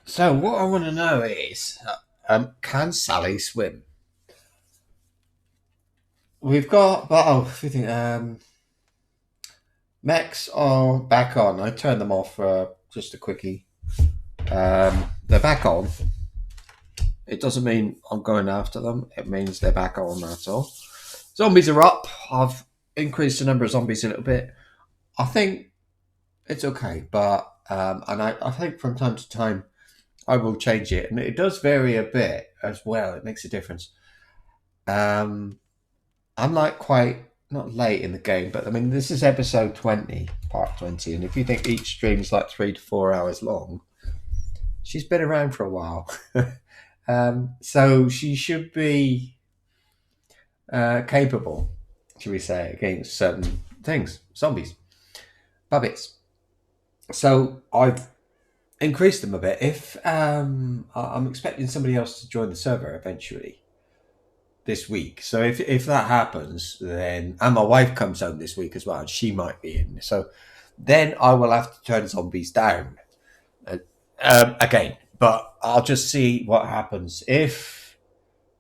So what I want to know is, can Sally swim? We've got, but oh, I think, mechs are back on. I turned them off for just a quickie. They're back on. It doesn't mean I'm going after them. It means they're back on. That's all. Zombies are up. I've increased the number of zombies a little bit. I think it's okay, but and I think from time to time I will change it, and it does vary a bit as well. It makes a difference. Um, I'm like quite not late in the game, but I mean this is episode 20, part 20, and if you think each stream's like 3 to 4 hours long, she's been around for a while. So she should be capable, should we say, against certain things, zombies, puppets. So I've increased them a bit. If I'm expecting somebody else to join the server eventually this week. So if that happens, then and my wife comes home this week as well, and she might be in. So then I will have to turn zombies down again. But I'll just see what happens. If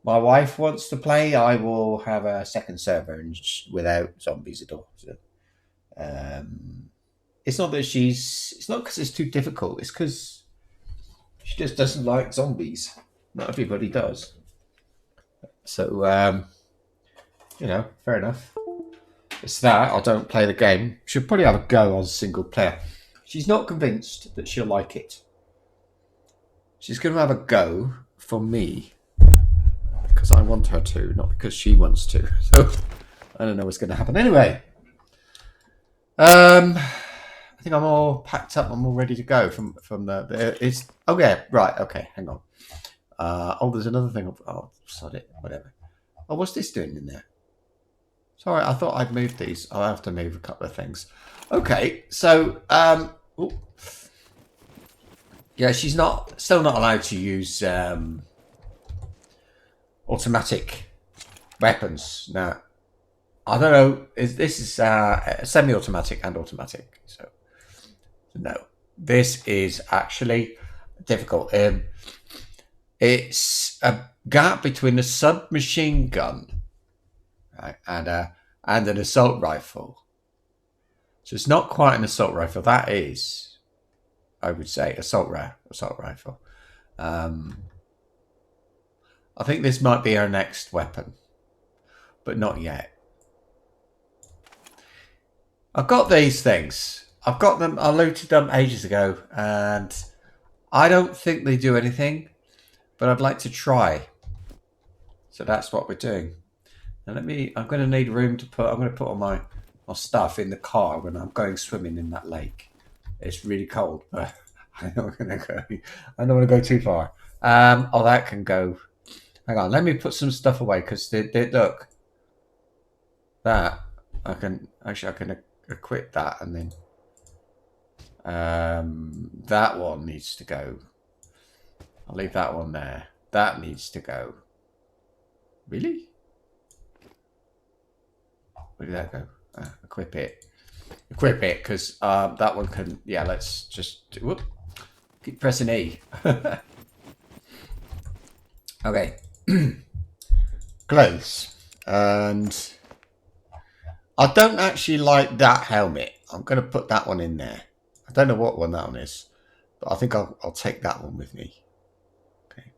my wife wants to play, I will have a second server and without zombies at all. So, it's not that she's. It's not because it's too difficult. It's because she just doesn't like zombies. Not everybody does. So fair enough. It's that I don't play the game. She'll probably have a go on single player. She's not convinced that she'll like it. She's going to have a go for me because I want her to, not because she wants to. So I don't know what's going to happen. Anyway, I think I'm all packed up. I'm all ready to go from the. It's okay, right? Okay, hang on. There's another thing. Oh, sod it. Whatever. Oh, what's this doing in there? Sorry, I thought I'd moved these. I'll have to move a couple of things. Okay, so yeah, she's still not allowed to use automatic weapons now. I don't know. This is semi-automatic and automatic? So no, this is actually difficult. It's a gap between a submachine gun, right, and an assault rifle. So it's not quite an assault rifle. That is, I would say, assault rifle. I think this might be our next weapon, but not yet. I've got these things. I've got them. I looted them ages ago, and I don't think they do anything, but I'd like to try. So that's what we're doing. Now I'm going to need room to put. I'm going to put all my stuff in the car when I'm going swimming in that lake. It's really cold, but I don't want to go. I don't want to go too far. That can go. Hang on, let me put some stuff away because look, that I can equip that, and then that one needs to go. I'll leave that one there. That needs to go. Really? Where did that go? Equip it, because that one can. Yeah, let's just keep pressing E. Okay. Clothes. And I don't actually like that helmet. I'm going to put that one in there. I don't know what one that one is, but I think I'll take that one with me. Okay.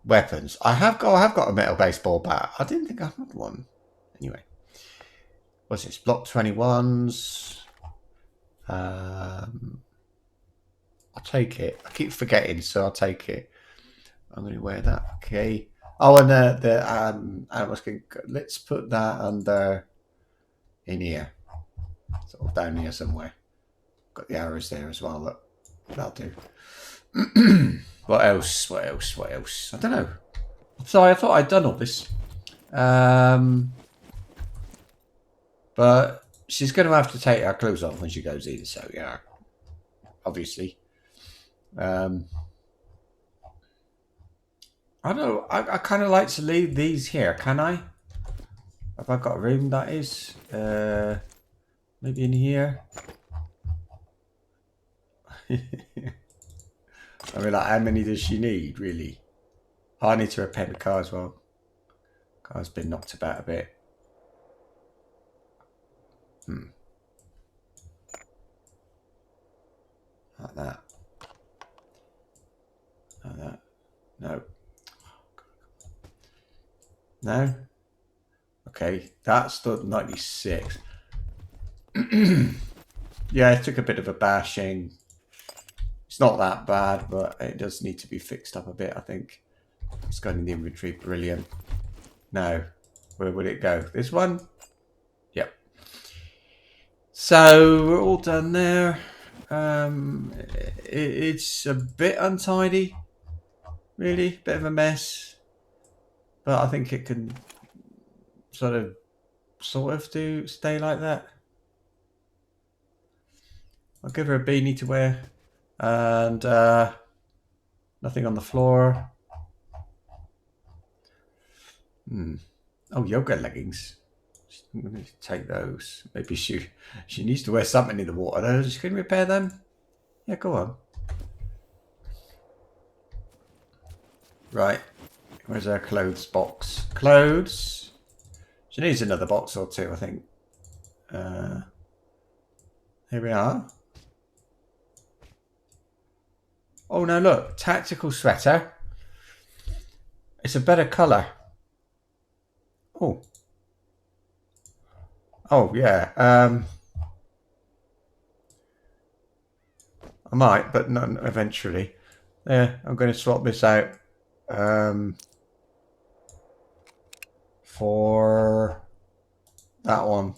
Weapons. I have got a metal baseball bat. I didn't think I had one. Anyway. What's this? Block 21s. I'll take it. I keep forgetting, so I'll take it. I'm going to wear that. Okay. Oh, and let's put that under in here, sort of down here somewhere. Got the arrows there as well. Look, that'll do. What else? I don't know. Sorry, I thought I'd done all this. But she's going to have to take her clothes off when she goes in. So yeah, obviously. I don't know. I kind of like to leave these here. Can I? Have I got a room, that is? Maybe in here? I mean, like, how many does she need, really? Oh, I need to repair the car as well. Car's been knocked about a bit. Like that. Like that. No. No? Okay, that's the 96. Yeah, it took a bit of a bashing. It's not that bad, but it does need to be fixed up a bit, I think. It's gone in the inventory. Brilliant. Now, where would it go? This one? Yep. So, we're all done there. It's a bit untidy, really. Bit of a mess. But I think it can sort of stay like that. I'll give her a beanie to wear. And nothing on the floor. Oh, yoga leggings. I'm going to take those. Maybe she needs to wear something in the water though. She can repair them. Yeah, go on. Right. Where's her clothes box? Clothes. She needs another box or two, I think. Here we are. Oh, no, look. Tactical sweater. It's a better colour. Oh. Oh, yeah. I might, but not eventually. Yeah, I'm going to swap this out for that one.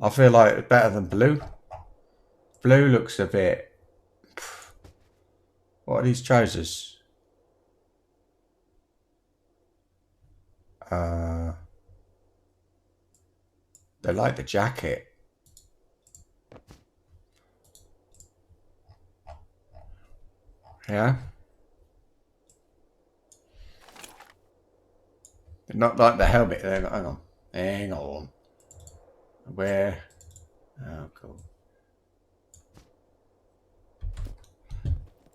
I feel like it's better than blue. Blue looks a bit... What are these trousers? They're like the jacket. Yeah. They're not like the helmet. Hang on. Hang on. Where? Oh, cool.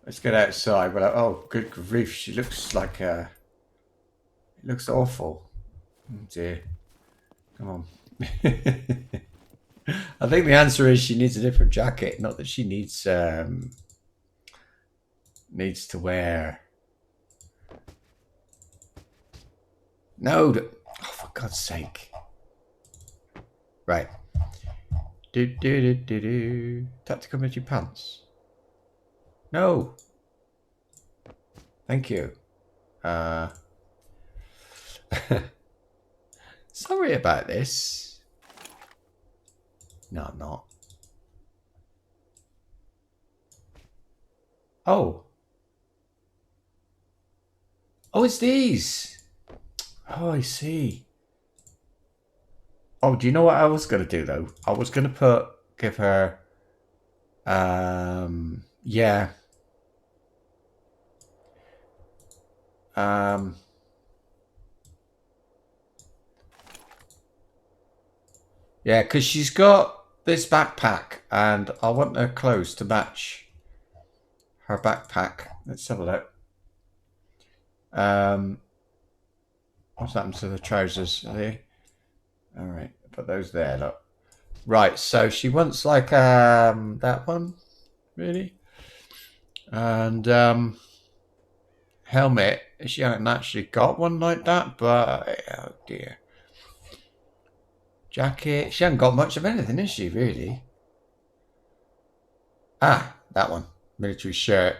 Let's get outside. We're like, oh, good grief. She looks like it looks awful. Oh, dear. Come on. I think the answer is she needs a different jacket. Not that she needs to wear. No. Oh, for God's sake. Right. Tactical military pants. No. Thank you. Sorry about this. No, I'm not. Oh. Oh, it's these. Oh, I see. Oh, do you know what I was going to do, though? I was going to give her... yeah. Yeah, because she's got this backpack, and I want her clothes to match her backpack. Let's have a look. What's happened to the trousers? Are they? All right, put those there. Look. Right, so she wants like that one, really, and helmet. She hasn't actually got one like that, but oh dear. Jacket. She hasn't got much of anything, is she, really? Ah, that one. Military shirt.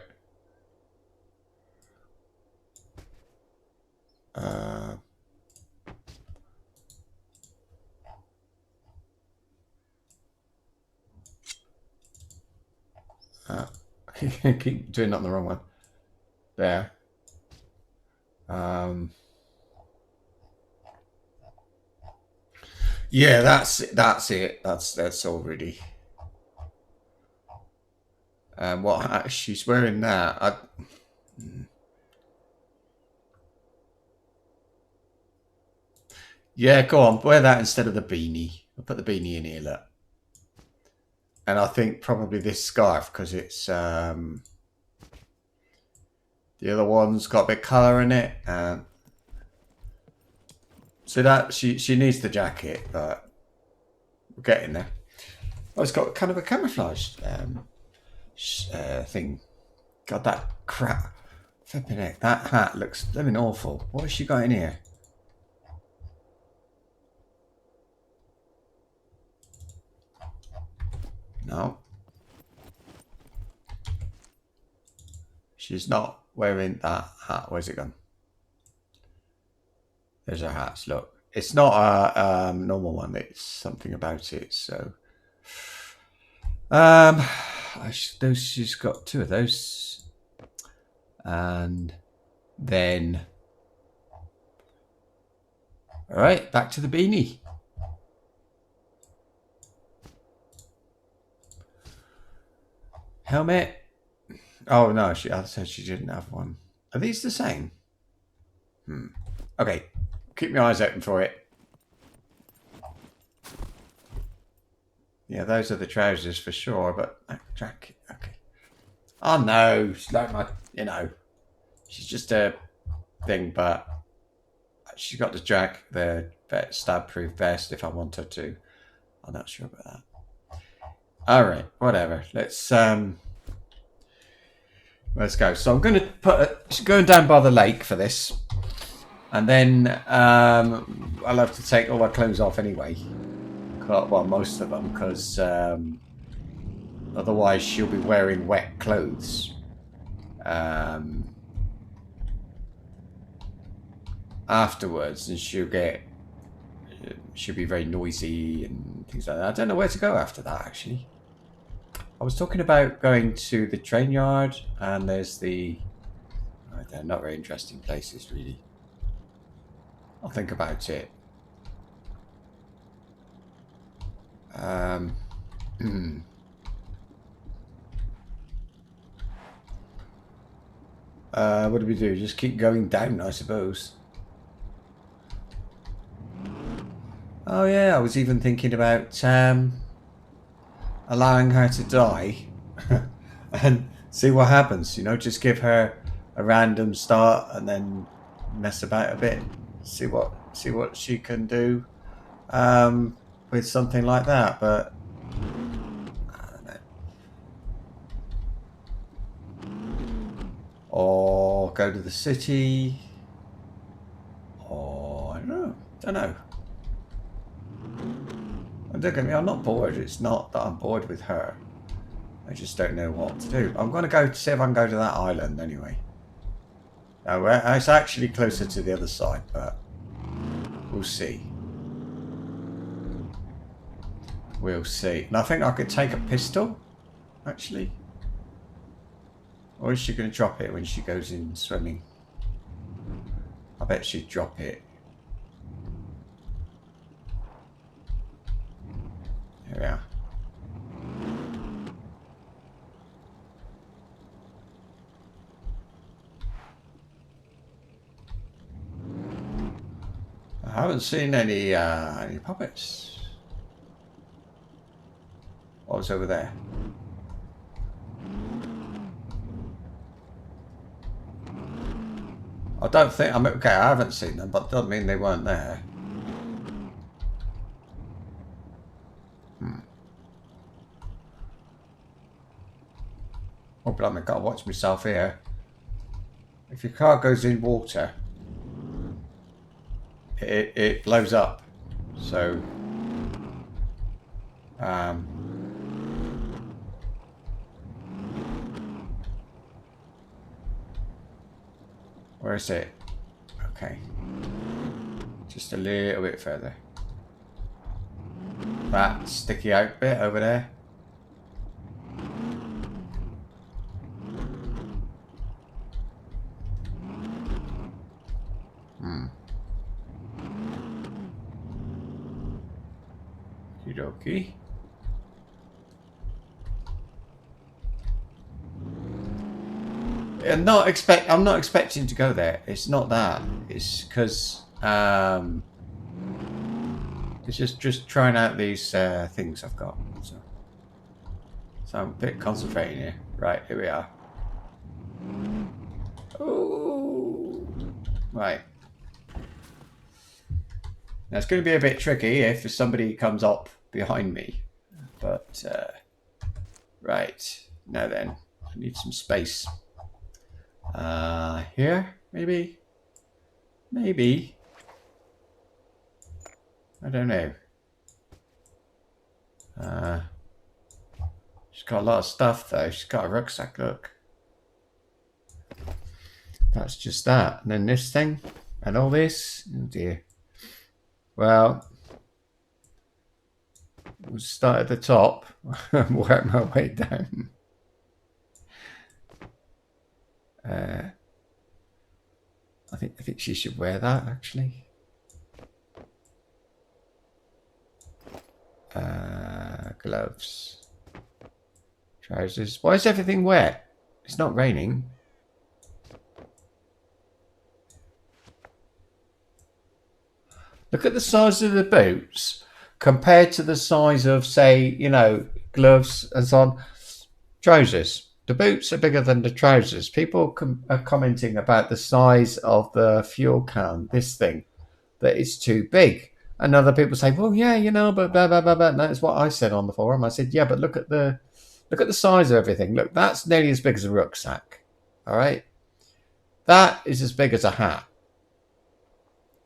Keep doing that on the wrong one. There. Yeah, that's it. That's already. What she's wearing that? Yeah, go on. Wear that instead of the beanie. I'll put the beanie in here, look. And I think probably this scarf because it's The other one's got a bit of colour in it. So that she needs the jacket, but we're getting there. Oh, it's got kind of a camouflage thing. God, that crap. Flipping heck, that hat looks living awful. What has she got in here? No. She's not wearing that hat. Where's it gone? There's her hats. Look, it's not a normal one. It's something about it. So, she's got two of those, and then, all right, back to the beanie. Helmet. Oh no, I said she didn't have one. Are these the same? Okay, keep your eyes open for it. Yeah, those are the trousers for sure, but that jacket, okay. Oh no, she's like my, she's just a thing, but she's got the stab-proof vest if I want her to. I'm not sure about that. All right, whatever. Let's go. So I'm going to she's going down by the lake for this, and then I'll have to take all my clothes off anyway. Well, most of them, because otherwise she'll be wearing wet clothes. Afterwards, and she'll be very noisy and things like that. I don't know where to go after that, actually. I was talking about going to the train yard, and there's they're not very interesting places, really. I'll think about it. What do we do? Just keep going down, I suppose. Oh yeah, I was even thinking about allowing her to die and see what happens. Just give her a random start and then mess about a bit, see what she can do with something like that. But I don't know. Or go to the city, or I don't know. Don't get me, I'm not bored. It's not that I'm bored with her. I just don't know what to do. I'm going to go see if I can go to that island anyway. No, it's actually closer to the other side, but we'll see. We'll see. And I think I could take a pistol, actually. Or is she going to drop it when she goes in swimming? I bet she'd drop it. Here we are. I haven't seen any puppets. What was over there? I don't think okay. I haven't seen them, but doesn't mean they weren't there. Oh, blimey, gotta watch myself here. If your car goes in water, it blows up. So, where is it? Okay, just a little bit further. That sticky out bit over there. Okey-dokey. I'm not expecting to go there. It's not that. It's because it's just trying out these things I've got. So I'm a bit concentrating here. Right, here we are. Oh, right. Now it's going to be a bit tricky if somebody comes up behind me, but right. Now then, I need some space. Here, maybe. Maybe. I don't know. She's got a lot of stuff though. She's got a rucksack, look. That's just that. And then this thing. And all this. Oh dear. Well, we'll start at the top and work my way down. I think she should wear that actually. Gloves. Trousers. Why is everything wet? It's not raining. Look at the size of the boots compared to the size of, say, you know, gloves and so on. Trousers. The boots are bigger than the trousers. People are commenting about the size of the fuel can, this thing, that it's too big. And other people say, well, yeah, you know, but blah, blah, blah, blah. And that's what I said on the forum. I said, yeah, but look at the size of everything. Look, that's nearly as big as a rucksack. All right. That is as big as a hat.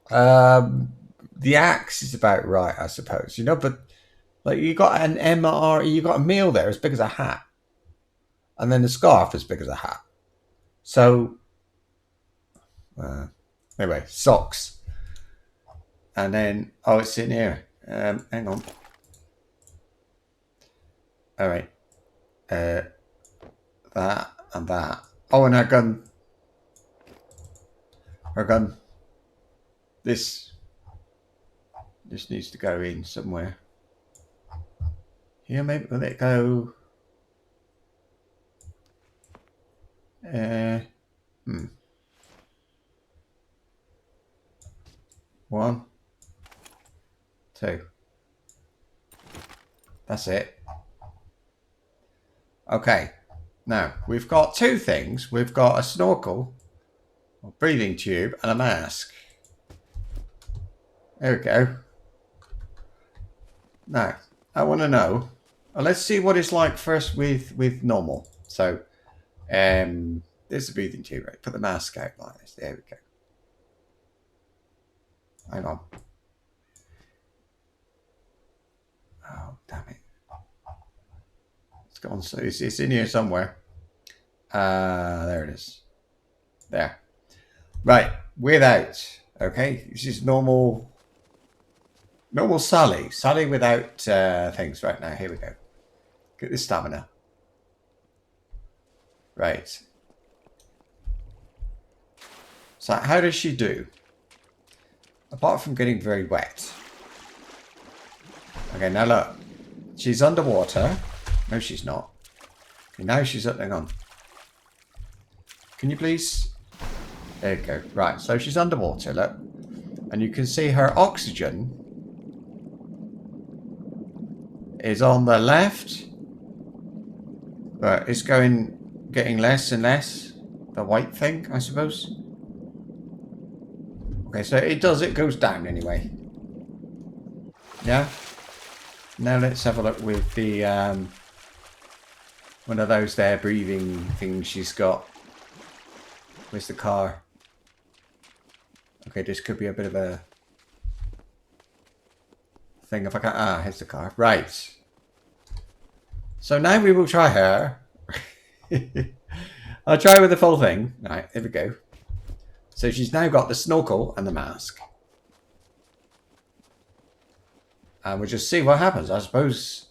The axe is about right, I suppose, you know, but like you got an MR, you got a meal there as big as a hat. And then the scarf as big as a hat. So, anyway, socks. And then, oh, it's in here. Hang on. All right. That and that. Oh, and her gun. Her gun. This needs to go in somewhere. Here, maybe will it go? One, two. That's it. Okay. Now we've got two things. We've got a snorkel, a breathing tube, and a mask. There we go. Now, I want to know. Let's see what it's like first with normal. So, there's the breathing tube. Right? Put the mask out like this. There we go. Hang on. Oh, damn it. It's gone. So it's in here somewhere. There it is. There. Right. Without. Okay. This is normal. Normal Sally. Sally without things right now. Here we go. Get the stamina. Right. So how does she do? Apart from getting very wet. Okay, now look. She's underwater. No, she's not. Okay, now she's up. Hang on. Can you please? There you go. Right, so she's underwater, look. And you can see her oxygen is on the left, but it's getting less and less. The white thing, I suppose. Okay, so it goes down anyway. Yeah. Now let's have a look with the one of those there breathing things she's got. Where's the car? Okay, this could be a bit of a thing if I can. Here's the car. Right. So now we will try her. I'll try with the full thing. Right, here we go. So she's now got the snorkel and the mask. And we'll just see what happens. I suppose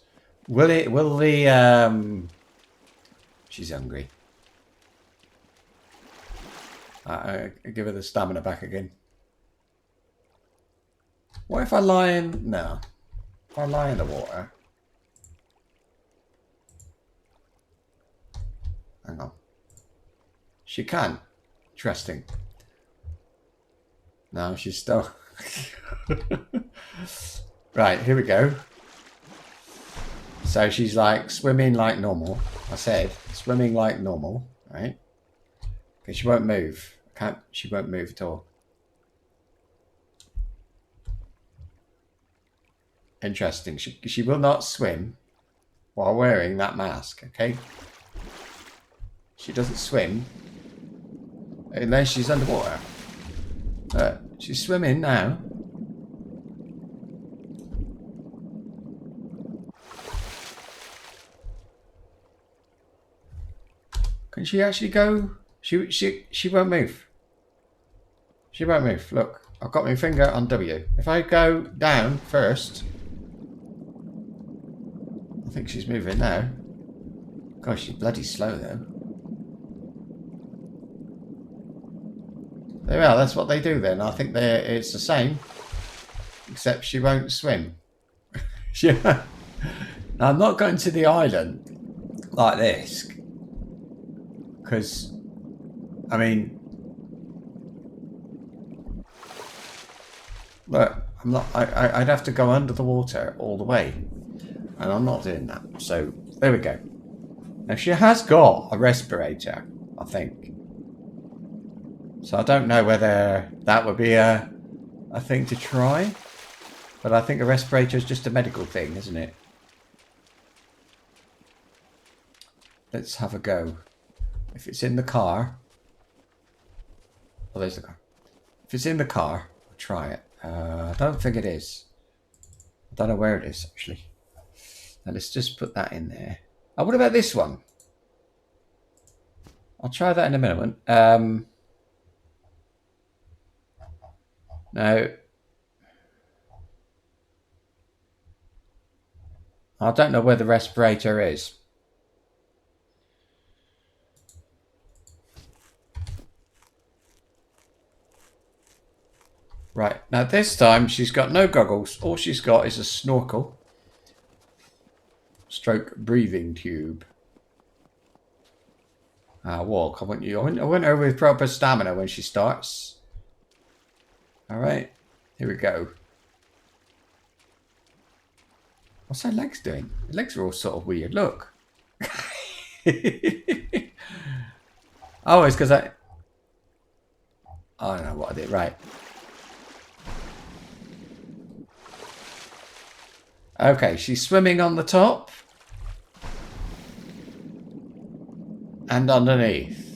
she's hungry. I give her the stamina back again. What if I lie in? No. If I lie in the water. Hang on. She can. Interesting. No, she's still... Right, here we go. So she's like swimming like normal. I said swimming like normal, right? Because she won't move. She won't move at all. Interesting. She will not swim while wearing that mask, okay? She doesn't swim unless she's underwater. She's swimming now. Can she actually go? She won't move. She won't move. Look, I've got my finger on W. If I go down first, I think she's moving now. Gosh, she's bloody slow though. There we are. That's what they do then. I think it's the same, except she won't swim. Yeah. Now, I'm not going to the island like this because, I mean, look, I'm not. I'd have to go under the water all the way, and I'm not doing that. So there we go. Now she has got a respirator, I think. So I don't know whether that would be a thing to try, but I think a respirator is just a medical thing, isn't it? Let's have a go. If it's in the car, oh, there's the car. If it's in the car, I'll try it. I don't think it is. I don't know where it is actually. Now let's just put that in there. Oh, what about this one? I'll try that in a minute. Now, I don't know where the respirator is. Right, now this time she's got no goggles. All she's got is a snorkel. Stroke breathing tube. Walk. I want her with proper stamina when she starts. Alright, here we go. What's her legs doing? Her legs are all sort of weird. Look. Oh, it's because I don't know what I did. Right. Okay, she's swimming on the top. And underneath.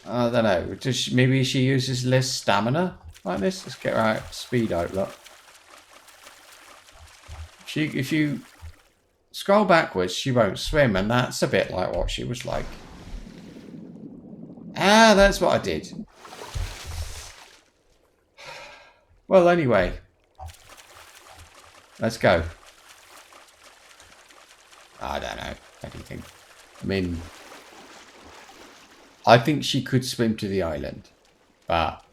I don't know. Maybe she uses less stamina like this. Let's get her out. Speed out, look. If you scroll backwards, she won't swim, and that's a bit like what she was like. Ah, that's what I did. Well, anyway. Let's go. I don't know. Anything. I mean, I think she could swim to the island, but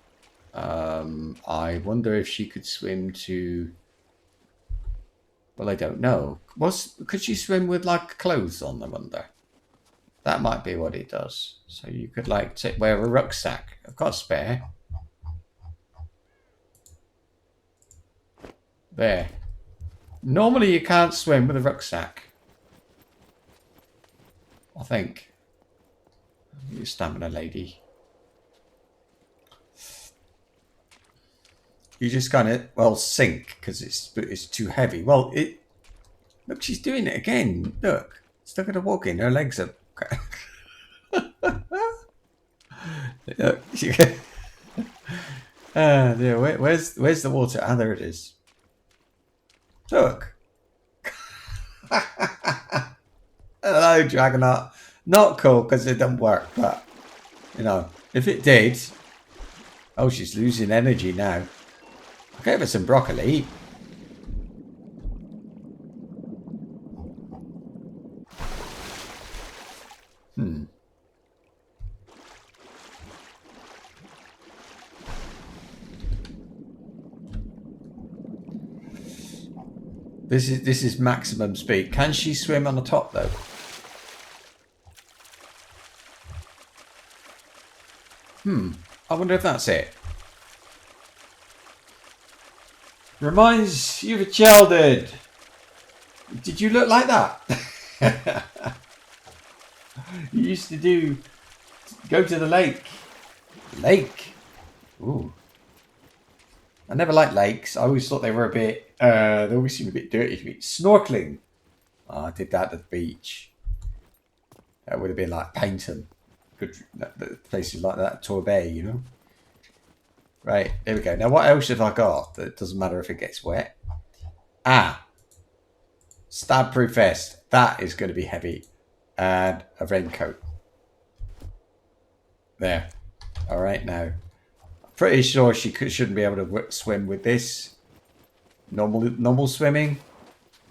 I wonder if she could swim to. Well, I don't know. Could she swim with like clothes on? I wonder. That might be what it does. So you could like wear a rucksack. I've got a spare. There. Normally you can't swim with a rucksack. I think. You stamina lady. You just kind of, well, sink because it's too heavy. Well, look, she's doing it again. Look, still got to walk in. Her legs are. Look, there. Where's the water? Ah, there it is. Look. Hello, Dragonaut. Not cool because it doesn't work, but you know, if it did. Oh, she's losing energy now. I gave her some broccoli. This is maximum speed. Can she swim on the top though? I wonder if that's it. Reminds you of a childhood. Did you look like that? You used to go to the lake. Lake? Ooh. I never liked lakes. I always thought they were a bit, they always seemed a bit dirty to me. Snorkeling. Oh, I did that at the beach. That would have been like Paynton. Good places like that, Torbay, you know? Right, there we go. Now, what else have I got that doesn't matter if it gets wet? Ah, stab proof vest. That is going to be heavy. And a raincoat. There. All right, now. I'm pretty sure shouldn't be able to swim with this. Normal swimming.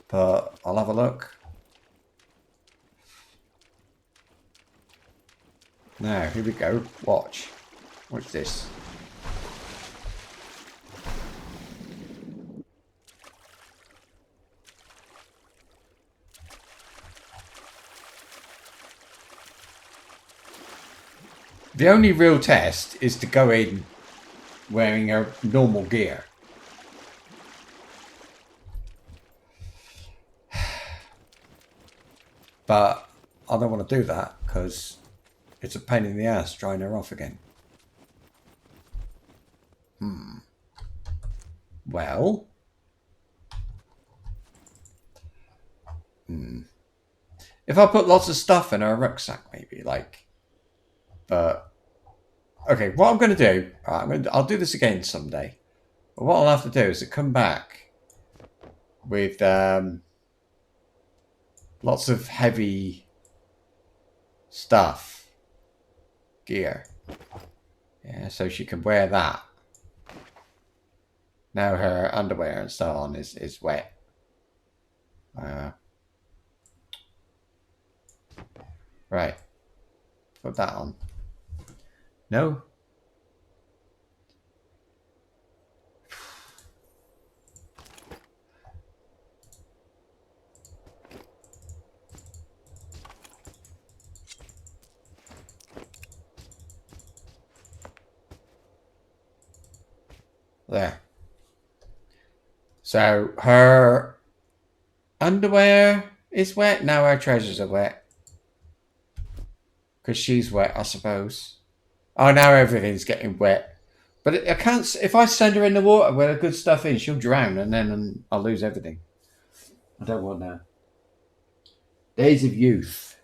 But I'll have a look. Now, here we go. Watch. What's this? The only real test is to go in wearing a normal gear. But I don't want to do that because it's a pain in the ass drying her off again. Well. If I put lots of stuff in her rucksack, maybe, like. But okay, what I'm going to do, I'll do this again someday. But what I'll have to do is to come back with lots of heavy stuff, gear. Yeah, so she can wear that. Now her underwear and so on is wet. Right, put that on. No. There. So her underwear is wet. Now her trousers are wet. Because she's wet, I suppose. Oh, now everything's getting wet. But I can't. If I send her in the water with her good stuff in, she'll drown, and then I'll lose everything. I don't want that. Days of youth.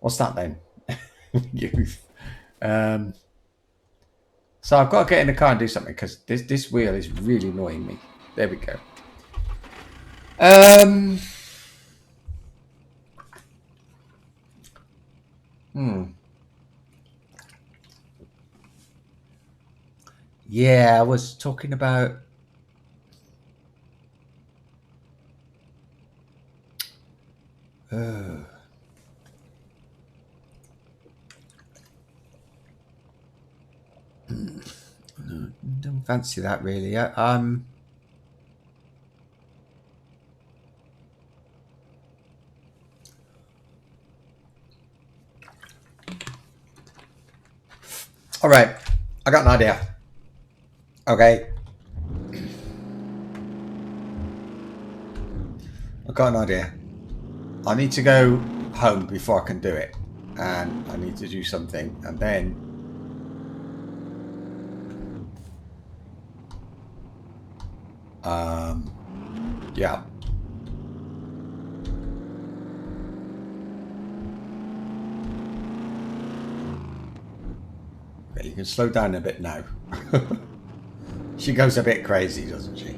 What's that then? Youth. So I've got to get in the car and do something because this wheel is really annoying me. There we go. Yeah, I was talking about. Don't fancy that really. All right, I got an idea. Okay, I got an idea. I need to go home before I can do it, and I need to do something, and then. Yeah. Okay, you can slow down a bit now. She goes a bit crazy, doesn't she?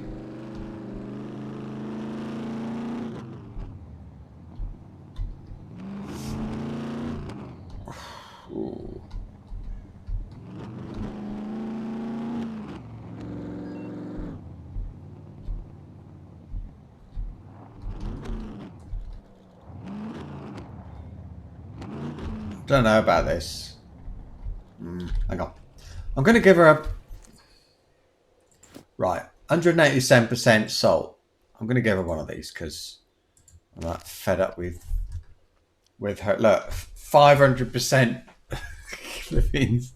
Ooh. Don't know about this. Hang on. I'm going to give her a... Right. 187% salt. I'm going to give her one of these because I'm not fed up with her. Look, 500% Philippines.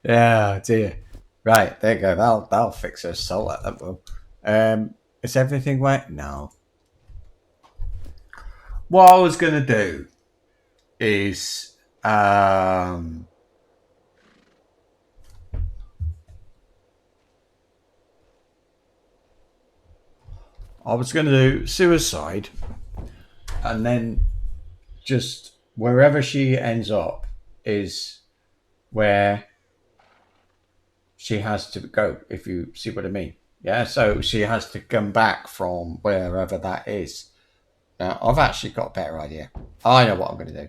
Yeah, dear. Right, there you go. That'll fix her salt at that will. Is everything wet? No. What I was going to do is I was going to do suicide, and then just wherever she ends up is where she has to go, if you see what I mean. Yeah, so she has to come back from wherever that is. Now, I've actually got a better idea. I know what I'm going to do.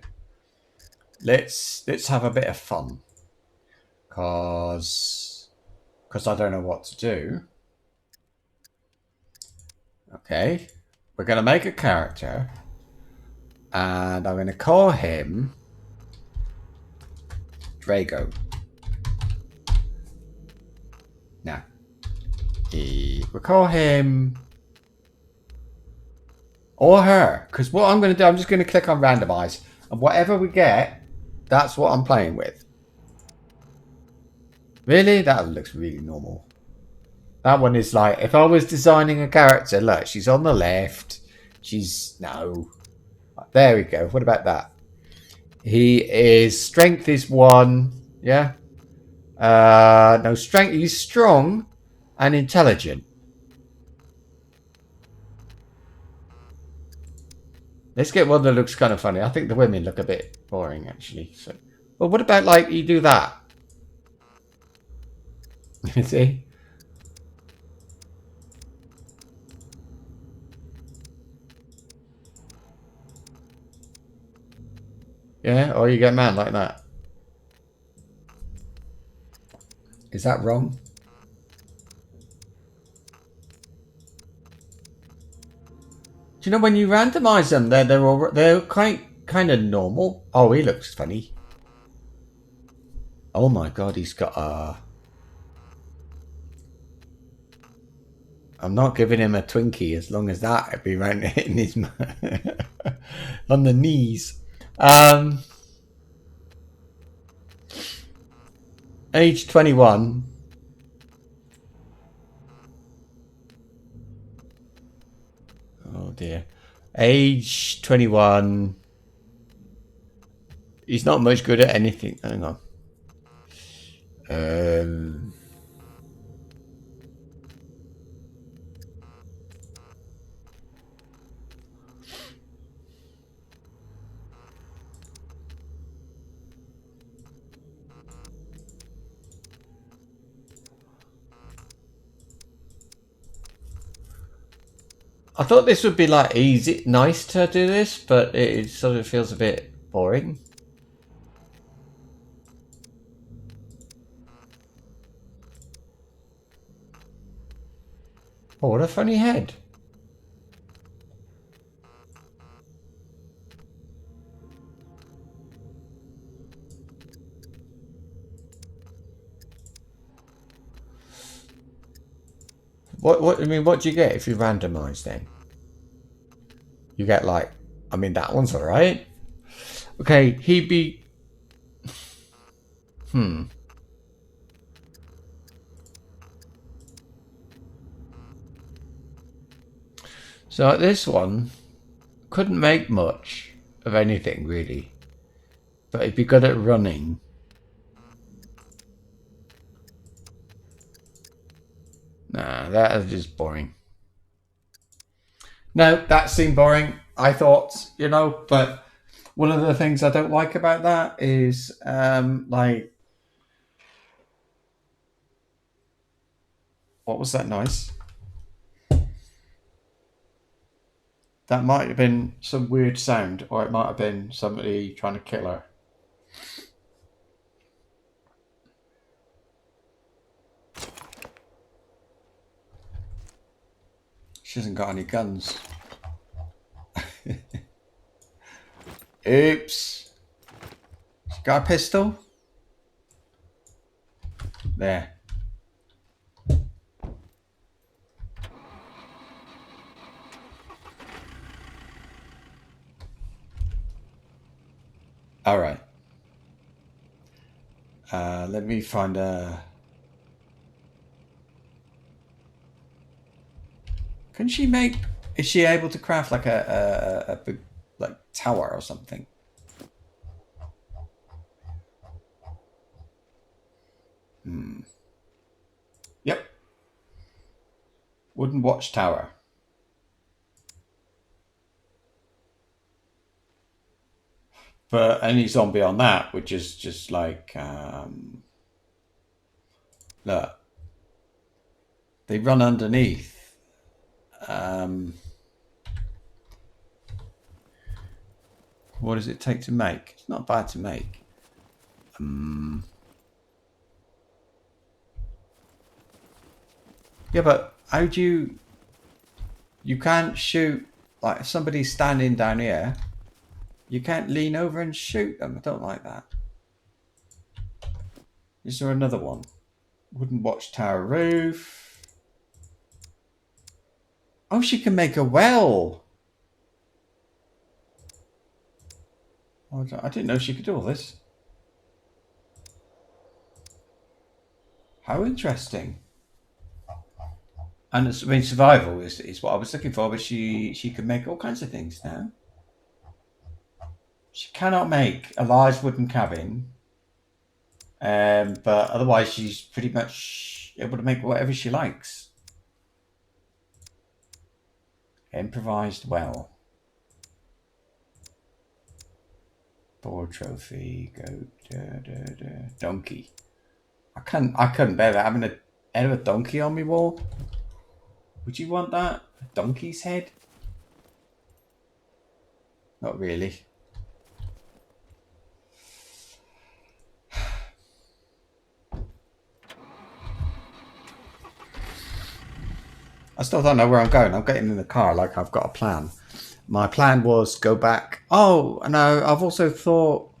Let's have a bit of fun, cause I don't know what to do. Okay, we're going to make a character, and I'm going to call him Drago. Now, we'll call him or her, because what I'm going to do, I'm just going to click on randomize, and whatever we get, that's what I'm playing with. Really? That looks really normal. That one is like, if I was designing a character, look, she's on the left. No. There we go. What about that? Strength is 1. Yeah. No, strength, he's strong and intelligent. Let's get one that looks kind of funny. I think the women look a bit boring, actually. So, well, what about, like, you do that? You see? Yeah, or you get man like that. Is that wrong? Do you know when you randomize them, they're kind of normal. Oh, he looks funny. Oh my god, he's got a. I'm not giving him a Twinkie as long as that would be around hitting his on the knees. Age 21. Oh dear. Age 21. He's not much good at anything. Hang on. I thought this would be like easy, nice to do this, but it sort of feels a bit boring. Oh, what a funny head. What I mean, what do you get if you randomize then? You get like, I mean, that one's alright. Okay, he'd be. So this one couldn't make much of anything really, but he'd be good at running. Nah, that is just boring. No, that seemed boring. I thought, but one of the things I don't like about that is, like, what was that noise? That might have been some weird sound, or it might have been somebody trying to kill her. She hasn't got any guns. Oops. She got a pistol? There. All right. Let me find a. Can she make? Is she able to craft like a big, like tower or something. Yep. Wooden watchtower. But any zombie on that would just like look. They run underneath. What does it take to make? It's not bad to make. Yeah, but how do you... You can't shoot... Like, if somebody's standing down here, you can't lean over and shoot them. I don't like that. Is there another one? Wooden watchtower roof. Oh, she can make a well. Oh, I didn't know she could do all this. How interesting. And it's, I mean, survival is what I was looking for, but she can make all kinds of things now. She cannot make a large wooden cabin, but otherwise she's pretty much able to make whatever she likes. Improvised well. Boar trophy, goat, donkey. I couldn't bear that, having a head of a donkey on my wall. Would you want that? A donkey's head? Not really. I still don't know where I'm going. I'm getting in the car like I've got a plan. My plan was go back. Oh, no, I've also thought...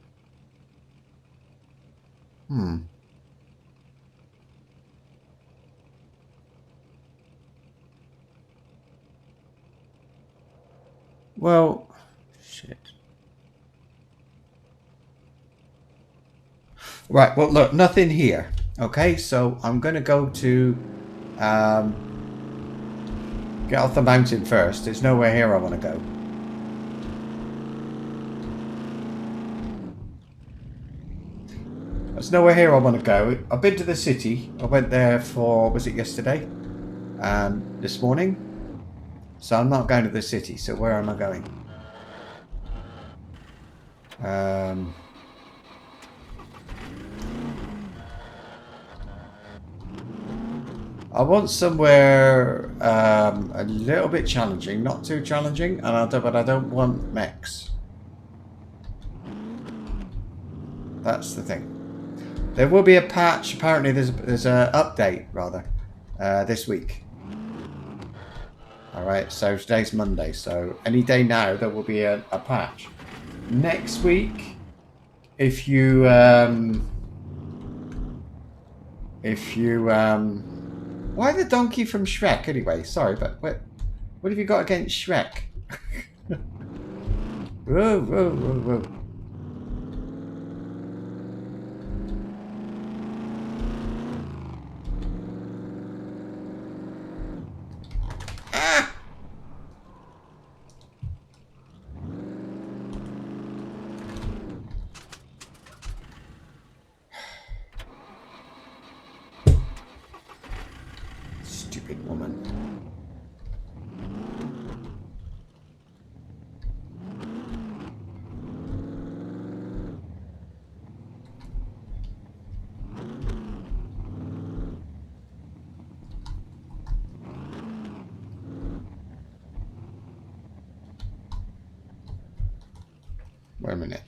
Well, shit. Right, well, look, nothing here. Okay, so I'm going to go to... get off the mountain first. There's nowhere here I want to go. There's nowhere here I want to go. I've been to the city. I went there for, was it yesterday? And this morning. So I'm not going to the city. So where am I going? I want somewhere a little bit challenging, not too challenging, but I don't want mechs. That's the thing. There will be a patch. Apparently, there's a update rather this week. All right, so today's Monday, so any day now there will be a patch. Next week, if you why the donkey from Shrek anyway? Sorry, but what have you got against Shrek? Whoa, whoa, whoa, whoa. Ah! Stupid woman. Wait a minute.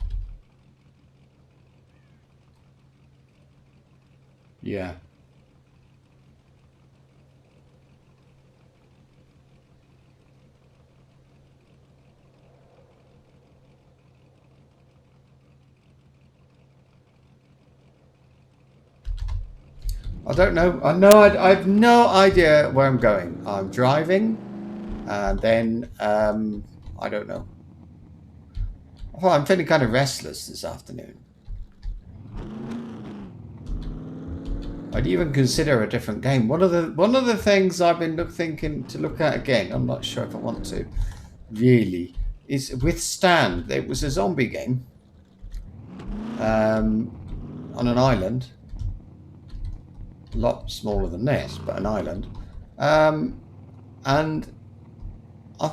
Yeah. I don't know. I have no idea where I'm going. I'm driving, and then I don't know. Well, I'm feeling kind of restless this afternoon. I'd even consider a different game. One of the things I've been thinking to look at again, I'm not sure if I want to, really, is Withstand. It was a zombie game on an island. A lot smaller than this, but an island. And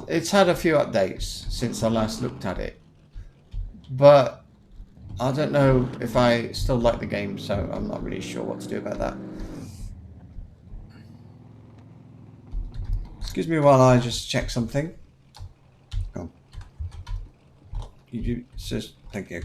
it's had a few updates since I last looked at it. But I don't know if I still like the game, so I'm not really sure what to do about that. Excuse me while I just check something. Oh. You just thank you.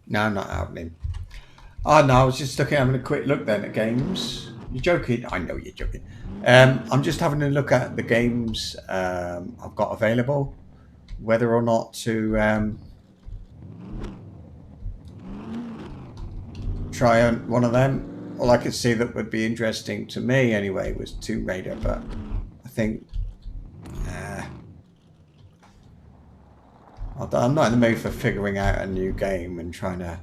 No, I'm not happening. Oh no, I was just having a quick look then at games. You're joking? I know you're joking. I'm just having a look at the games I've got available, whether or not to try one of them. All I could see that would be interesting to me anyway was Tomb Raider, but I think I'm not in the mood for figuring out a new game and trying to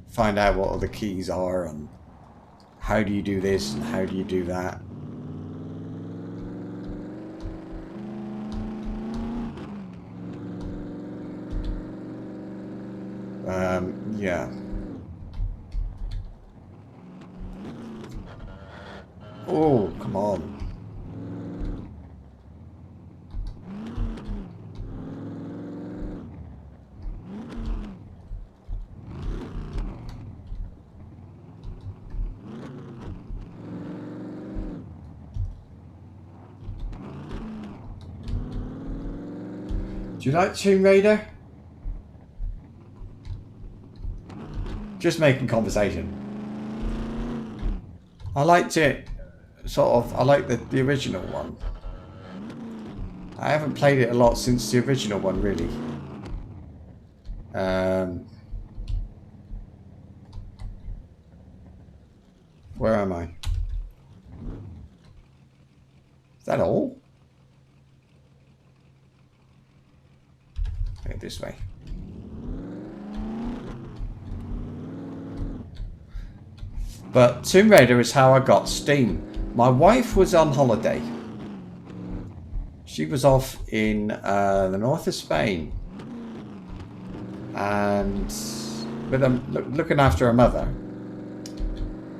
find out what all the keys are and how do you do this and how do you do that. Yeah. Oh, come on. Do you like Tomb Raider? Just making conversation. I liked it, sort of. I like the original one. I haven't played it a lot since the original one, really. Where am I? Is that all? Okay, this way. But Tomb Raider is how I got Steam. My wife was on holiday. She was off in the north of Spain. And with looking after her mother.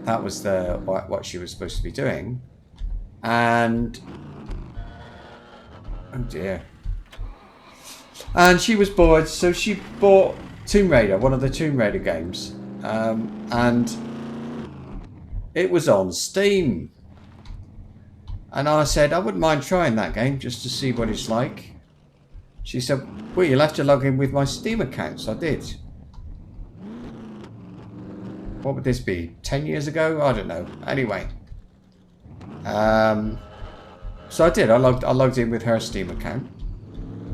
That was what she was supposed to be doing. And oh dear. And she was bored, so she bought Tomb Raider, one of the Tomb Raider games. And it was on Steam. And I said, I wouldn't mind trying that game just to see what it's like. She said, well, you'll have to log in with my Steam account. So I did. What would this be? 10 years ago? I don't know. Anyway. So I did. I logged in with her Steam account.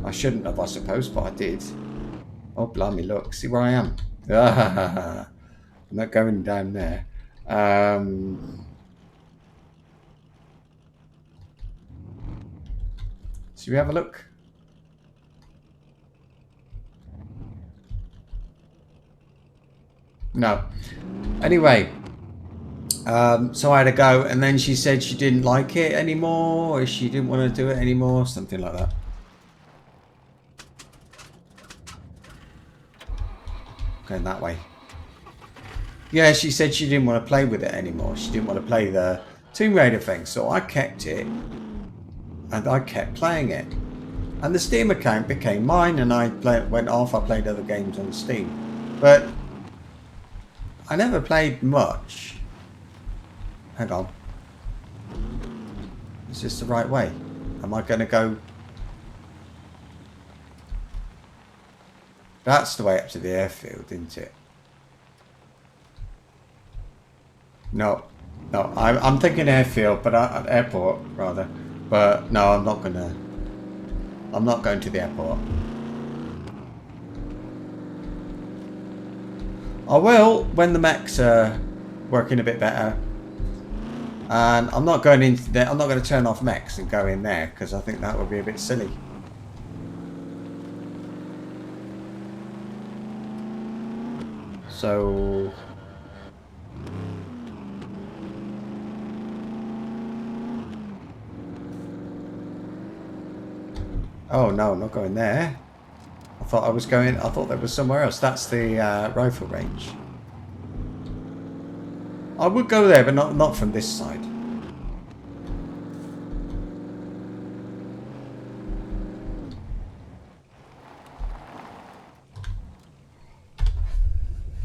I shouldn't have, I suppose, but I did. Oh, blimey, look. See where I am. I'm not going down there. Should we have a look? No. Anyway, so I had a go, and then she said she didn't like it anymore, or she didn't want to do it anymore, something like that. Going that way. Yeah, she said she didn't want to play with it anymore. She didn't want to play the Tomb Raider thing, so I kept it, and I kept playing it. And the Steam account became mine, and I went off. I played other games on Steam, but I never played much. Hang on. Is this the right way? Am I going to go? That's the way up to the airfield, isn't it? No. No, I'm thinking airfield, but airport, rather. But no, I'm not going to the airport. I will when the mechs are working a bit better. And I'm not going into there. I'm not going to turn off mechs and go in there because I think that would be a bit silly. So oh no, I'm not going there. I thought I was going. I thought there was somewhere else. That's the rifle range. I would go there, but not from this side.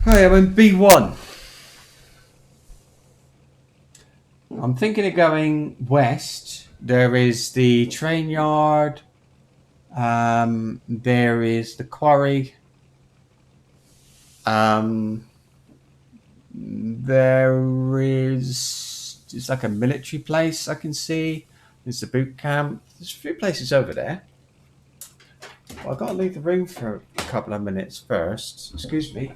Hi, I'm in B1. I'm thinking of going west. There is the train yard. There is the quarry. There is it's like a military place I can see. There's the boot camp. There's a few places over there. Well, I've got to leave the room for a couple of minutes first. Excuse me.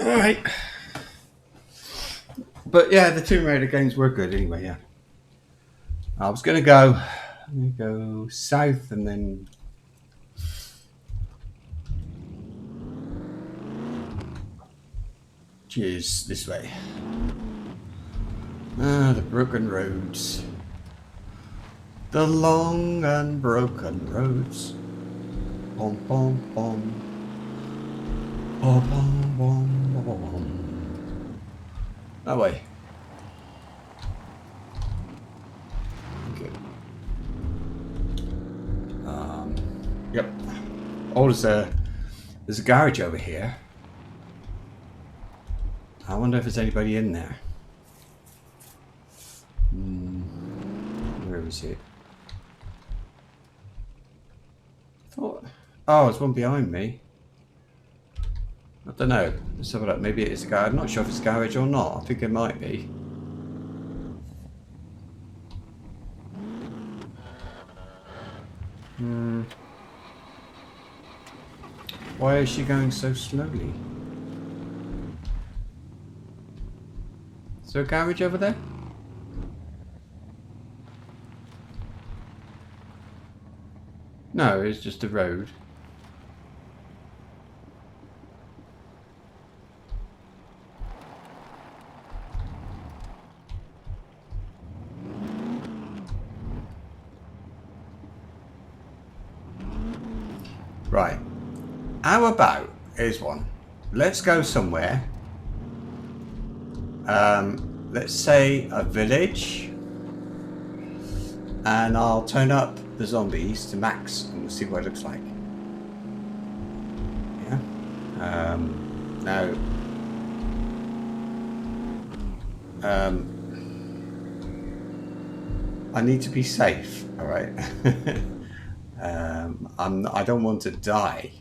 Alright. But yeah, the Tomb Raider games were good anyway, yeah. I was going to go south and then cheers this way. Ah, the broken roads. The long and broken roads. Bom, bom, bom. Bom, bom, bom, bom, bom. That way. Okay. Yep. Oh, there's a garage over here. I wonder if there's anybody in there. Where is it? Oh, there's one behind me. I don't know. Let's have a look. Maybe it is a garage. I'm not sure if it's a garage or not. I think it might be. Why is she going so slowly? Is there a garage over there? No, it's just a road. Right. How about, here's one. Let's go somewhere. Let's say a village. And I'll turn up the zombies to max and we'll see what it looks like. Yeah. Now. I need to be safe, alright? I don't want to die.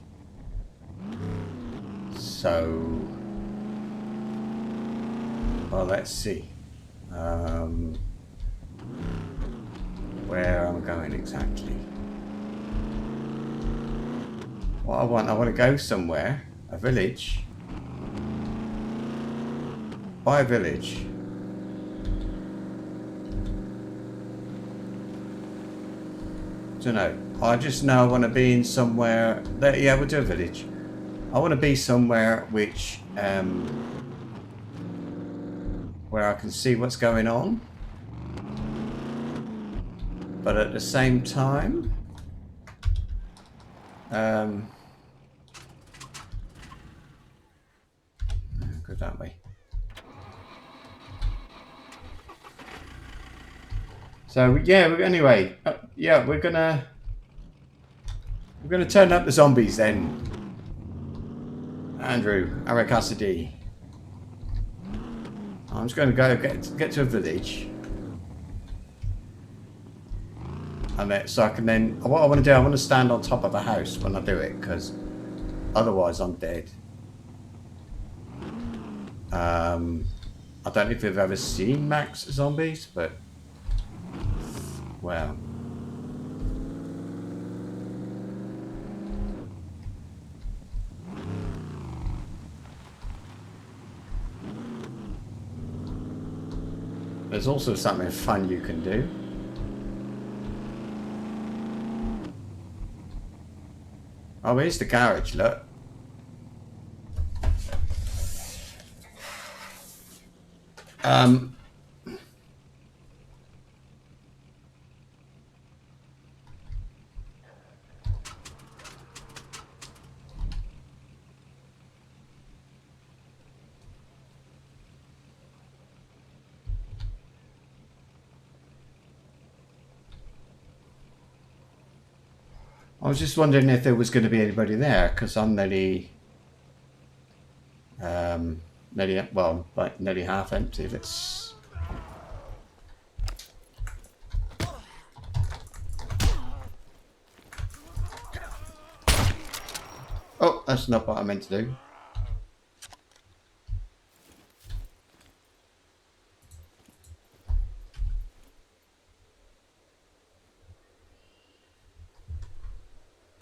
So, well, let's see. Where am I going exactly? What I want to go somewhere, a village. Buy a village. Don't know. I just know I want to be in somewhere. Yeah, we'll do a village. I want to be somewhere which, where I can see what's going on, but at the same time, go that way. So yeah, anyway, yeah, we're gonna turn up the zombies then. Andrew, Eric Cassidy. I'm just going to go get to a village, and then, so I can then. What I want to do, I want to stand on top of a house when I do it, because otherwise I'm dead. I don't know if you've ever seen Max Zombies, but well. There's also something fun you can do. Oh, here's the garage, look. I was just wondering if there was going to be anybody there, because I'm nearly half empty. Let's. Oh, that's not what I meant to do.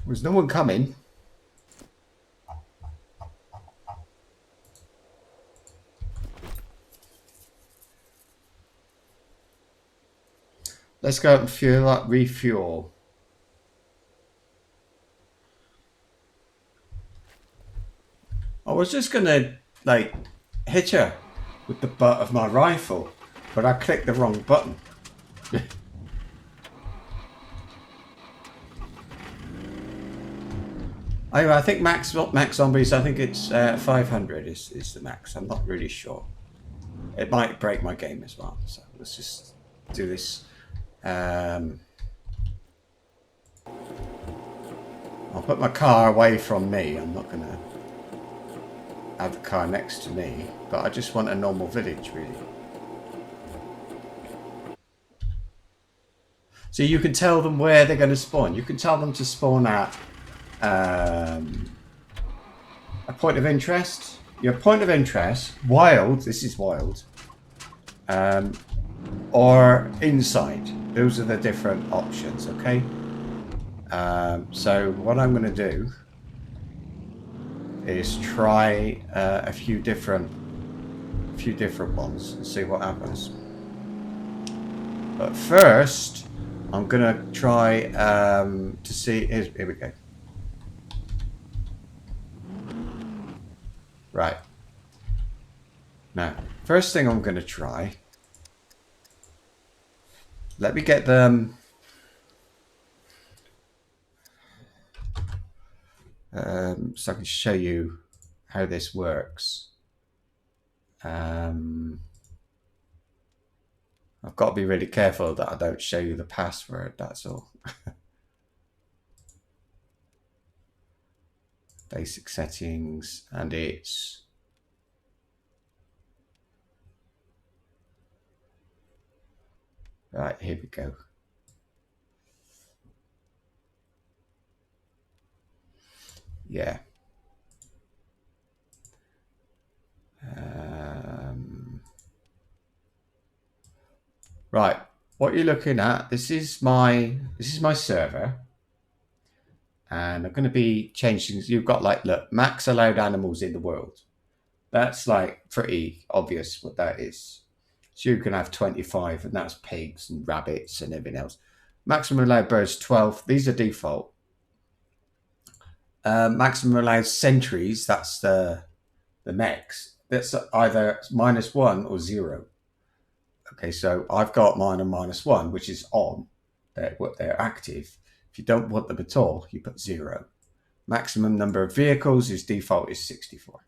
Was no one coming? Let's go and fuel up, refuel. I was just gonna like hit her with the butt of my rifle, but I clicked the wrong button. Anyway, I think max zombies. I think it's 500 is the max. I'm not really sure. It might break my game as well. So let's just do this. I'll put my car away from me. I'm not gonna have the car next to me, but I just want a normal village, really. So you can tell them where they're going to spawn. You can tell them to spawn at a point of interest. Your point of interest, wild. This is wild. Or inside. Those are the different options. Okay. So what I'm going to do is try a few different ones and see what happens. But first, I'm gonna try to see. Here we go. Right. Now, first thing I'm gonna try. Let me get them. So I can show you how this works. I've got to be really careful that I don't show you the password, that's all. Basic settings, and it's right, here we go. Yeah. Right, what you're looking at, this is my server, and I'm going to be changing. You've got like, look, max allowed animals in the world. That's like pretty obvious what that is. So you can have 25, and that's pigs and rabbits and everything else. Maximum allowed birds 12. These are default. Maximum allowed sentries. That's the max. That's either -1 or 0. Okay, so I've got mine and -1, which is on. They're active. If you don't want them at all, you put 0. Maximum number of vehicles is default is 64.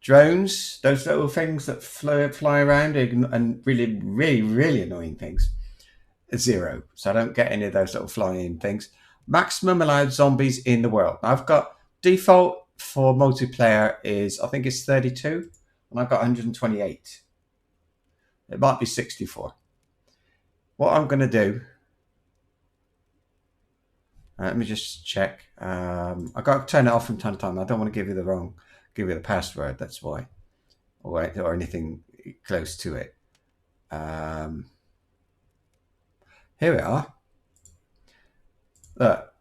Drones, those little things that fly around and really, really, really annoying things, 0. So I don't get any of those little flying things. Maximum allowed zombies in the world. Now I've got default for multiplayer is, I think it's 32, and I've got 128. It might be 64. What I'm going to do, let me just check. I've got to turn it off from time to time. I don't want to give you the password. That's why, or anything close to it. Here we are. Look,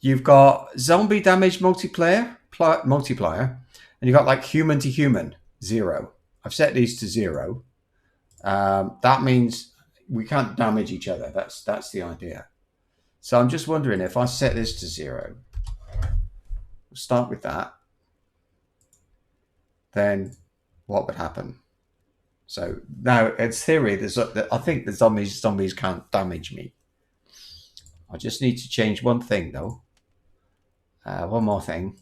you've got zombie damage multiplier, and you've got like human to human 0. I've set these to 0. That means we can't damage each other. That's the idea. So I'm just wondering if I set this to 0. We'll start with that. Then what would happen? So now in theory, I think the zombies can't damage me. I just need to change one thing though. One more thing,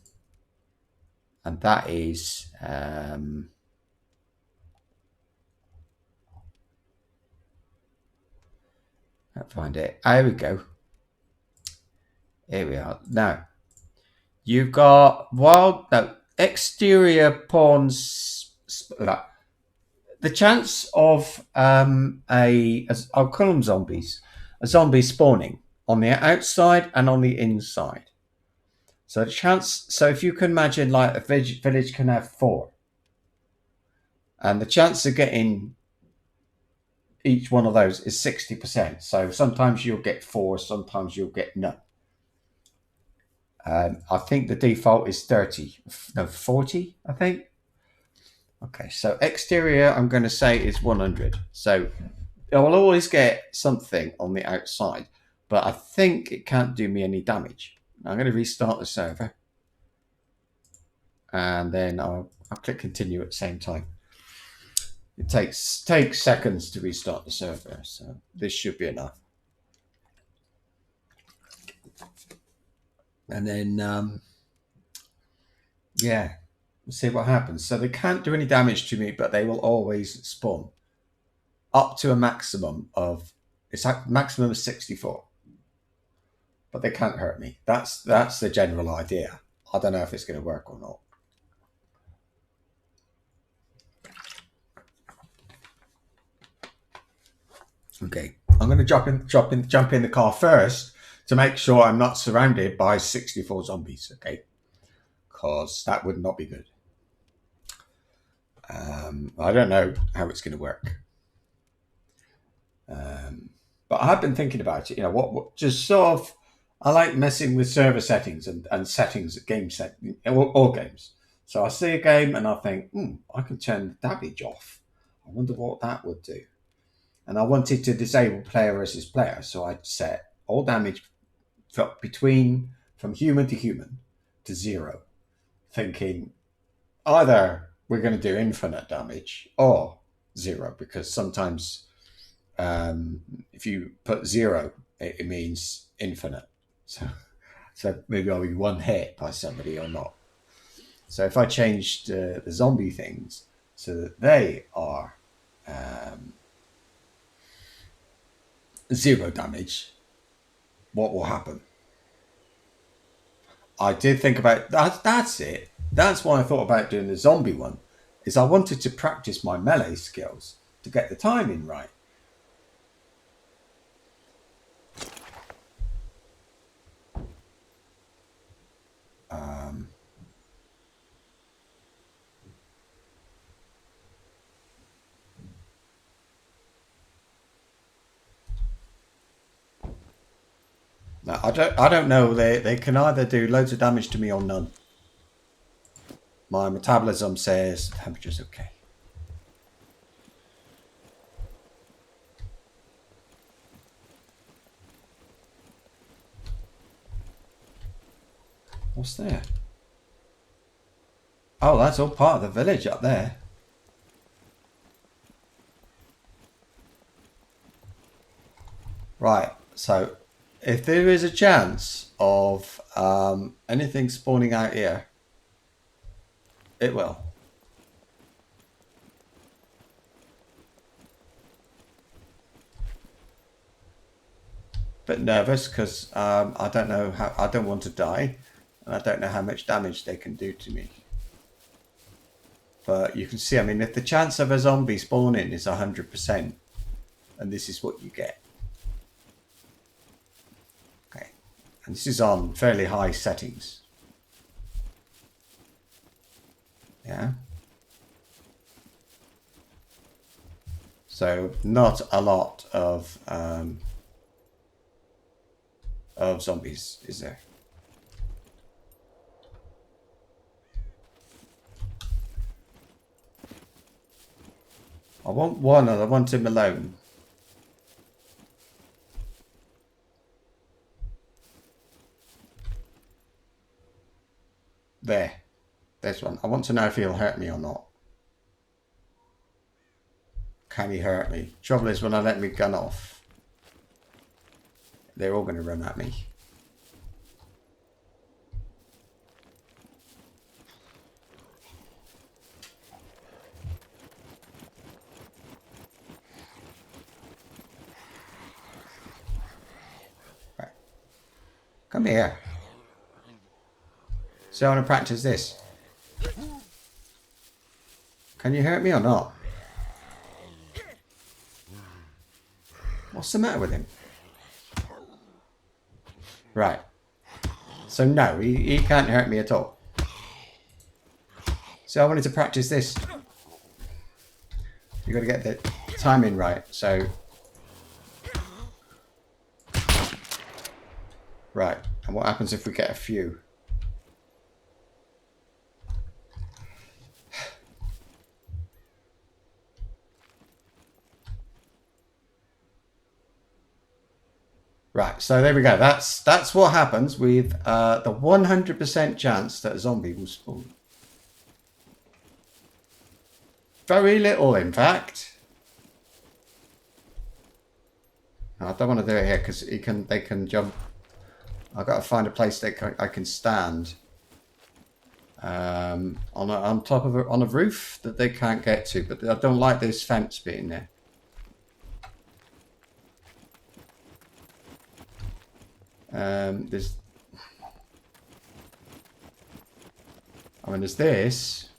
and that is I'll find it. Here we go. Here we are. Now you've got exterior pawns. The chance of I'll call them zombies, a zombie spawning on the outside and on the inside. So the chance. So if you can imagine, like a village can have 4, and the chance of getting each one of those is 60%. So sometimes you'll get 4, sometimes you'll get none. I think the default is 40, I think. Okay, so exterior, I'm going to say is 100. So I will always get something on the outside, but I think it can't do me any damage. I'm going to restart the server, and then I'll click continue at the same time. It takes seconds to restart the server, so this should be enough. And then, yeah, we'll see what happens. So they can't do any damage to me, but they will always spawn up to a maximum of, it's like maximum of 64. But they can't hurt me. That's the general idea. I don't know if it's going to work or not. Okay, I'm going to jump in the car first to make sure I'm not surrounded by 64 zombies. Okay, because that would not be good. I don't know how it's going to work. But I have been thinking about it. You know, what just sort of, I like messing with server settings and settings at game set, all games. So I see a game and I think, I can turn the damage off. I wonder what that would do. And I wanted to disable player versus player, so I set all damage from human to 0, thinking either we're going to do infinite damage or 0, because sometimes if you put 0, it means infinite. So maybe I'll be one hit by somebody or not. So if I changed the zombie things so that they are 0 damage, what will happen? I did think about that. That's it. That's why I thought about doing the zombie one, is I wanted to practice my melee skills to get the timing right. Now, I don't know. They can either do loads of damage to me or none. My metabolism says temperature's okay. What's there? Oh, that's all part of the village up there. Right, so if there is a chance of anything spawning out here, it will. Bit nervous because I don't know how. I don't want to die, and I don't know how much damage they can do to me. But you can see, I mean, if the chance of a zombie spawning is 100%, and this is what you get. Okay, and this is on fairly high settings. Yeah. So not a lot of zombies, is there? I want one, and I want him alone. There's one. I want to know if he'll hurt me or not. Can he hurt me? Trouble is, when I let my gun off, they're all going to run at me. Right. Come here. So I want to practice this. Can you hurt me or not? What's the matter with him? Right. So no, he can't hurt me at all. So I wanted to practice this. You got to get the timing right. So right. And what happens if we get a few? Right, so there we go. That's what happens with the 100% chance that a zombie will spawn. Very little, in fact. I don't want to do it here because they can jump. I've got to find a place that I can stand on top of on a roof that they can't get to. But I don't like this fence being there. There's this,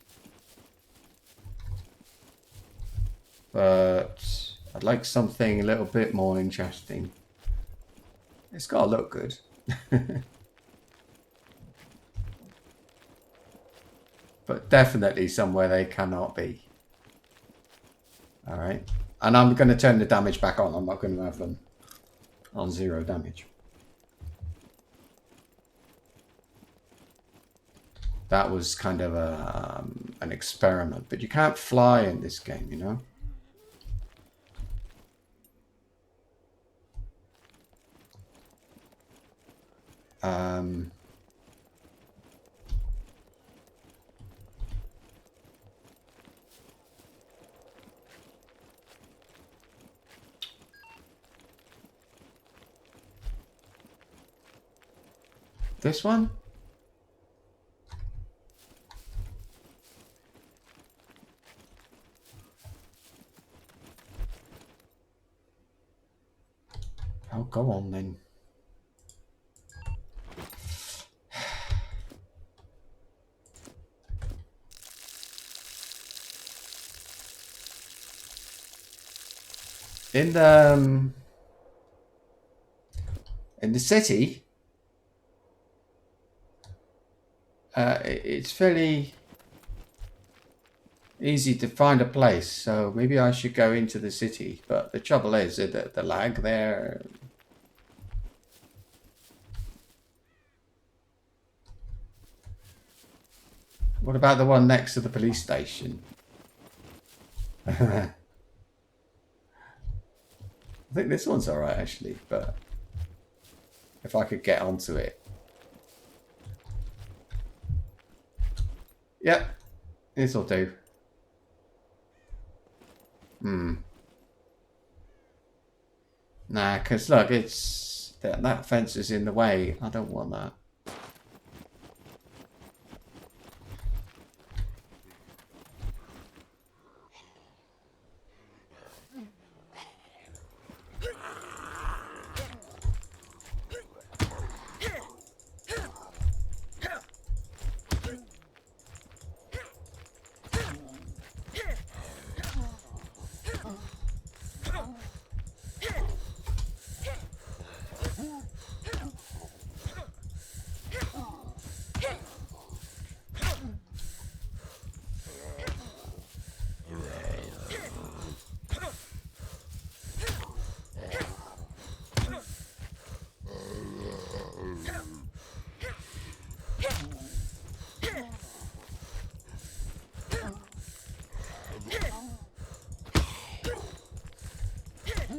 but I'd like something a little bit more interesting. It's got to look good. But definitely somewhere they cannot be. All right. And I'm going to turn the damage back on. I'm not going to have them on 0 damage. That was kind of an experiment. But you can't fly in this game, you know? This one? Oh, go on then. In the city, it's fairly easy to find a place, so maybe I should go into the city. But the trouble is the lag there. What about the one next to the police station? I think this one's alright actually, but if I could get onto it. Yep, this'll do. Nah, because look, it's that fence is in the way. I don't want that.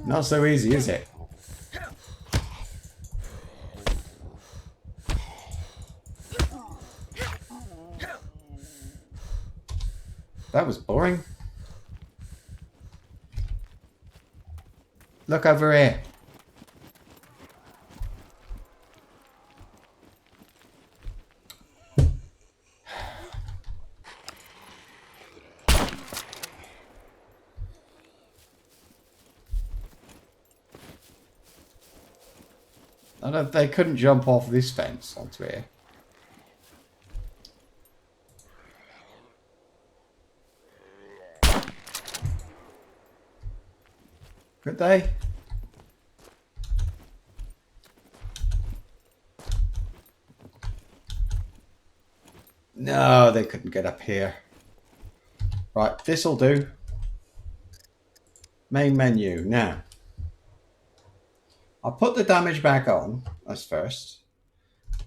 Not so easy, is it? That was boring. Look over here. I don't. They couldn't jump off this fence onto here. Could they? No, they couldn't get up here. Right, this'll do. Main menu. Now, I'll put the damage back on as first.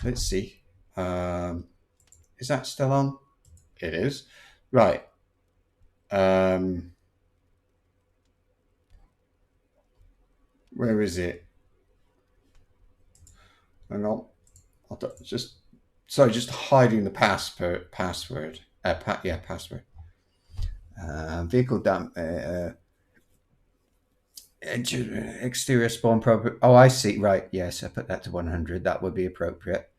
Let's see. Is that still on? It is. Right. Where is it? Hang on. Just sorry, just hiding the password. Password. Password. Vehicle exterior spawn probe. Oh, I see. Right. Yes, I put that to 100. That would be appropriate.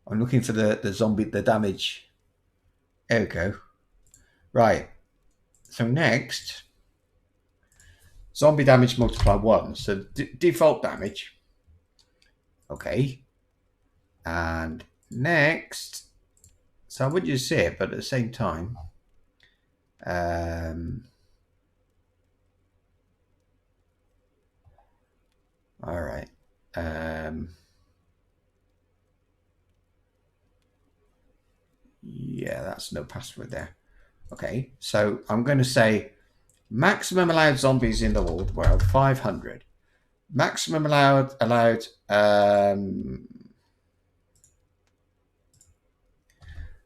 I'm looking for the zombie, the damage. There we go. Right. So next, zombie damage multiply 1. So default damage. Okay. And next, so I wouldn't just say it, but at the same time, all right. Yeah, that's no password there. Okay, so I'm going to say maximum allowed zombies in the world, 500. Maximum allowed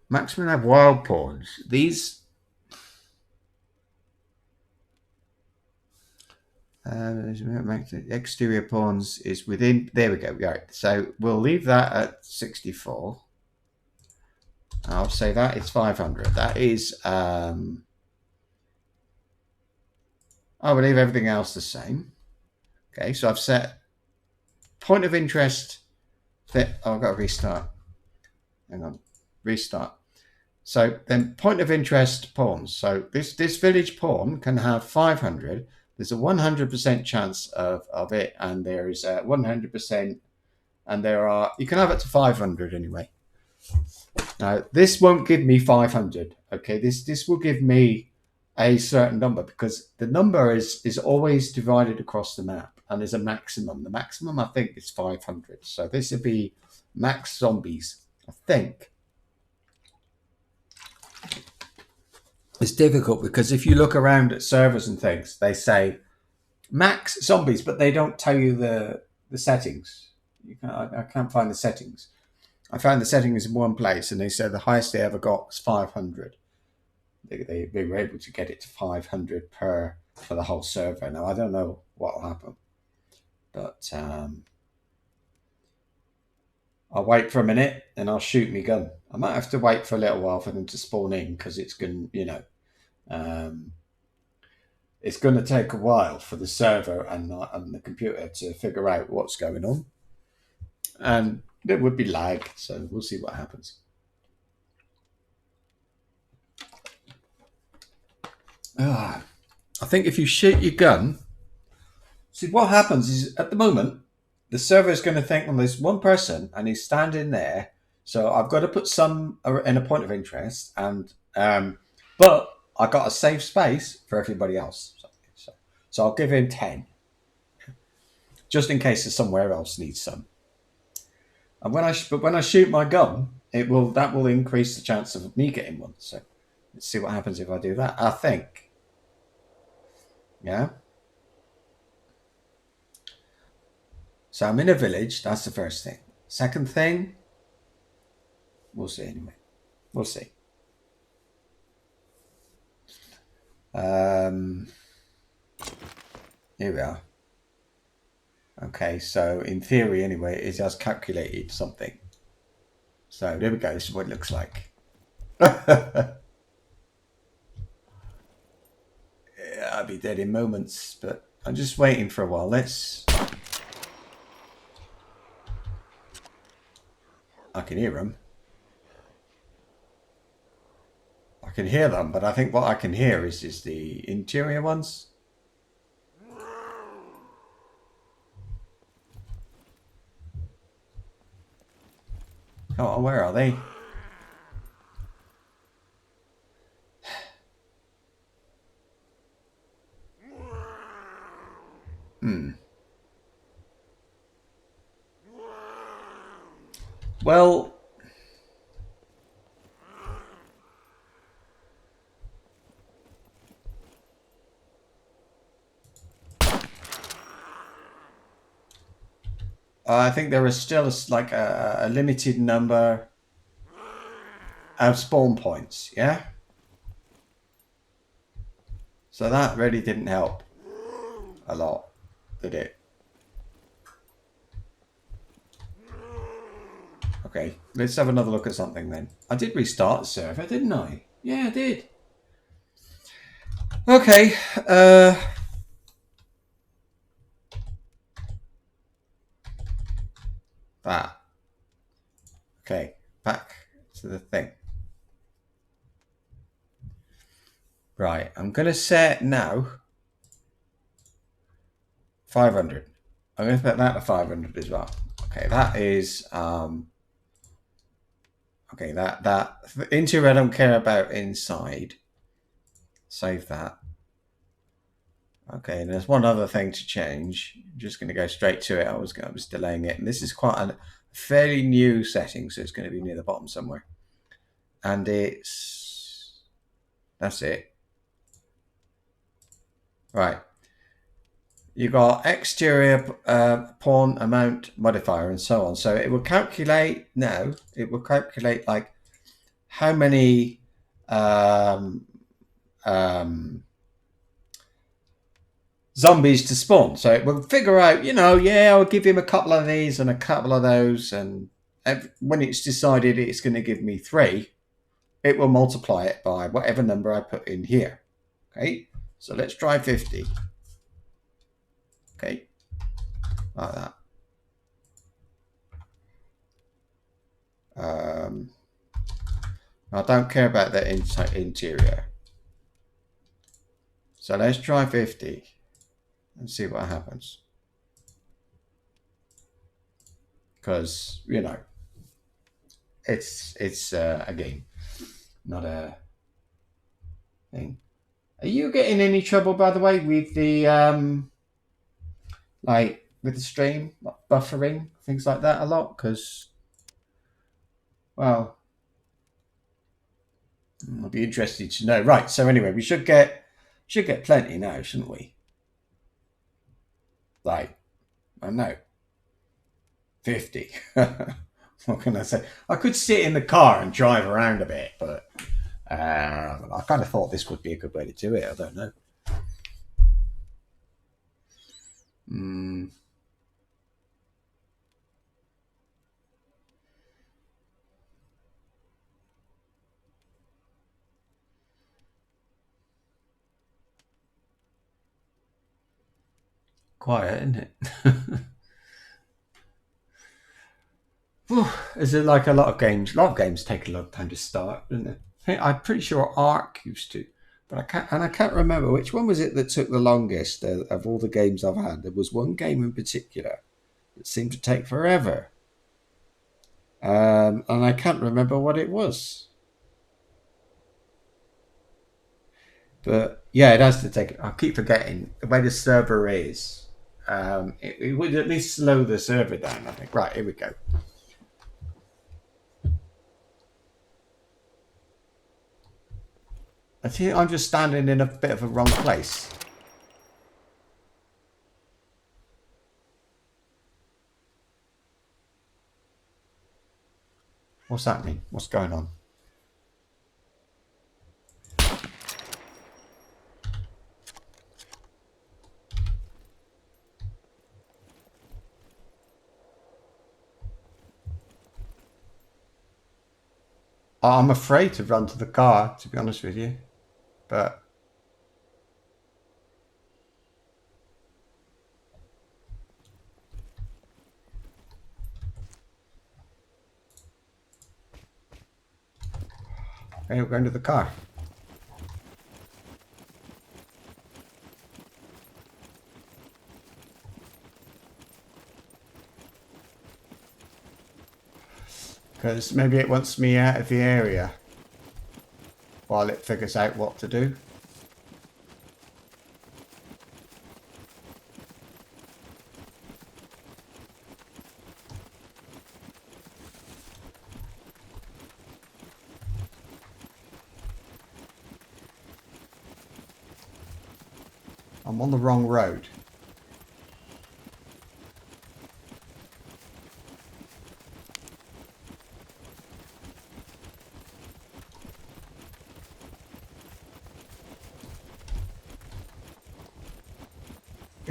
maximum allowed wild pawns. These exterior pawns is within. There we go. Right, so we'll leave that at 64. I'll say that it's 500. That is. I will leave everything else the same. Okay, so I've set point of interest. Oh, I've got to restart. Hang on, restart. So then point of interest pawns. So this village pawn can have 500. There's a 100% chance of it, and there is a 100%, and there are, you can have it to 500 anyway. Now this won't give me 500. Okay, this will give me a certain number because the number is always divided across the map, and there's a maximum. The maximum I think is 500. So this would be max zombies, I think. It's difficult because if you look around at servers and things, they say max zombies, but they don't tell you the settings. I can't find the settings. I found the settings in one place, and they said the highest they ever got was 500. They were able to get it to 500 for the whole server. Now I don't know what will happen, but I'll wait for a minute and I'll shoot my gun. I might have to wait for a little while for them to spawn in because it's going, it's going to take a while for the server and the computer to figure out what's going on, and there would be lag. So we'll see what happens. I think if you shoot your gun, see what happens is at the moment the server is going to think, well, there's one person and he's standing there, so I've got to put some in a point of interest, and but I got a safe space for everybody else. So I'll give him 10, just in case there's somewhere else needs some. And when I shoot my gun, that will increase the chance of me getting one. So let's see what happens if I do that. I think, yeah. So I'm in a village. That's the first thing. Second thing, we'll see anyway. We'll see. Here we are. Okay, so in theory, anyway, it has calculated something. So there we go. This is what it looks like. Yeah, I'll be dead in moments, but I'm just waiting for a while. I can hear them. I can hear them, but I think what I can hear is the interior ones. Oh, where are they? Well, I think there is still like a limited number. spawn points, yeah? So that really didn't help a lot, did it? Okay, let's have another look at something then. I did restart the server, didn't I? Yeah, I did. Okay, that. Okay, back to the thing. Right, I'm going to set now 500. I'm going to put that to 500 as well. Okay, that is okay. That interior I don't care about inside. Save that. Okay, and there's one other thing to change. I'm just going to go straight to it. I was delaying it, and this is quite a fairly new setting, so it's going to be near the bottom somewhere. And that's it. Right. You got exterior pawn amount modifier and so on. So it will calculate now. It will calculate like how many zombies to spawn. So it will figure out, yeah, I'll give him a couple of these and a couple of those, and when it's decided it's going to give me 3, it will multiply it by whatever number I put in here. Okay, so let's try 50. Okay, like that. I don't care about the interior. So let's try 50 and see what happens. Because, it's a game, not a thing. Are you getting any trouble, by the way, with the with the stream, like buffering, things like that a lot? Because, well, I'll be interested to know. Right. So anyway, we should get plenty now, shouldn't we? Like, I don't know, 50. What can I say? I could sit in the car and drive around a bit, but I kind of thought this would be a good way to do it. I don't know. Quiet, isn't it? Is it like a lot of games? A lot of games take a long time to start, doesn't it? I'm pretty sure Ark used to, but I can't remember which one was it that took the longest of all the games I've had. There was one game in particular that seemed to take forever, and I can't remember what it was. But yeah, it has to take. I keep forgetting the way the server is. It would at least slow the server down, I think. Right, here we go. I think I'm just standing in a bit of a wrong place. What's happening? What's going on? I'm afraid to run to the car, to be honest with you. But okay, we're going to the car. Because maybe it wants me out of the area while it figures out what to do. I'm on the wrong road.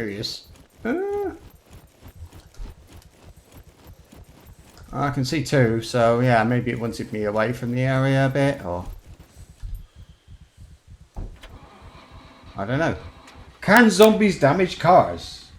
Here he is. I can see two, so yeah, maybe it wanted me away from the area a bit, or... I don't know. Can zombies damage cars?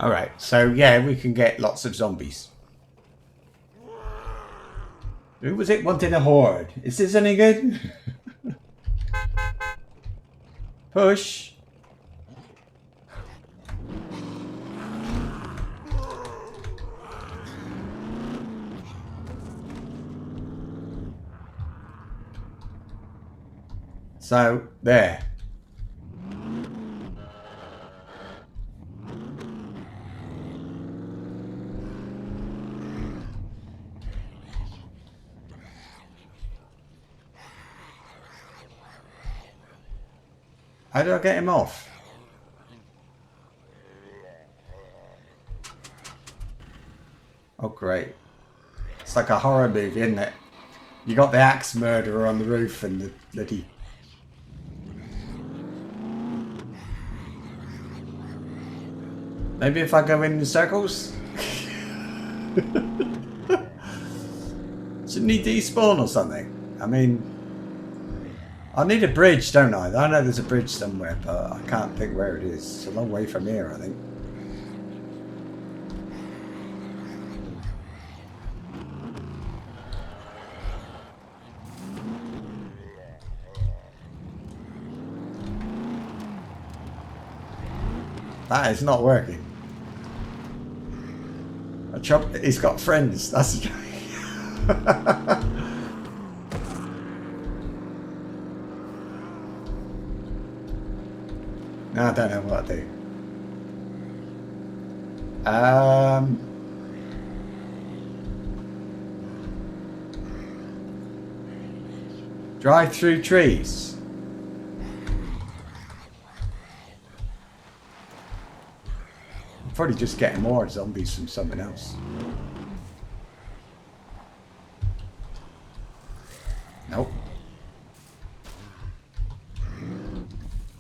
Alright, so yeah, we can get lots of zombies. Who was it wanting a horde? Is this any good? Push. So, there. How do I get him off? Oh, great. It's like a horror movie, isn't it? You got the axe murderer on the roof and the bloody... Maybe if I go in circles? Shouldn't he despawn or something? I mean... I need a bridge, don't I? I know there's a bridge somewhere, but I can't think where it is. It's a long way from here, I think. That is not working. He's got friends. That's a No, I don't know what to do. Drive through trees. I'm probably just getting more zombies from something else. Nope.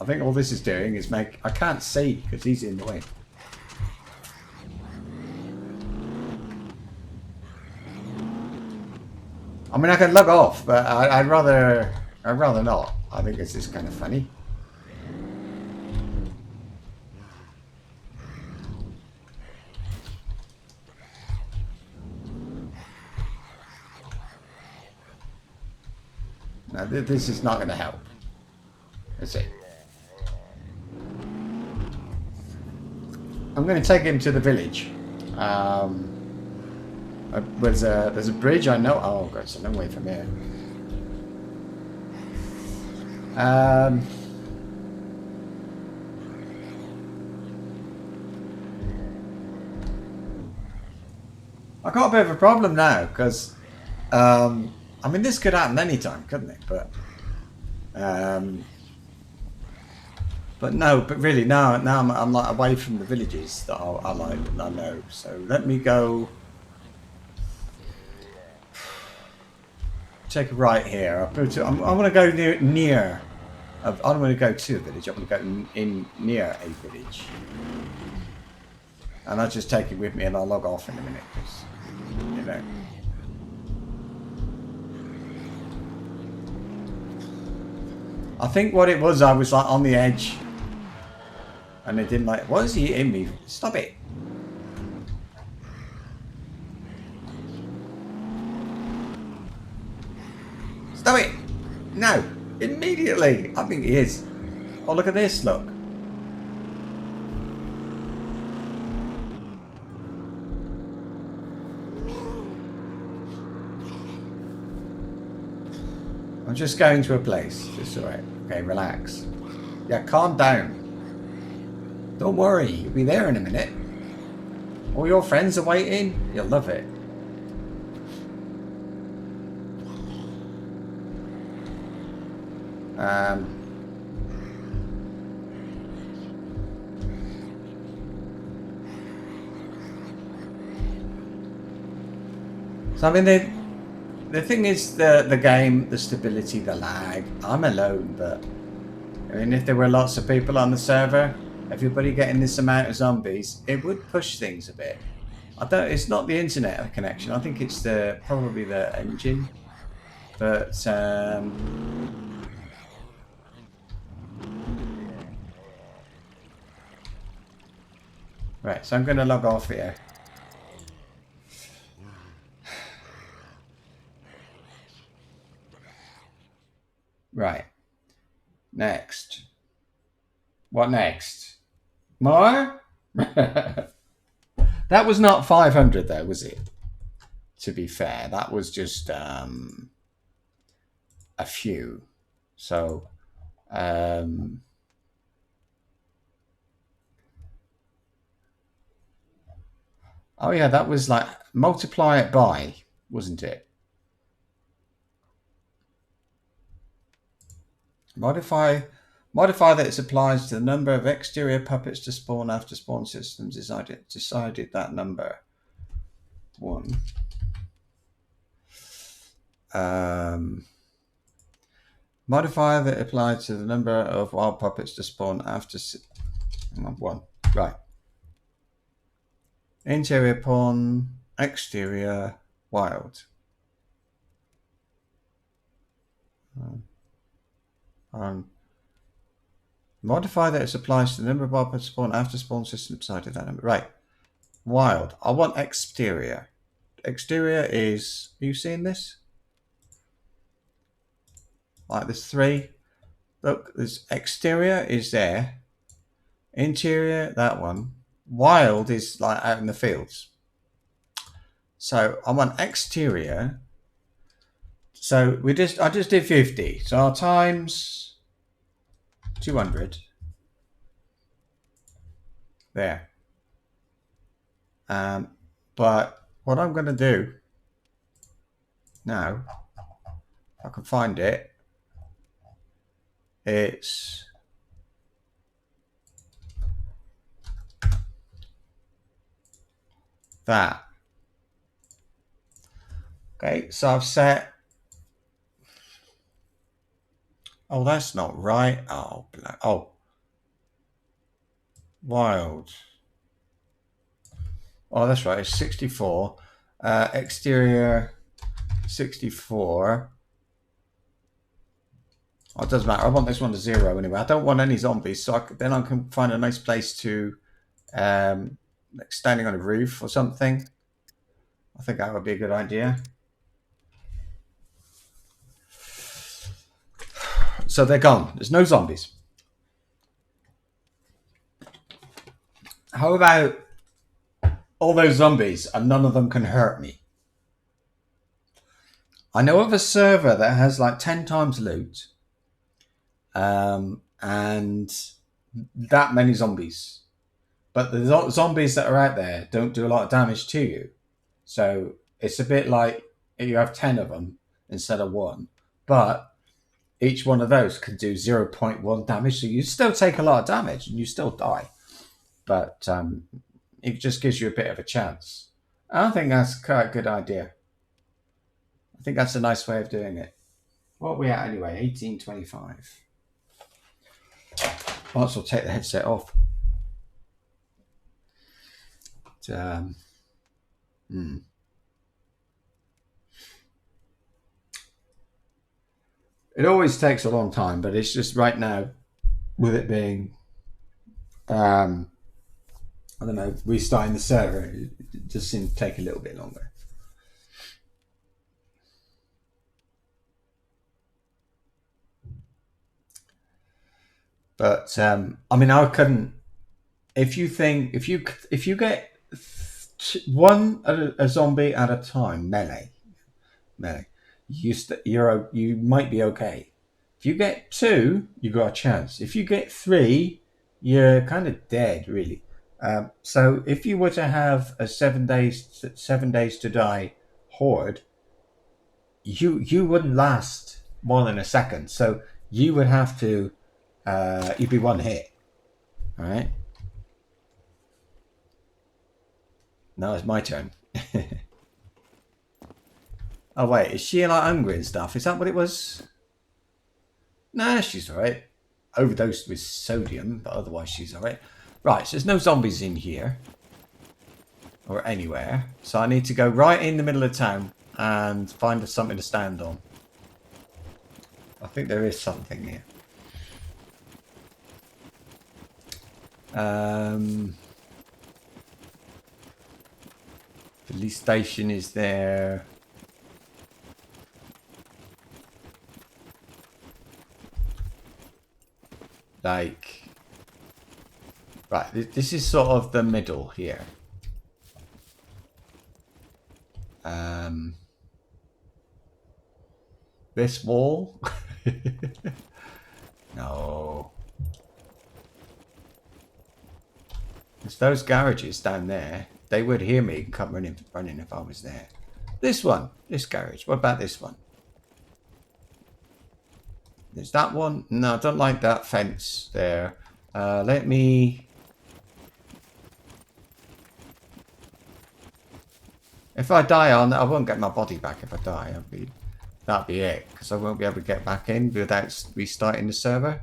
I think all this is doing is make... I can't see because he's in the way. I mean, I can log off, but I'd rather not. I think this is kind of funny. Now, this is not going to help. Is it? I'm going to take him to the village. There's a bridge, I know. Oh god, it's a long way from here. I got a bit of a problem now because I mean, this could happen anytime, couldn't it? But no, but really now I'm like away from the villages that I like, I know. So let me go. Take a right here. I'm going to go near. I don't want to go to a village. I'm going to go in near a village, and I'll just take it with me, and I'll log off in a minute. Cause, you know. I think what it was, I was like on the edge, and it didn't like. What is he hitting me? Stop it! Stop it! No! Immediately! I think he is. Oh, look at this, look. I'm just going to a place. It's alright. Okay, relax. Yeah, calm down. Don't worry, you'll be there in a minute. All your friends are waiting. You'll love it. So I mean, the thing is the game, the stability, the lag. I'm alone, but I mean, if there were lots of people on the server, everybody getting this amount of zombies, it would push things a bit. I don't. It's not the internet connection. I think it's probably the engine. But right. So I'm going to log off here. Right. Next. What next? More? That was not 500 though, was it? To be fair, that was just a few. So oh yeah, that was like multiply it by, wasn't it? Modify that it applies to the number of exterior puppets to spawn after spawn systems decided that number. 1. Modifier that applies to the number of wild puppets to spawn after 1. Right. Interior pawn, exterior wild. Modify that it applies to the number of wild puppets to spawn after spawn system decided that number. Right. Wild. I want exterior. Exterior is. Are you seeing this? Like there's 3. Look, there's exterior is there. Interior, that one. Wild is like out in the fields. So I want exterior. So I just did 50. So our times 200. There. But what I'm going to do now, if I can find it, it's that. Okay, so I've set. Oh, that's not right. Oh, wild. Oh, that's right. It's 64. Exterior 64. Oh, it doesn't matter. I want this one to 0 anyway. I don't want any zombies, so then I can find a nice place to, like standing on a roof or something. I think that would be a good idea. So they're gone. There's no zombies. How about all those zombies and none of them can hurt me? I know of a server that has like 10 times loot and that many zombies. But the zombies that are out there don't do a lot of damage to you. So it's a bit like you have 10 of them instead of 1. But each one of those can do 0.1 damage. So you still take a lot of damage and you still die. But it just gives you a bit of a chance. I think that's quite a good idea. I think that's a nice way of doing it. What are we at anyway? 1825. Might as well take the headset off. It always takes a long time, but it's just right now, with it being, I don't know, restarting the server, it just seems to take a little bit longer. But I mean, I couldn't. If you get a zombie at a time, melee. you might be okay. If you get 2, you got a chance. If you get 3, you're kind of dead, really. So if you were to have a 7 days to die horde, you wouldn't last more than a second. So you would have to you'd be one hit. All right. Now it's my turn. Oh wait, is she like hungry and stuff? Is that what it was? Nah, she's alright. Overdosed with sodium, but otherwise she's alright. Right, so there's no zombies in here. Or anywhere. So I need to go right in the middle of town and find something to stand on. I think there is something here. Police station is there. Like, right, this is sort of the middle here. This wall? No. It's those garages down there. They would hear me and come running if I was there. This one, this garage. What about this one? There's that one. No, I don't like that fence there. Let me... If I die on, I won't get my body back if I die. That'd be it. Because I won't be able to get back in without restarting the server.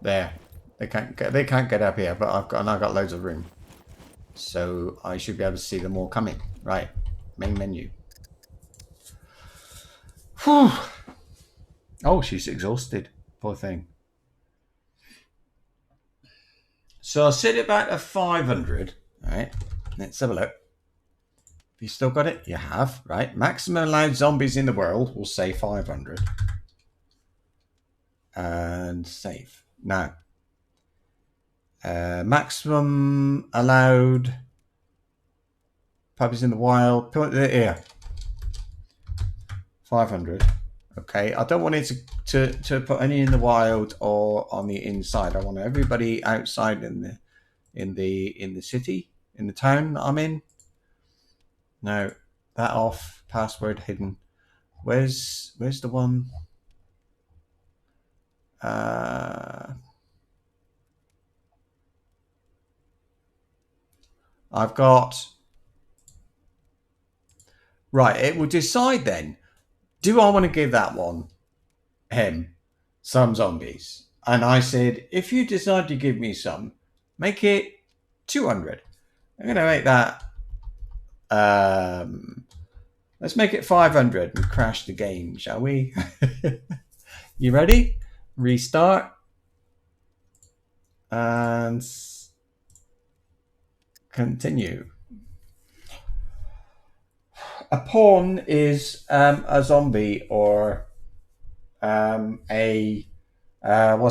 There. They can't get up here, but I've got loads of room. So I should be able to see them all coming. Right. Main menu. Whew. Oh, she's exhausted. Poor thing. So I'll set it back to 500. Alright. Let's have a look. Have you still got it? You have, right? Maximum allowed zombies in the world. We'll say 500. And save. Now. Maximum allowed puppies in the wild. Put it here. 500. Okay. I don't want it to put any in the wild or on the inside. I want everybody outside in the city, in the town that I'm in. Now, that off, password hidden. Where's the one? I've got... Right, it will decide then. Do I want to give that one, him, some zombies? And I said, if you decide to give me some, make it 200. I'm going to make that... let's make it 500 and crash the game, shall we? You ready? Restart. And continue. A pawn is a zombie or what's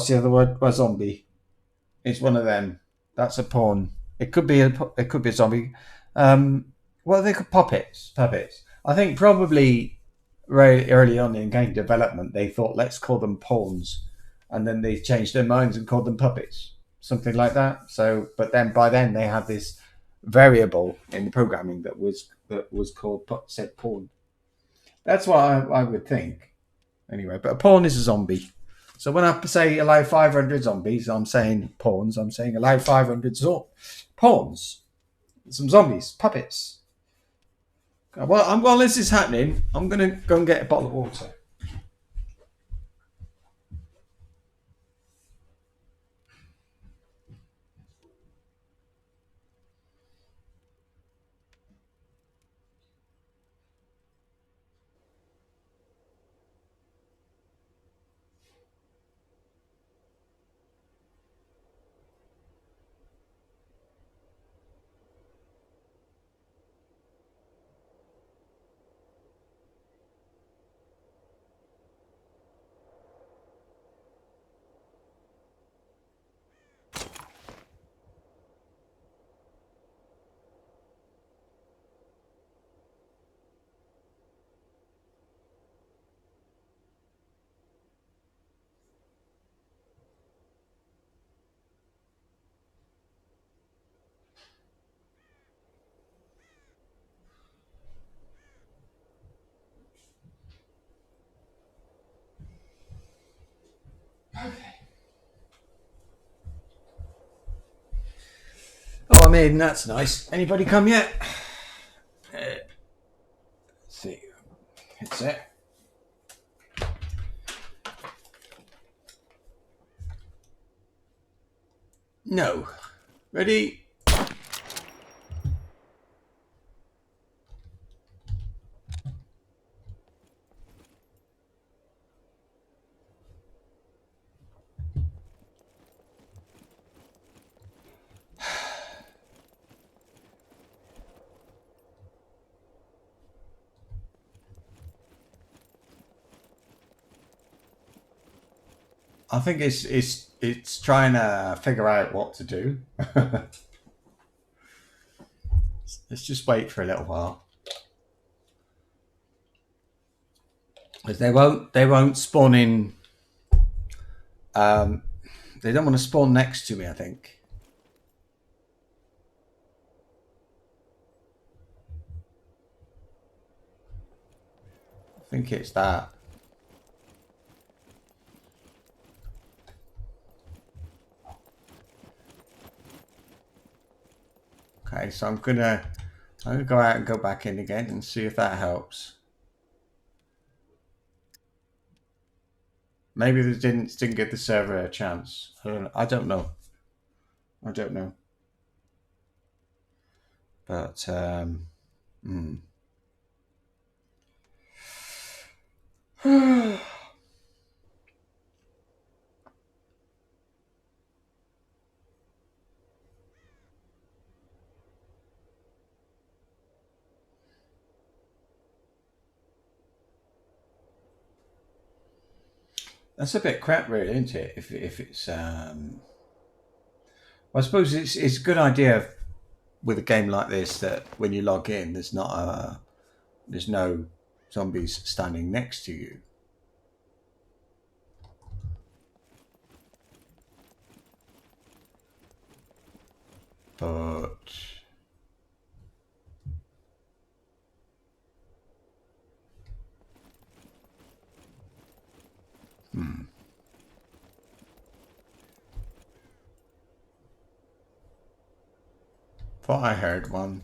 the other word? A zombie. It's one of them. That's a pawn. It could be a zombie. Well, they could puppets. I think probably very early on in game development, they thought let's call them pawns, and then they changed their minds and called them puppets, something like that. So, but then by then they had this variable in the programming that was called said pawn. That's what I would think. Anyway, but a pawn is a zombie. So when I say allow 500 zombies, I'm saying pawns. I'm saying allow 500 pawns. Some zombies, puppets. Well, while this is happening, I'm going to go and get a bottle of water. Oh, I'm in. That's nice. Anybody come yet? Let's see. That's it. No. Ready? I think it's trying to figure out what to do. Let's just wait for a little while. Because they won't spawn in. They don't want to spawn next to me, I think. I think it's that. Okay, so I'm gonna go out and go back in again and see if that helps. Maybe they didn't give the server a chance. I don't know. But that's a bit crap, really, isn't it? If it's, well, I suppose it's a good idea with a game like this that when you log in, there's no zombies standing next to you. But thought I heard one.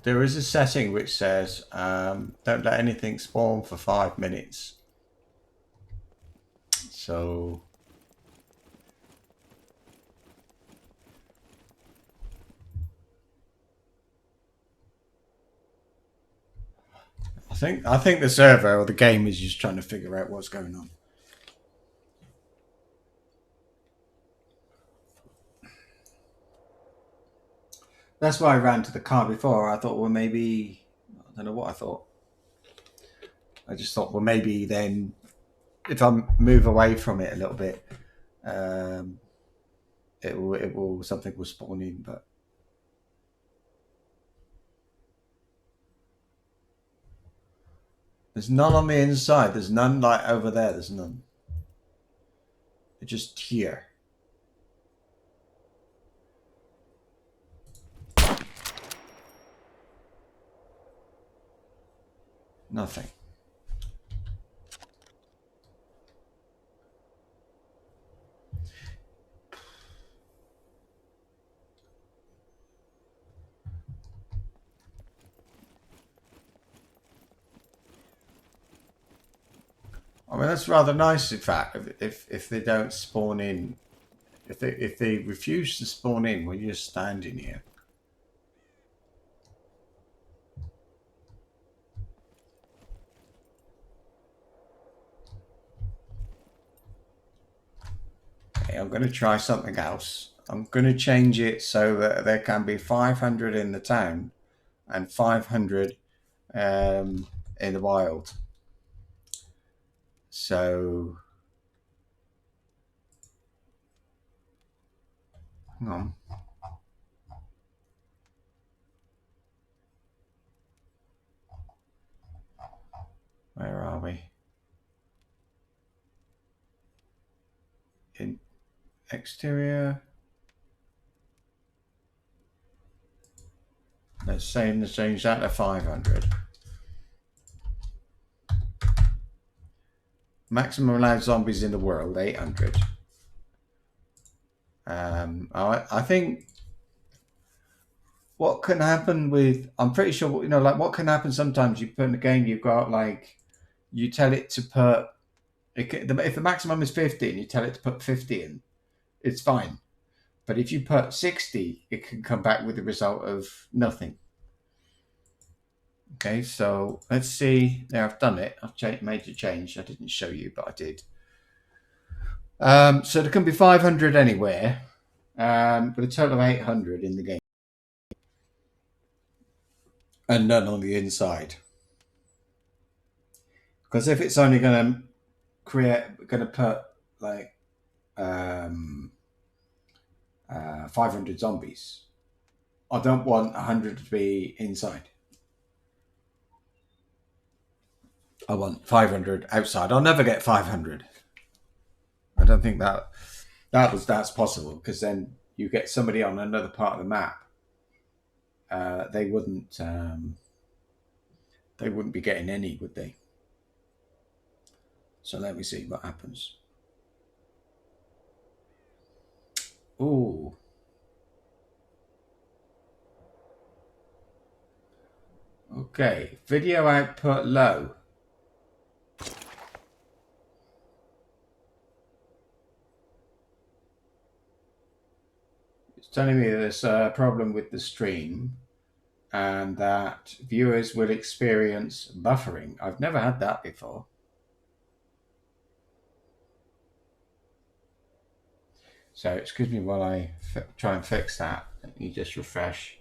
There is a setting which says don't let anything spawn for 5 minutes. So I think the server or the game is just trying to figure out what's going on. That's why I ran to the car before. I thought, well, maybe I don't know what I thought. I just thought, well, maybe then if I move away from it a little bit, something will spawn in. But there's none on the inside. There's none like over there. There's none. They're just here. Nothing. I mean, that's rather nice, in fact, if they don't spawn in. If they refuse to spawn in when you're standing here. Okay, I'm going to try something else. I'm going to change it so that there can be 500 in the town and 500 in the wild. So, hang on. Where are we? In exterior. Let's change that to 500. Maximum allowed zombies in the world, 800. I think what can happen with, I'm pretty sure, like what can happen sometimes you put in a game, you've got like, you tell it to put, if the maximum is 50 and you tell it to put 50 in, it's fine. But if you put 60, it can come back with the result of nothing. Okay, so let's see. There, I've done it. I've made a change. I didn't show you, but I did. So there can be 500 anywhere, but a total of 800 in the game. And none on the inside. Because if it's only going to put like 500 zombies, I don't want 100 to be inside. I want 500 outside. I'll never get 500. I don't think that's possible, because then you get somebody on another part of the map. They wouldn't be getting any, would they? So let me see what happens. Ooh. Okay, video output low. It's telling me there's a problem with the stream and that viewers will experience buffering. I've never had that before. So excuse me while I try and fix that. Let me just refresh.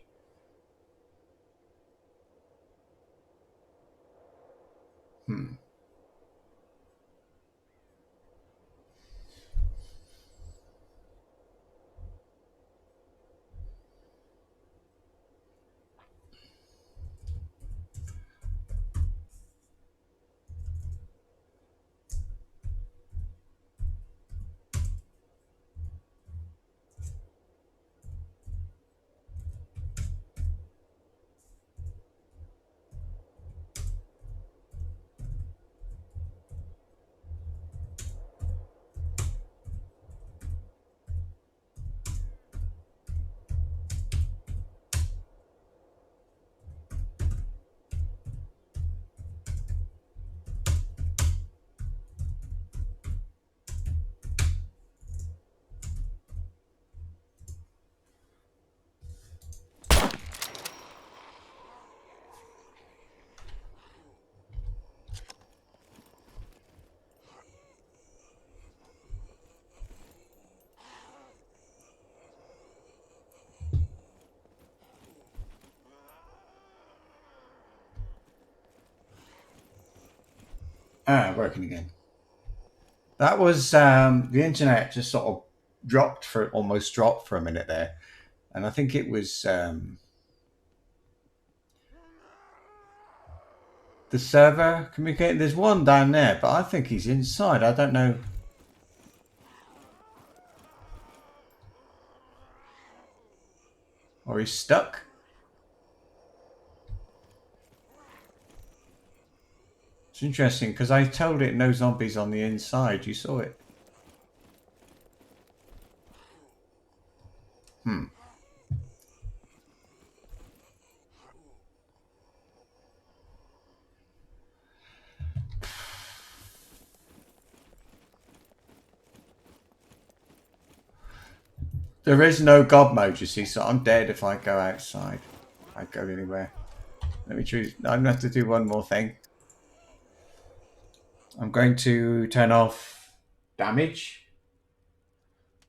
Working again. That was the internet just sort of almost dropped for a minute there, and I think it was the server communicating. There's one down there, but I think he's inside. I don't know. Or he's stuck. It's interesting because I told it no zombies on the inside. You saw it. There is no God mode, you see, so I'm dead if I go outside. I go anywhere. Let me choose. I'm going to have to do one more thing. I'm going to turn off damage.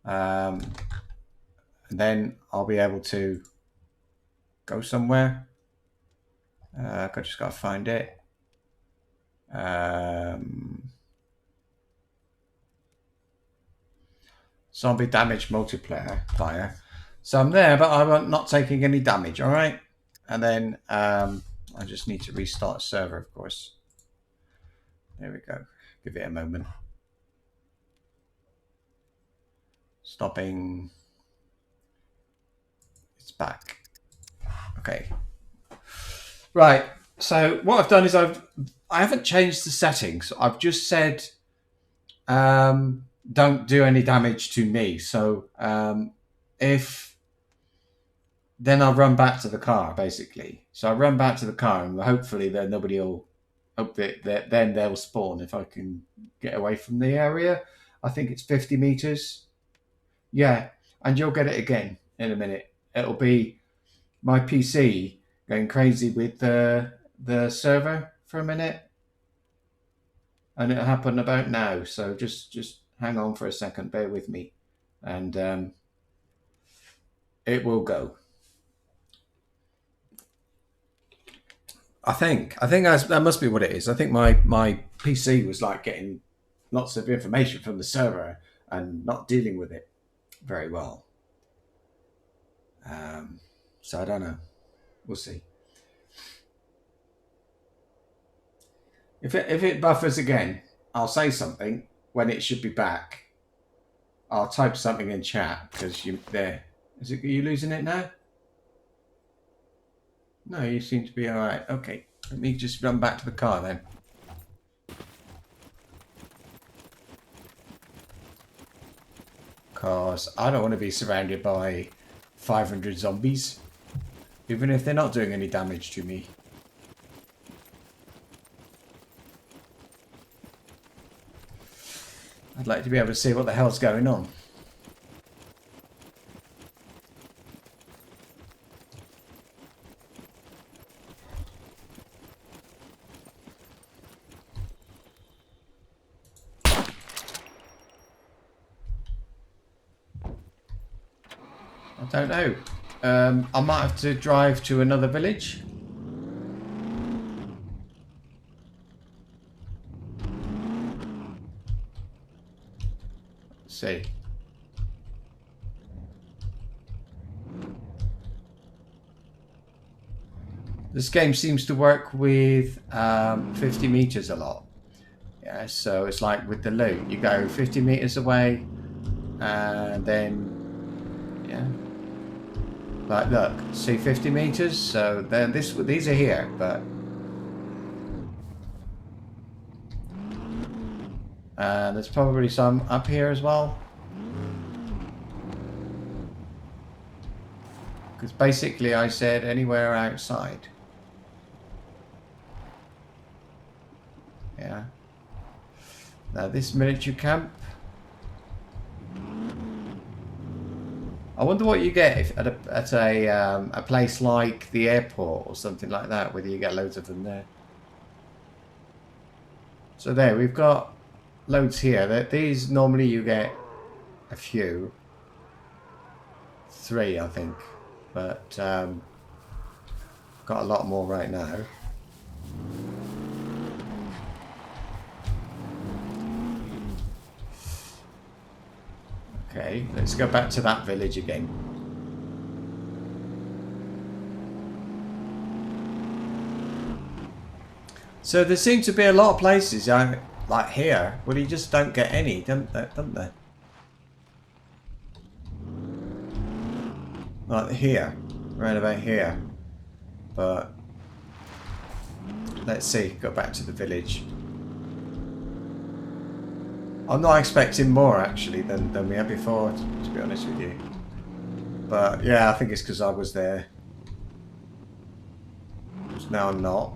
And then I'll be able to go somewhere. I just got to find it. Zombie damage multiplier. So I'm there, but I'm not taking any damage, all right? And then I just need to restart server, of course. There we go. Give it a moment. Stopping. It's back. Okay. Right. So what I've done is I haven't changed the settings. I've just said don't do any damage to me. So if then I'll run back to the car basically. So I run back to the car and hopefully then nobody will. Hope that then they'll spawn if I can get away from the area. I think it's 50 meters. Yeah, and you'll get it again in a minute. It'll be my PC going crazy with the server for a minute, and it'll happen about now. So just hang on for a second, bear with me, and it will go. I think that must be what it is. I think my PC was like getting lots of information from the server and not dealing with it very well. So I don't know. We'll see. If it buffers again, I'll say something when it should be back. I'll type something in chat because you there. Is it? Are you losing it now? No, you seem to be all right. Okay, let me just run back to the car then. Because I don't want to be surrounded by 500 zombies, even if they're not doing any damage to me. I'd like to be able to see what the hell's going on. I don't know. I might have to drive to another village. Let's see. This game seems to work with 50 meters a lot. Yeah, so it's like with the loot. You go 50 meters away and then, yeah. Like, look, see 50 meters? So then these are here, but there's probably some up here as well. Because basically I said anywhere outside. Yeah. Now this military camp. I wonder what you get if at a place like the airport or something like that, whether you get loads of them there. So there, we've got loads here. These normally you get a few. 3, I think. But got a lot more right now. Okay, let's go back to that village again. So there seem to be a lot of places like here where you just don't get any, don't they? Like here, right about here. But let's see, go back to the village. I'm not expecting more actually than we had before, to be honest with you. But yeah, I think it's because I was there. Now I'm not.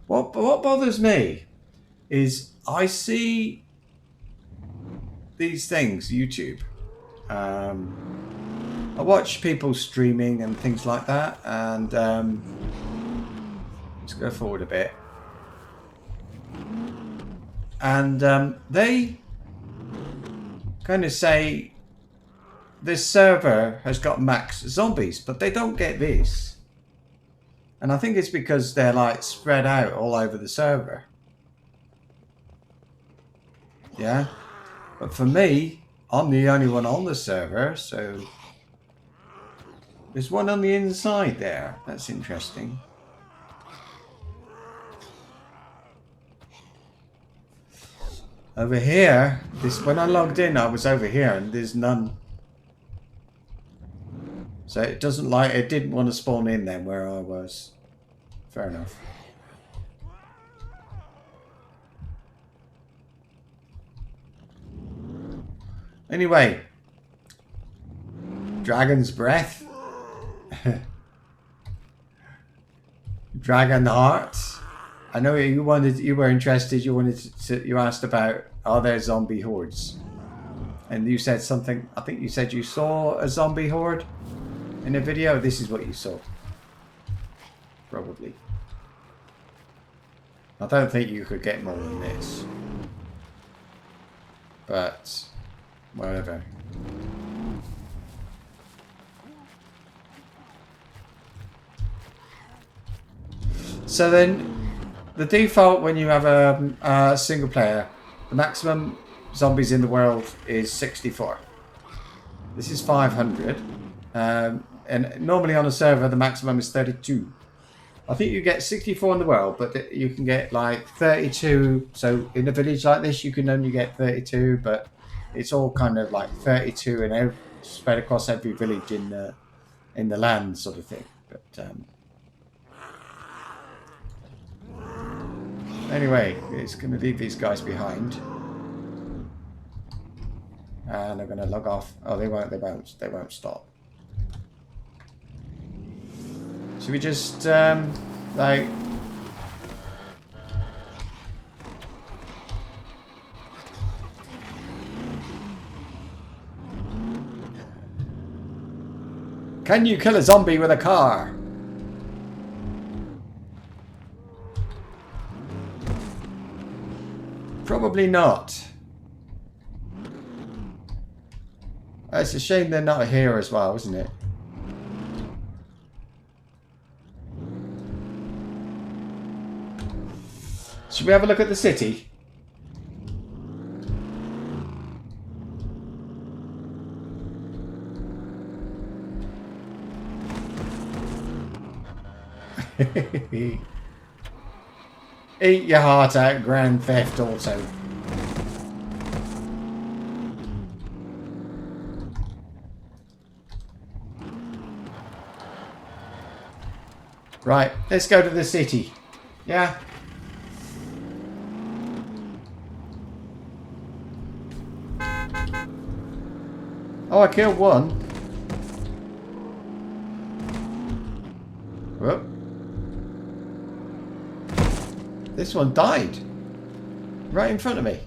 What bothers me is I see these things, YouTube. I watch people streaming and things like that, and let's go forward a bit. And they kind of say this server has got max zombies, but they don't get this. And I think it's because they're like spread out all over the server. Yeah. But for me, I'm the only one on the server, so there's one on the inside there. That's interesting. Over here, when I logged in, I was over here and there's none. So it doesn't like, it didn't want to spawn in then where I was. Fair enough. Anyway. Dragon's Breath. Dragon Heart. I know you were interested, you asked about, are there zombie hordes? And you said something, I think you said you saw a zombie horde in a video. This is what you saw. Probably. I don't think you could get more than this. But, whatever. So then, the default when you have a single player, the maximum zombies in the world is 64. This is 500. And normally on a server, the maximum is 32. I think you get 64 in the world, but you can get like 32. So in a village like this, you can only get 32, but it's all kind of like 32 and spread across every village in the land sort of thing. But anyway, it's going to leave these guys behind. And they're going to log off. Oh, they won't stop. Should we just, like... Can you kill a zombie with a car? Probably not. It's a shame they're not here as well, isn't it? Should we have a look at the city? Eat your heart out, Grand Theft Auto. Right, let's go to the city. Yeah. Oh, I killed one. Whoop. This one died. Right in front of me.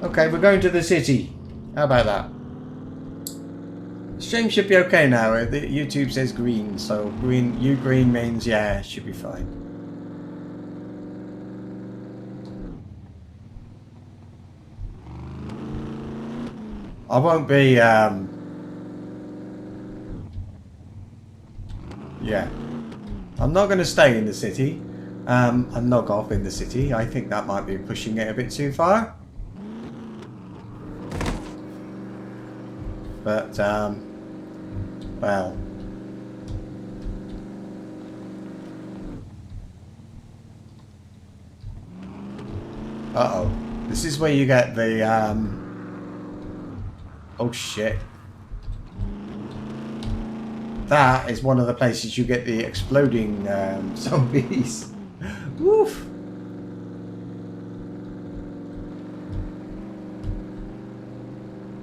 Okay, we're going to the city. How about that? Stream should be okay now. The YouTube says green, so green means yeah, it should be fine. I won't be yeah. I'm not going to stay in the city and log off in the city. I think that might be pushing it a bit too far. But, well. Uh-oh. This is where you get the, oh shit. That is one of the places you get the exploding zombies. Woof.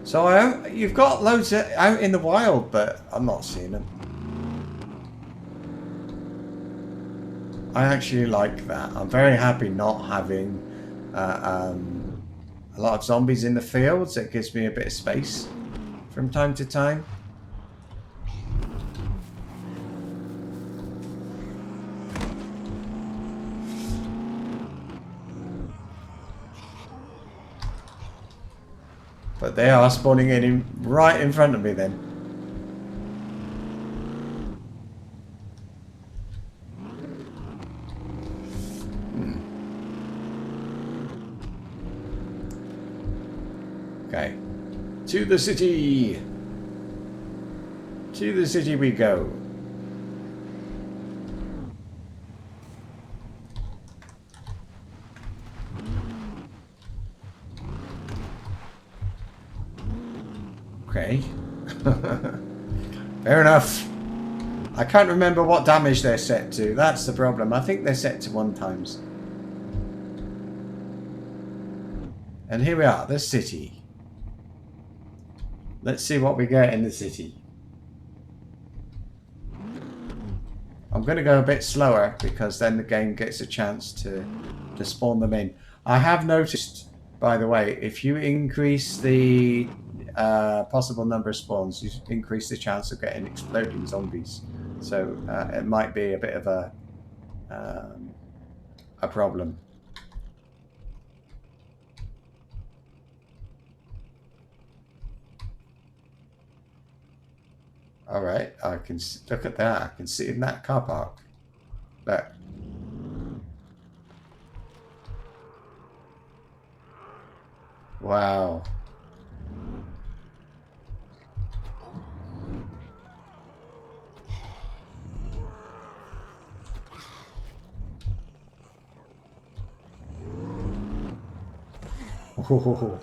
So you've got loads out in the wild, but I'm not seeing them. I actually like that. I'm very happy not having a lot of zombies in the fields. It gives me a bit of space from time to time. But they are spawning in right in front of me then. Okay. To the city! To the city we go. Okay. Fair enough. I can't remember what damage they're set to. That's the problem. I think they're set to 1 times. And here we are, the city. Let's see what we get in the city. I'm going to go a bit slower because then the game gets a chance to spawn them in. I have noticed, by the way, if you increase the possible number of spawns, you increase the chance of getting exploding zombies. So it might be a bit of a problem. All right, I can look at that. I can sit in that car park. Look. Wow. Oh.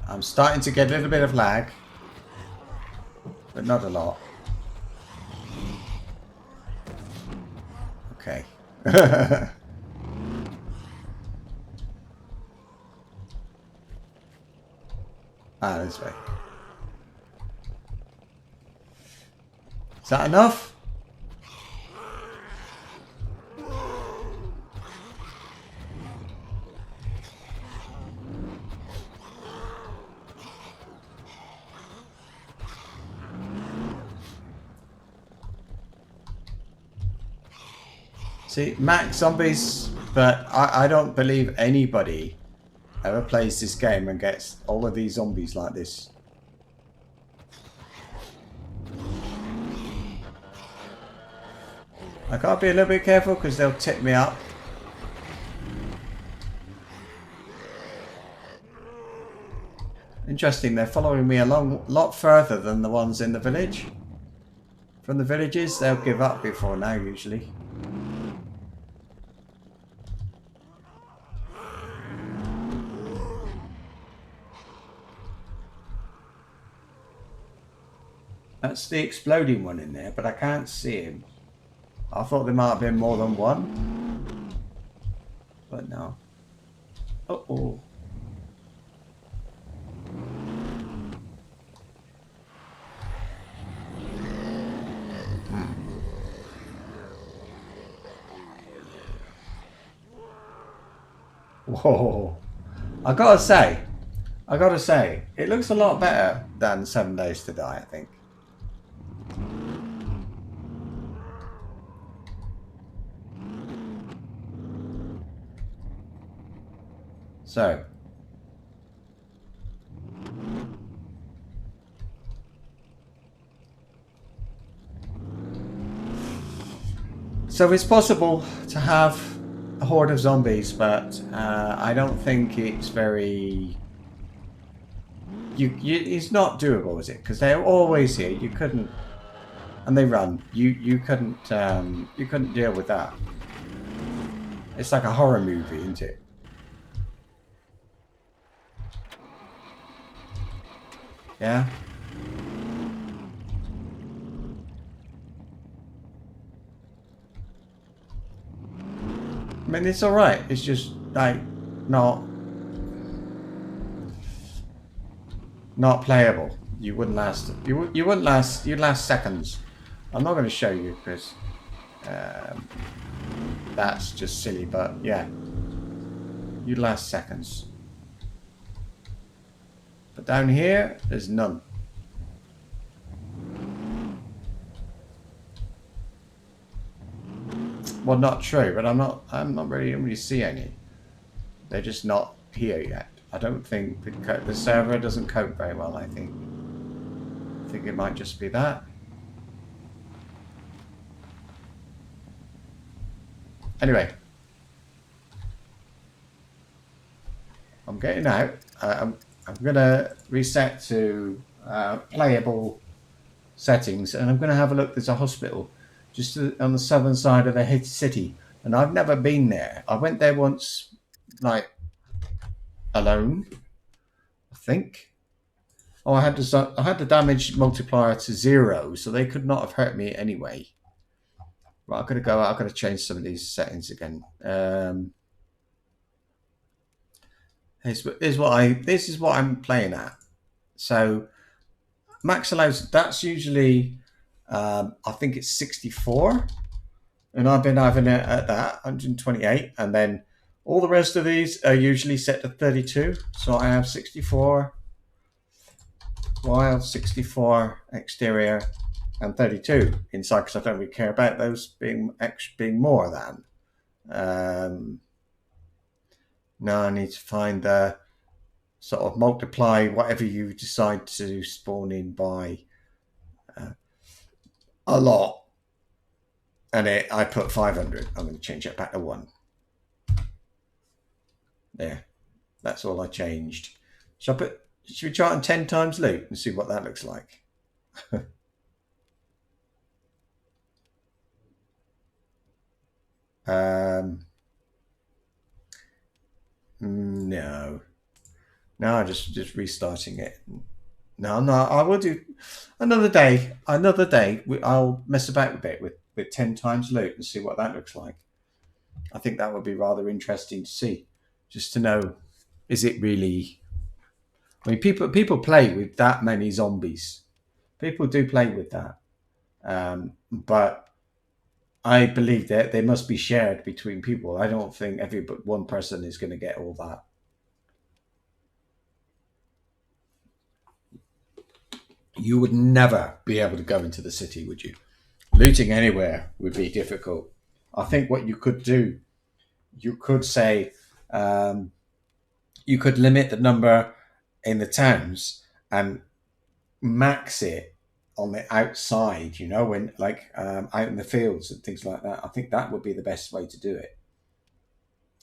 I'm starting to get a little bit of lag, but not a lot. Okay. This way. Is that enough? See, max zombies, but I don't believe anybody ever plays this game and gets all of these zombies like this. I gotta be a little bit careful because they'll tip me up. Interesting, they're following me along a lot further than the ones in the village. From the villages, they'll give up before now, usually. That's the exploding one in there, but I can't see him. I thought there might have been more than one. But no. Uh-oh. Whoa. I gotta say, it looks a lot better than 7 Days to Die, I think. So it's possible to have a horde of zombies, but I don't think it's very... it's not doable, is it? Because they're always here. You couldn't... And they run. You couldn't deal with that. It's like a horror movie, isn't it? Yeah? I mean, it's alright. It's just, like, not playable. You wouldn't last... You wouldn't last... You'd last seconds. I'm not going to show you, because... that's just silly, but, yeah. You'd last seconds. But down here, there's none. Well, not true, but I'm not really see any. They're just not here yet. I don't think the server doesn't cope very well, I think. I think it might just be that. Anyway. I'm getting out. I'm going to reset to playable settings, and I'm going to have a look. There's a hospital. just on the southern side of the city, and I've never been there. I went there once, like alone, I think. Oh, I had the damage multiplier to 0, so they could not have hurt me anyway. Right, I've got to go. I've got to change some of these settings again. This is what I'm playing at. So max allows, that's usually I think it's 64, and I've been having it at that 128, and then all the rest of these are usually set to 32. So I have 64 wild, 64 exterior, and 32 inside, because I don't really care about those being more than. Now I need to find the sort of multiply whatever you decide to spawn in by a lot, and I put 500. I'm going to change it back to 1. There, that's all I changed. Should we try it on 10 times loot and see what that looks like? No, just restarting it. No, I will do another day. I'll mess about a bit with 10 times loot and see what that looks like. I think that would be rather interesting to see, just to know, is it really? I mean, people play with that many zombies. People do play with that, but I believe that they must be shared between people. I don't think one person is going to get all that. You would never be able to go into the city, would you? Looting anywhere would be difficult. I think what you could do, you could say, you could limit the number in the towns and max it on the outside, when out in the fields and things like that. I think that would be the best way to do it.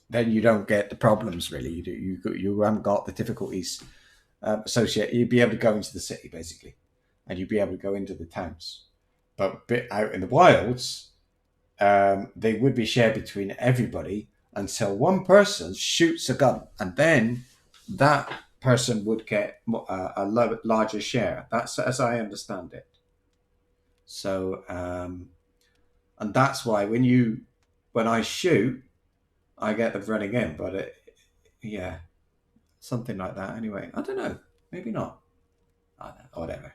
Then you don't get the problems, really. You haven't got the difficulties associated. You'd be able to go into the city, basically, and you'd be able to go into the towns. But out in the wilds, they would be shared between everybody until one person shoots a gun, and then that person would get a larger share. That's as I understand it. So, and that's why when I shoot, I get them running in. But yeah, something like that. Anyway, I don't know. Maybe not. I don't know, whatever.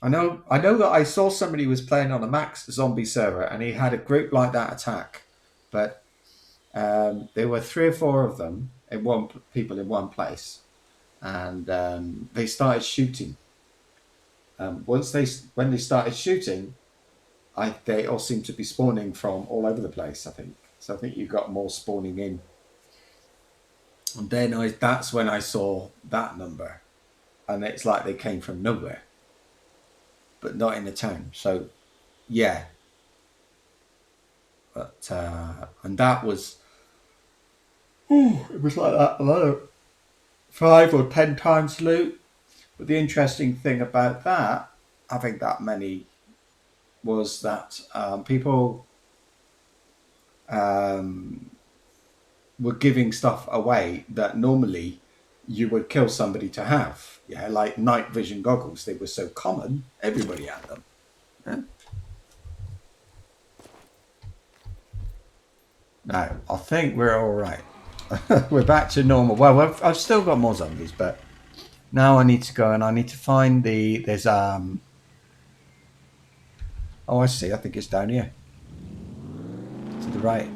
I know that I saw somebody was playing on a max zombie server, and he had a group like that attack, but there were 3 or 4 of them people in one place, and they started shooting. When they started shooting, they all seemed to be spawning from all over the place. I think you got more spawning in, and then that's when I saw that number, and it's like they came from nowhere, but not in the town. So, yeah. But and that was, it was like that a lot of 5 or 10 times loot. But the interesting thing about that, having that many, was that people were giving stuff away that normally you would kill somebody to have. Yeah, like night vision goggles. They were so common, everybody had them. Yeah? Now, I think we're all right. We're back to normal. Well, I've still got more zombies, but now I need to go and I need to find there's oh, I see. I think it's down here to the right.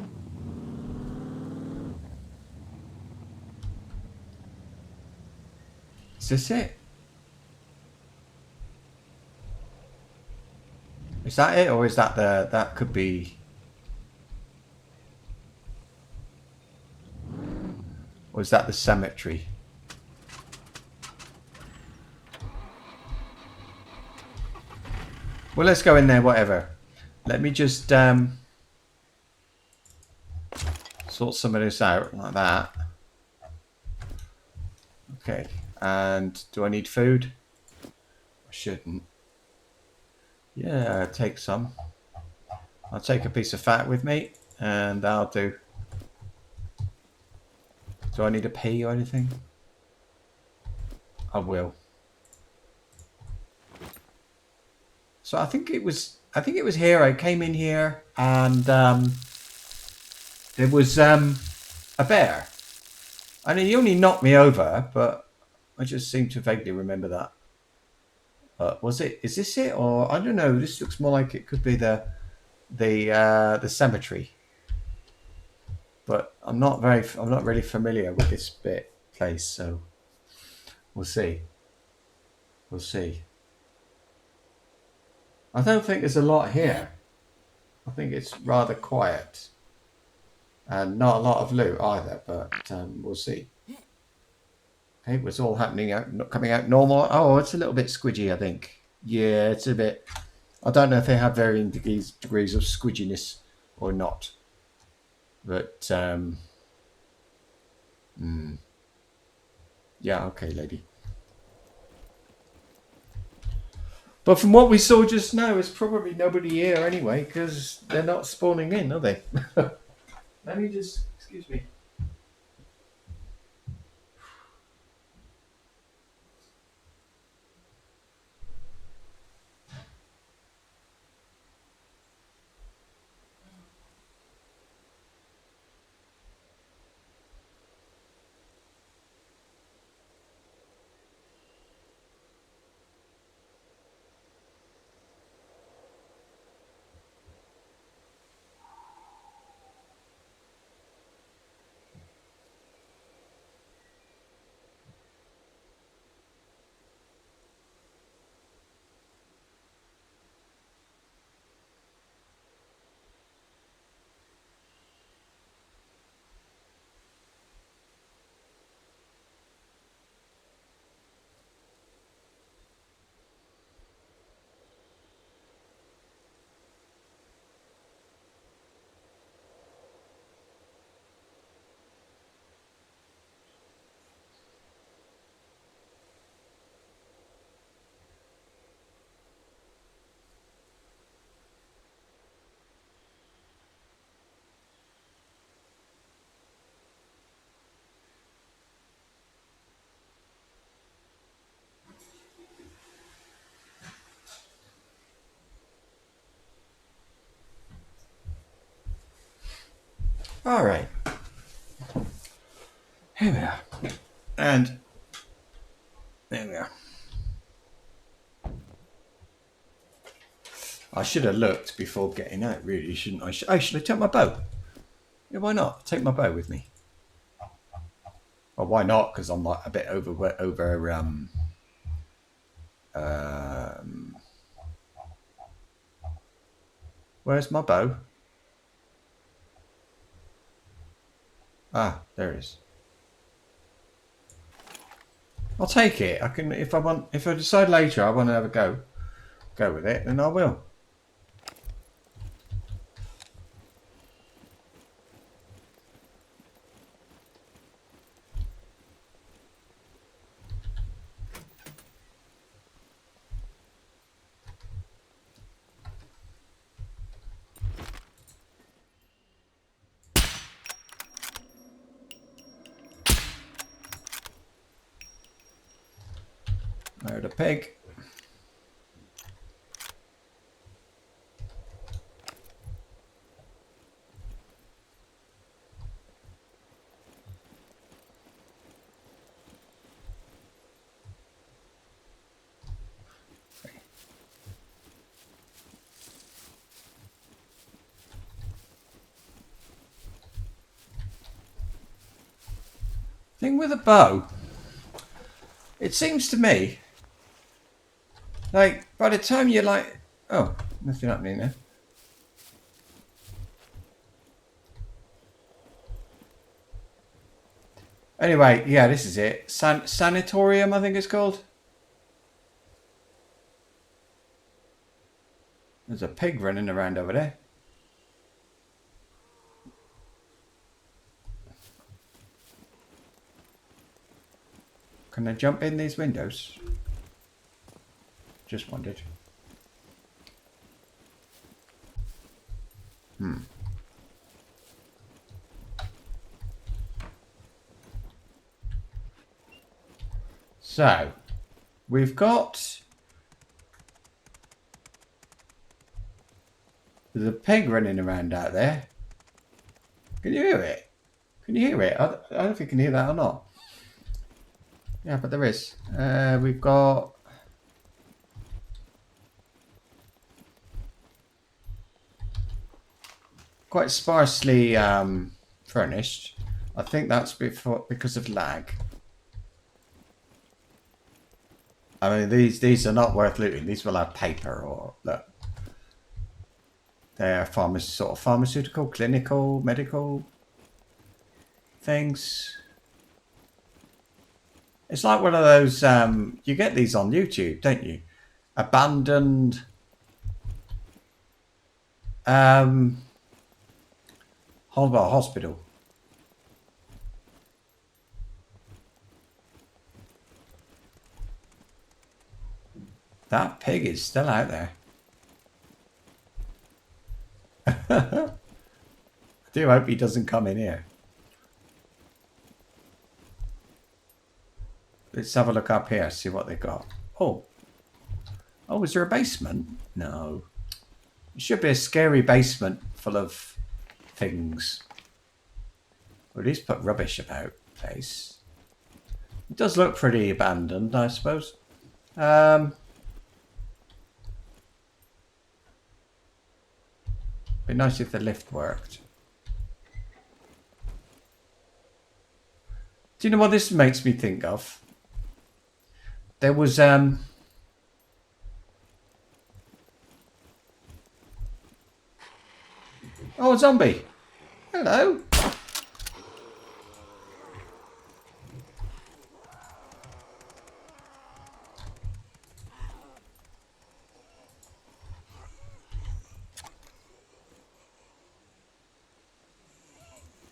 Is this it? Is that it, or is that that could be? Or is that the cemetery? Well, let's go in there, whatever. Let me just sort some of this out like that. Okay, and do I need food? I shouldn't. Yeah, take some. I'll take a piece of fat with me, and I'll do. Do I need a pee or anything? I will. So I think it was here. I came in here and there was a bear, and he only knocked me over, but I just seem to vaguely remember that. Was it? Is this it? Or I don't know. This looks more like it could be the cemetery, but I'm not really familiar with this place, so we'll see. We'll see. I don't think there's a lot here. I think it's rather quiet. And not a lot of loot either, but we'll see. Okay, it was all happening out, coming out normal. Oh, it's a little bit squidgy, I think. Yeah, it's a bit. I don't know if they have varying degrees of squidginess or not. But, yeah, okay, lady. But from what we saw just now, there's probably nobody here anyway, because they're not spawning in, are they? Let me just, excuse me. All right. Here we are. And there we are. I should have looked before getting out, really, shouldn't I? Oh, should I take my bow? Yeah, why not? Take my bow with me. Well, why not? Because I'm like a bit over. Where's my bow? Ah, there it is. I'll take it. I can if I want. If I decide later I want to have a go with it, then I will. There's a pig. Thing with a bow, it seems to me like by the time you're like, oh, nothing happening there. Anyway, yeah, this is it. Sanatorium, I think it's called. There's a pig running around over there. Can I jump in these windows? Just wondered. So, we've got... There's a pig running around out there. Can you hear it? Can you hear it? I don't know if you can hear that or not. Yeah, but there is. We've got... quite sparsely furnished. I think that's because of lag. I mean, these are not worth looting. These will have paper or look. They're sort of pharmaceutical, clinical, medical things. It's like one of those. You get these on YouTube, don't you? Abandoned. Hospital. That pig is still out there. I do hope he doesn't come in here. Let's have a look up here, see what they got. Oh, is there a basement? No. It should be a scary basement full of things. Or at least put rubbish about the place. It does look pretty abandoned, I suppose. Be nice if the lift worked. Do you know what this makes me think of? There was oh, a zombie. Hello.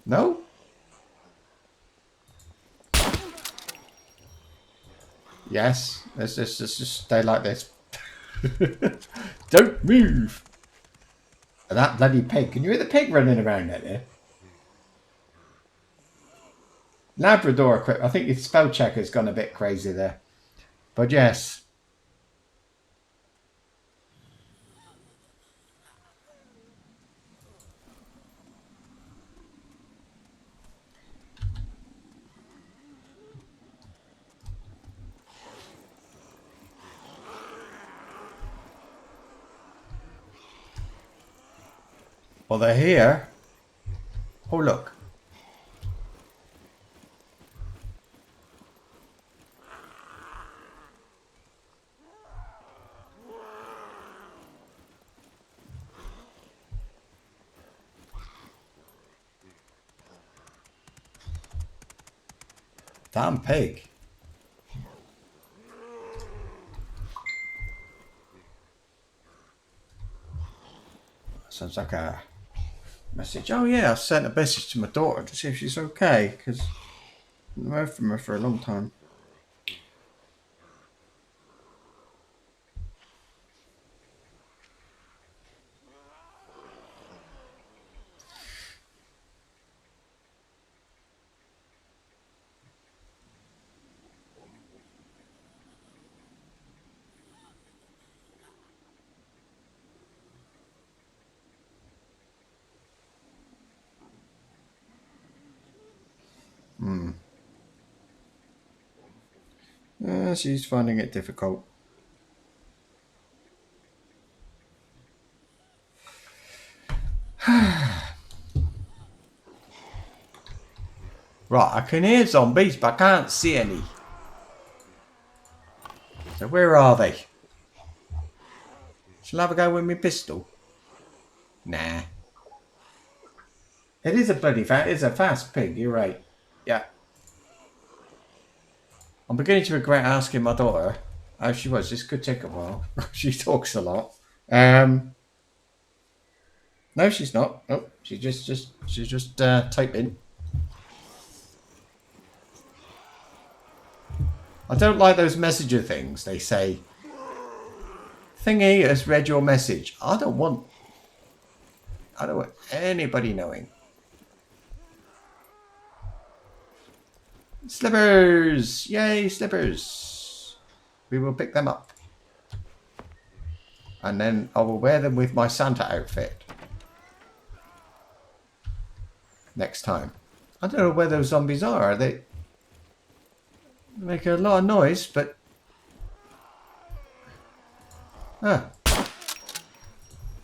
No? Yes. Let's just stay like this. Don't move. And that bloody pig. Can you hear the pig running around out there? Labrador equipment. I think your spell checker's gone a bit crazy there. But yes. Well, they're here. Oh, look. Damn pig. Sounds like a message. Oh yeah, I sent a message to my daughter to see if she's okay, because I haven't heard from her for a long time. She's finding it difficult. Right, I can hear zombies, but I can't see any. So where are they? Shall I have a go with my pistol? Nah. It is a bloody it's a fast pig, you're right. Yeah. I'm beginning to regret asking my daughter how she was. This could take a while. She talks a lot. No, she's not. Oh, she's just typing. I don't like those messenger things. They say, "Thingy has read your message." I don't want anybody knowing. Slippers! Yay, slippers! we will pick them up. And then I will wear them with my Santa outfit. Next time. I don't know where those zombies are. They make a lot of noise, but... Huh.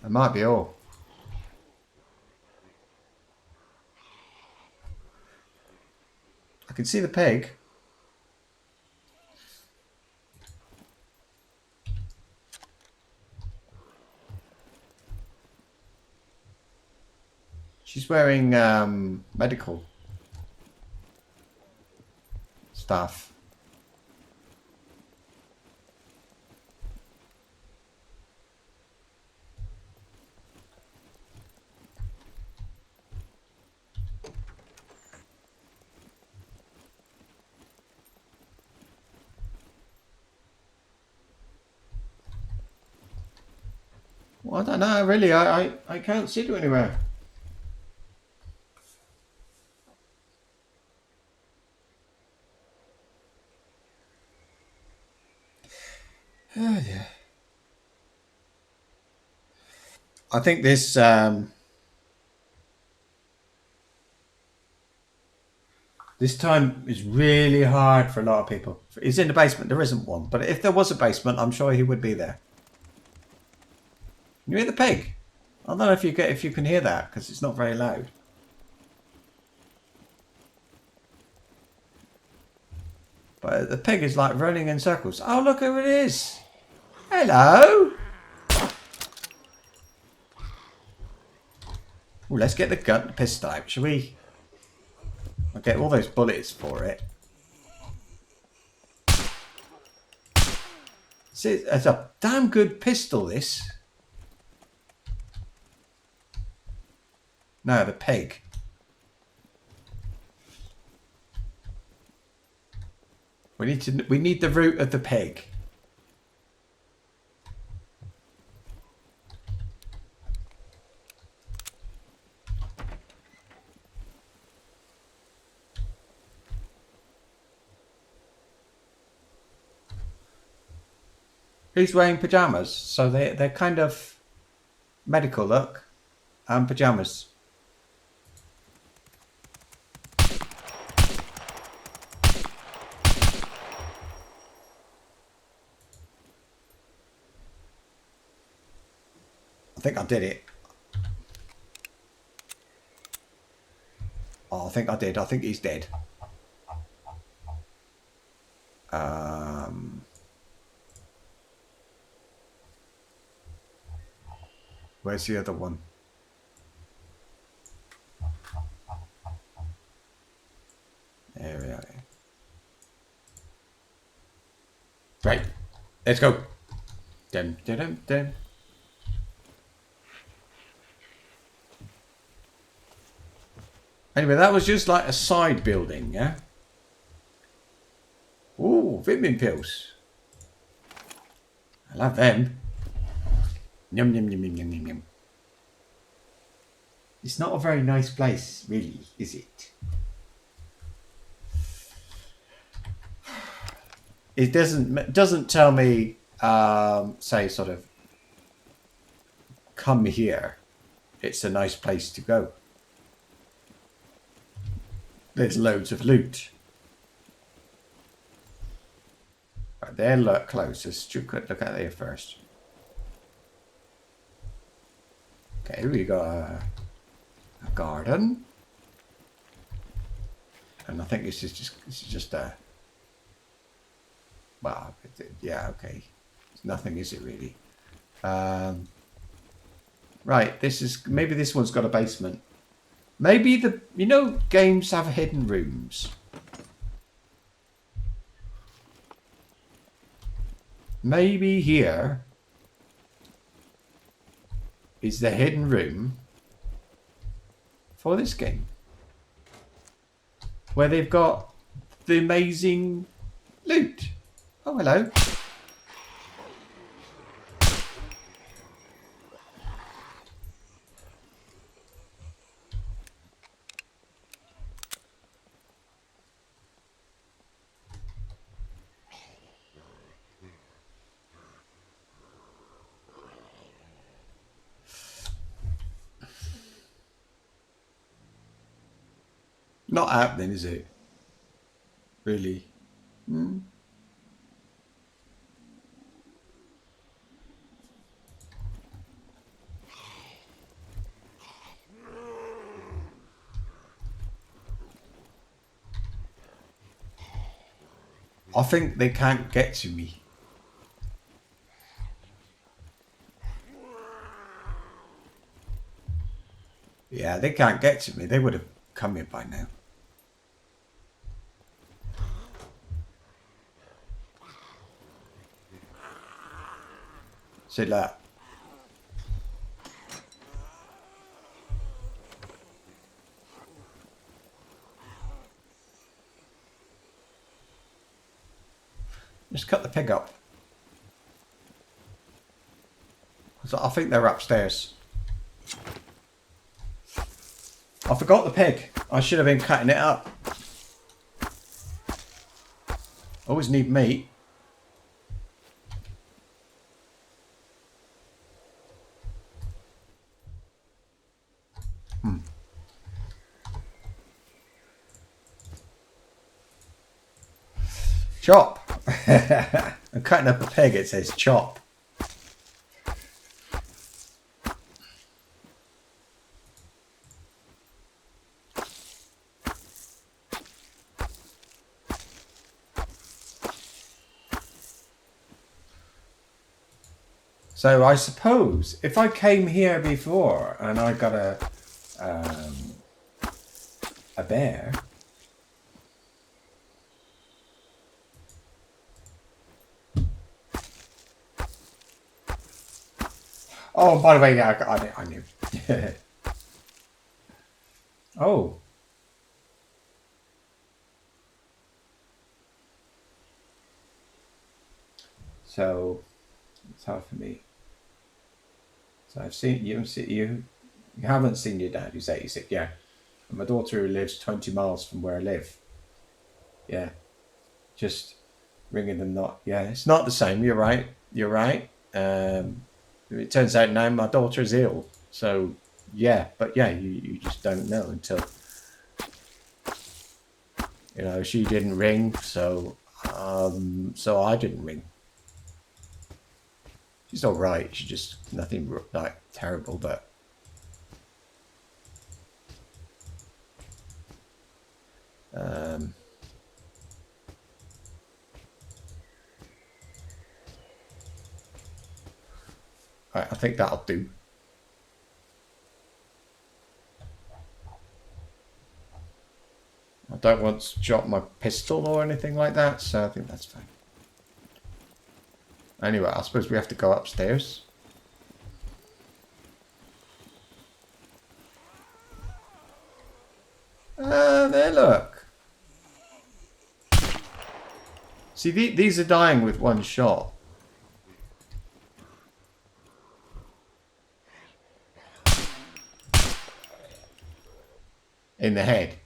It might be all. I can see the pig. She's wearing medical stuff. Well, I don't know, really. I can't see it anywhere. Oh, yeah. I think this this time is really hard for a lot of people. He's in the basement. There isn't one, but if there was a basement, I'm sure he would be there. You hear the pig? I don't know if you can hear that because it's not very loud. But the pig is like running in circles. Oh, look who it is! Hello. Ooh, let's get the gun pistol out, shall we? I'll get all those bullets for it. See, it's a damn good pistol, this. No, the pig. We need the root of the pig. He's wearing pajamas, so they're kind of medical look and pajamas. I think I did it. Oh, I think I did. I think he's dead. Where's the other one? There we are. Right. Let's go. Dum, dum, dum, dum. Anyway, that was just like a side building, yeah? Ooh, vitamin pills. I love them. Yum, yum, yum, yum, yum, yum, yum. It's not a very nice place, really, is it? It doesn't tell me, say, sort of, come here. It's a nice place to go. There's loads of loot. Right, they're a lot closer. Look at there first. Okay, we got a garden, and I think this is just a. Well, yeah, okay. It's nothing, is it really? Right, maybe this one's got a basement. Maybe games have hidden rooms. Maybe here is the hidden room for this game, where they've got the amazing loot. Oh, hello. Not happening, is it? Really? Hmm? I think they can't get to me. Yeah, they can't get to me. They would have come here by now. See that? Just cut the pig up. So I think they're upstairs. I forgot the pig. I should have been cutting it up. Always need meat. Chop. I'm cutting up a pig. It says chop. So I suppose if I came here before and I got a bear. Oh, by the way, yeah, I knew. Oh. So it's hard for me. So I've seen you. You haven't seen your dad who's 86. Yeah, and my daughter who lives 20 miles from where I live. Yeah, just ringing them. Not. Yeah, it's not the same. You're right. You're right. It turns out now my daughter's ill. So yeah, but yeah, you just don't know until she didn't ring. So I didn't ring. She's all right. She's just nothing like terrible, but I think that'll do. I don't want to drop my pistol or anything like that, so I think that's fine. Anyway, I suppose we have to go upstairs. There, look. See, these are dying with one shot. In the head.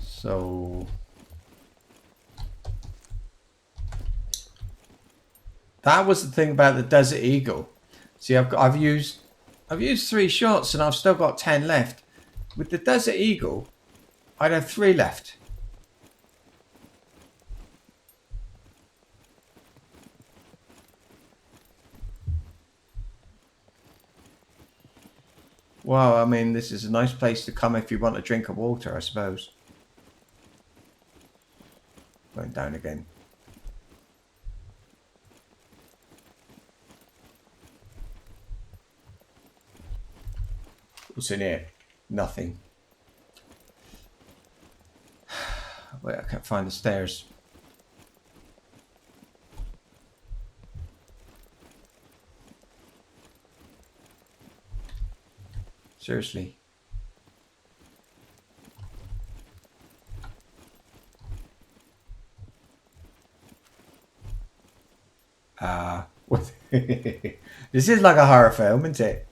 So that was the thing about the Desert Eagle. See, I've used 3 shots and I've still got 10 left. With the Desert Eagle, I'd have 3 left. Well, I mean, this is a nice place to come if you want a drink of water, I suppose. Going down again. What's in here? Nothing. Wait, I can't find the stairs. Seriously. What? This is like a horror film, isn't it?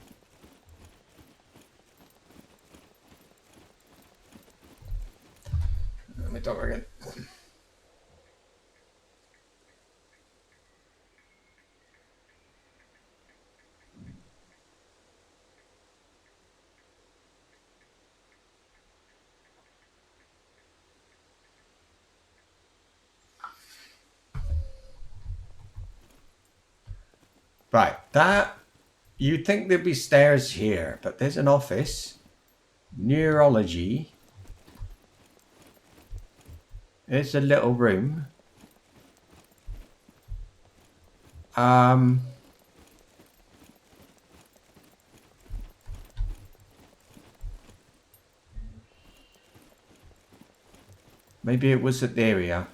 my dog again. Right, that you'd think there'd be stairs here, but there's an office. Neurology. It's a little room. Maybe it was at the area.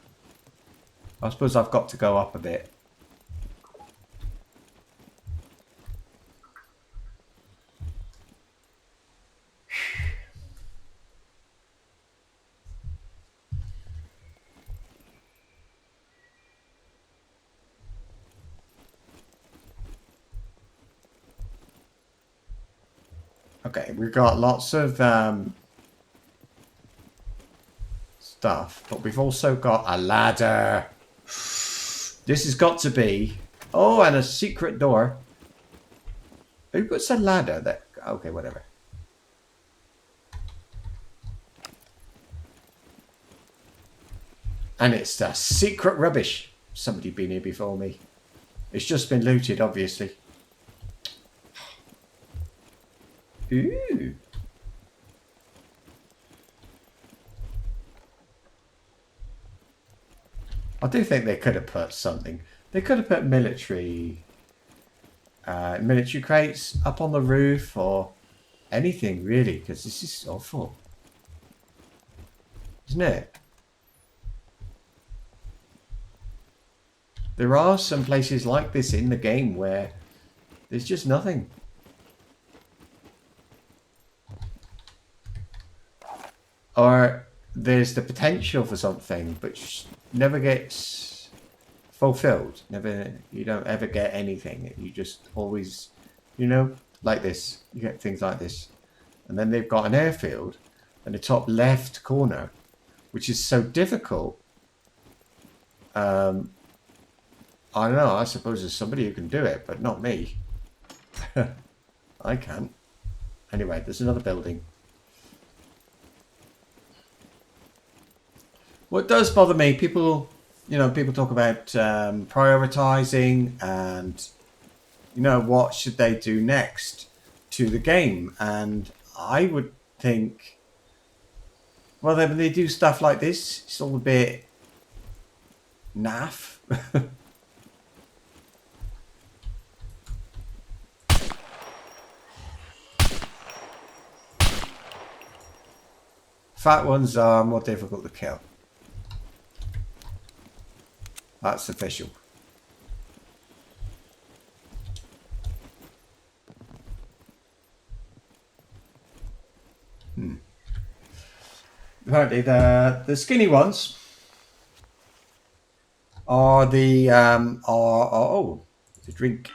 I suppose I've got to go up a bit. Okay, we've got lots of stuff, but we've also got a ladder. This has got to be... Oh, and a secret door. Who puts a ladder there? Okay, whatever. And it's the secret rubbish. Somebody been here before me. It's just been looted, obviously. Ooh. I do think they could have put something. They could have put military crates up on the roof or anything, really, because this is awful. Isn't it? There are some places like this in the game where there's just nothing. Or there's the potential for something, but never gets fulfilled. You don't ever get anything. You just always, like this. You get things like this. And then they've got an airfield in the top left corner, which is so difficult. I don't know. I suppose there's somebody who can do it, but not me. I can't. Anyway, there's another building. What does bother me, people talk about prioritizing and, what should they do next to the game? And I would think, well, when they do stuff like this, it's all a bit naff. Fat ones are more difficult to kill. That's official. Apparently the skinny ones are the drink.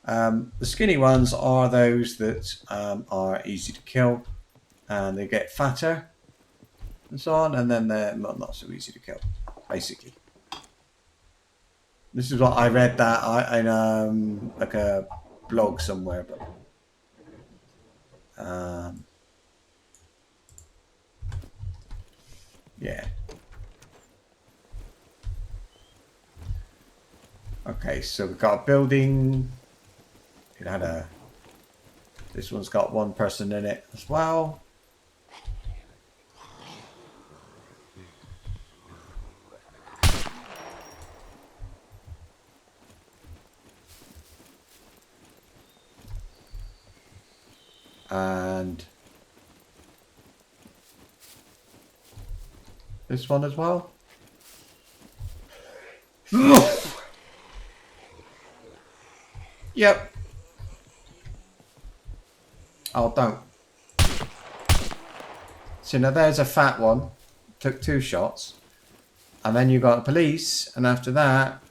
The skinny ones are those that are easy to kill, and they get fatter and so on, and then they're not so easy to kill, basically. This is what I read that in like a blog somewhere, but yeah. Okay, so we've got a building. This one's got one person in it as well. And this one as well. Yep. Oh, don't. So now there's a fat one. Took 2 shots. And then you got the police. And after that,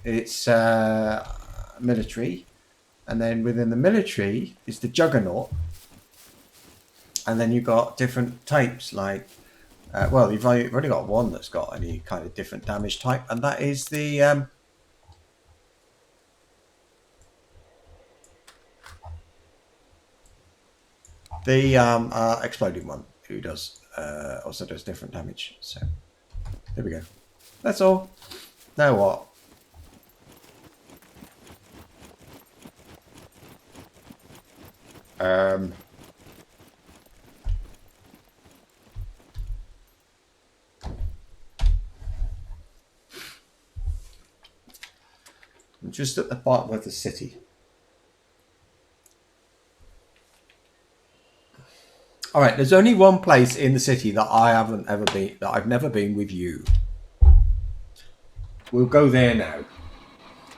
it's military. And then within the military is the juggernaut. And then you got different types like Well, you've only got one that's got any kind of different damage type, and that is the exploding one, who does also does different damage. So there we go. That's all. Now what? I'm just at the bottom of the city. All right, there's only one place in the city that I haven't ever been, that I've never been with you. We'll go there now.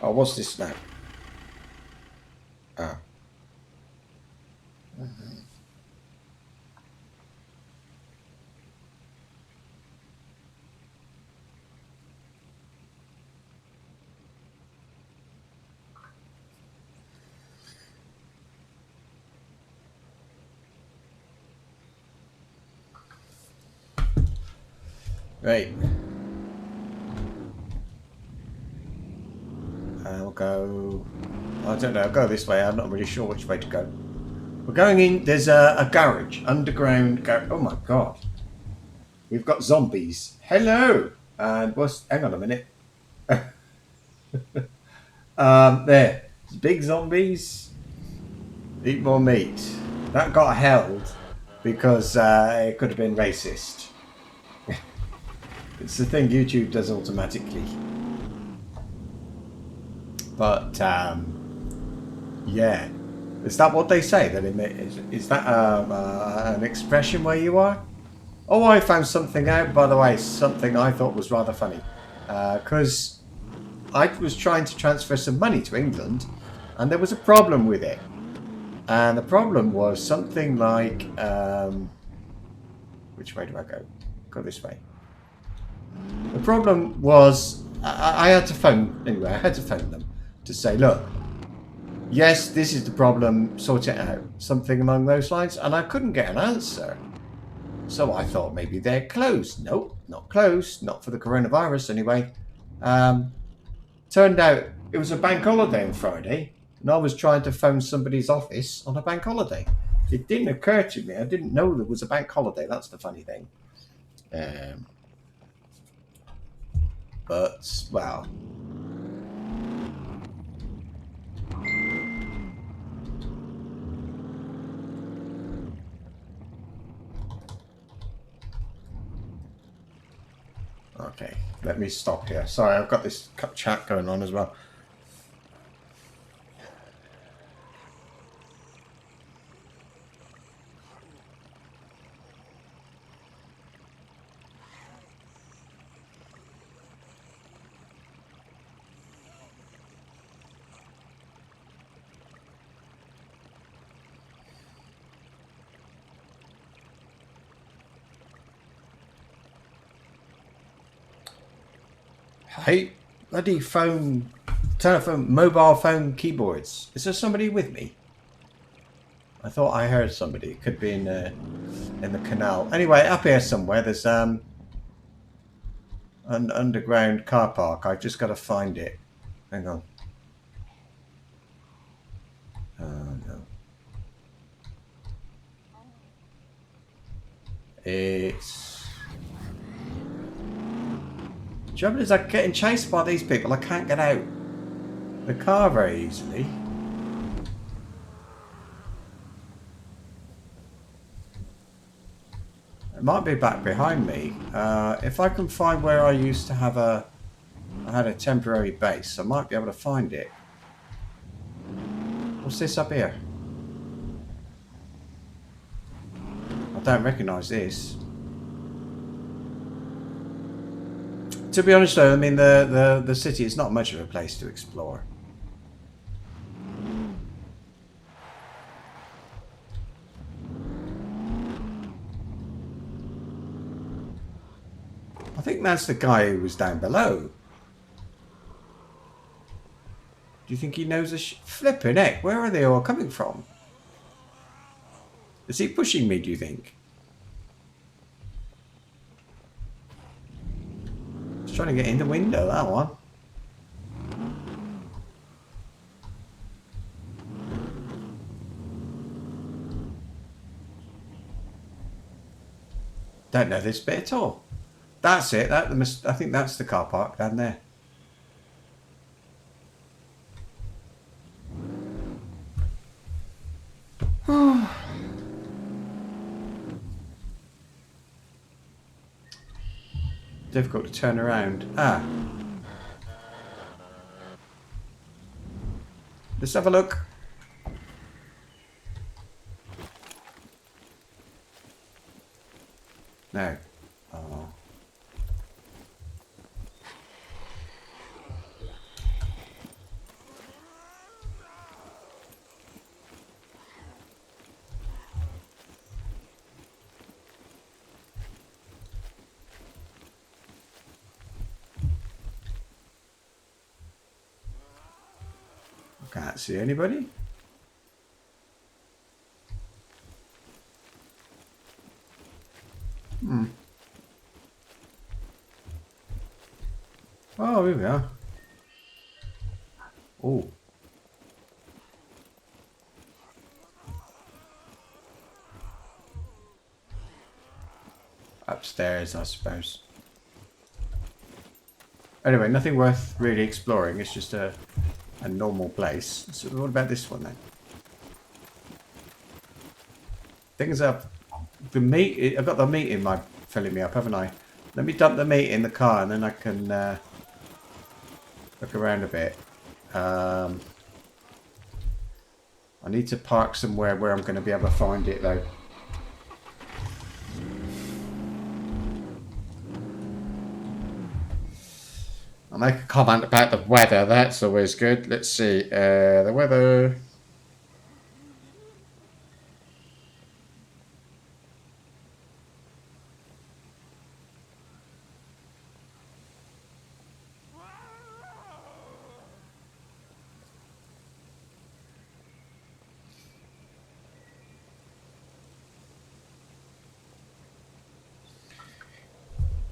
Oh, what's this now? Ah. Right. I'll go. I don't know. I'll go this way. I'm not really sure which way to go. We're going in. There's a garage, underground garage. Oh my god. We've got zombies. Hello. And what's? Hang on a minute. There. Big zombies. Eat more meat. That got held because it could have been racist. It's the thing YouTube does automatically. But yeah, is that what they say? That is that an expression where you are? Oh, I found something out, by the way. Something I thought was rather funny, because I was trying to transfer some money to England, and there was a problem with it. And the problem was something like, which way do I go? Go this way. The problem was I had to phone anyway. I had to phone them to say, look, yes, this is the problem. Sort it out. Something along those lines, and I couldn't get an answer. So I thought maybe they're closed. Nope, not closed. Not for the coronavirus anyway. Turned out it was a bank holiday on Friday, and I was trying to phone somebody's office on a bank holiday. It didn't occur to me. I didn't know there was a bank holiday. That's the funny thing. But, well. Okay, let me stop here. Sorry, I've got this chat going on as well. Hey, bloody telephone, mobile phone keyboards. Is there somebody with me? I thought I heard somebody. It could be in the canal. Anyway, up here somewhere, there's an underground car park. I've just got to find it. Hang on. No. It's... The trouble is I'm getting chased by these people. I can't get out the car very easily. It might be back behind me. If I can find where I used to have I had a temporary base, I might be able to find it. What's this up here? I don't recognise this. To be honest though, I mean the city is not much of a place to explore. I think that's the guy who was down below. Do you think he knows flipping heck? Where are they all coming from? Is he pushing me, do you think? trying to get in the window, that one. Don't know this bit at all. That's it. I think that's the car park down there. Difficult to turn around. Ah. Let's have a look. No. Oh. Can't see anybody. Oh, here we are. Oh. Upstairs, I suppose. Anyway, nothing worth really exploring. It's just a normal place. So what about this one then? Things up. The meat. I've got the meat in my filling me up, haven't I? Let me dump the meat in the car, and then I can look around a bit. I need to park somewhere where I'm going to be able to find it, though. I'll make a comment about the weather. That's always good. Let's see. The weather.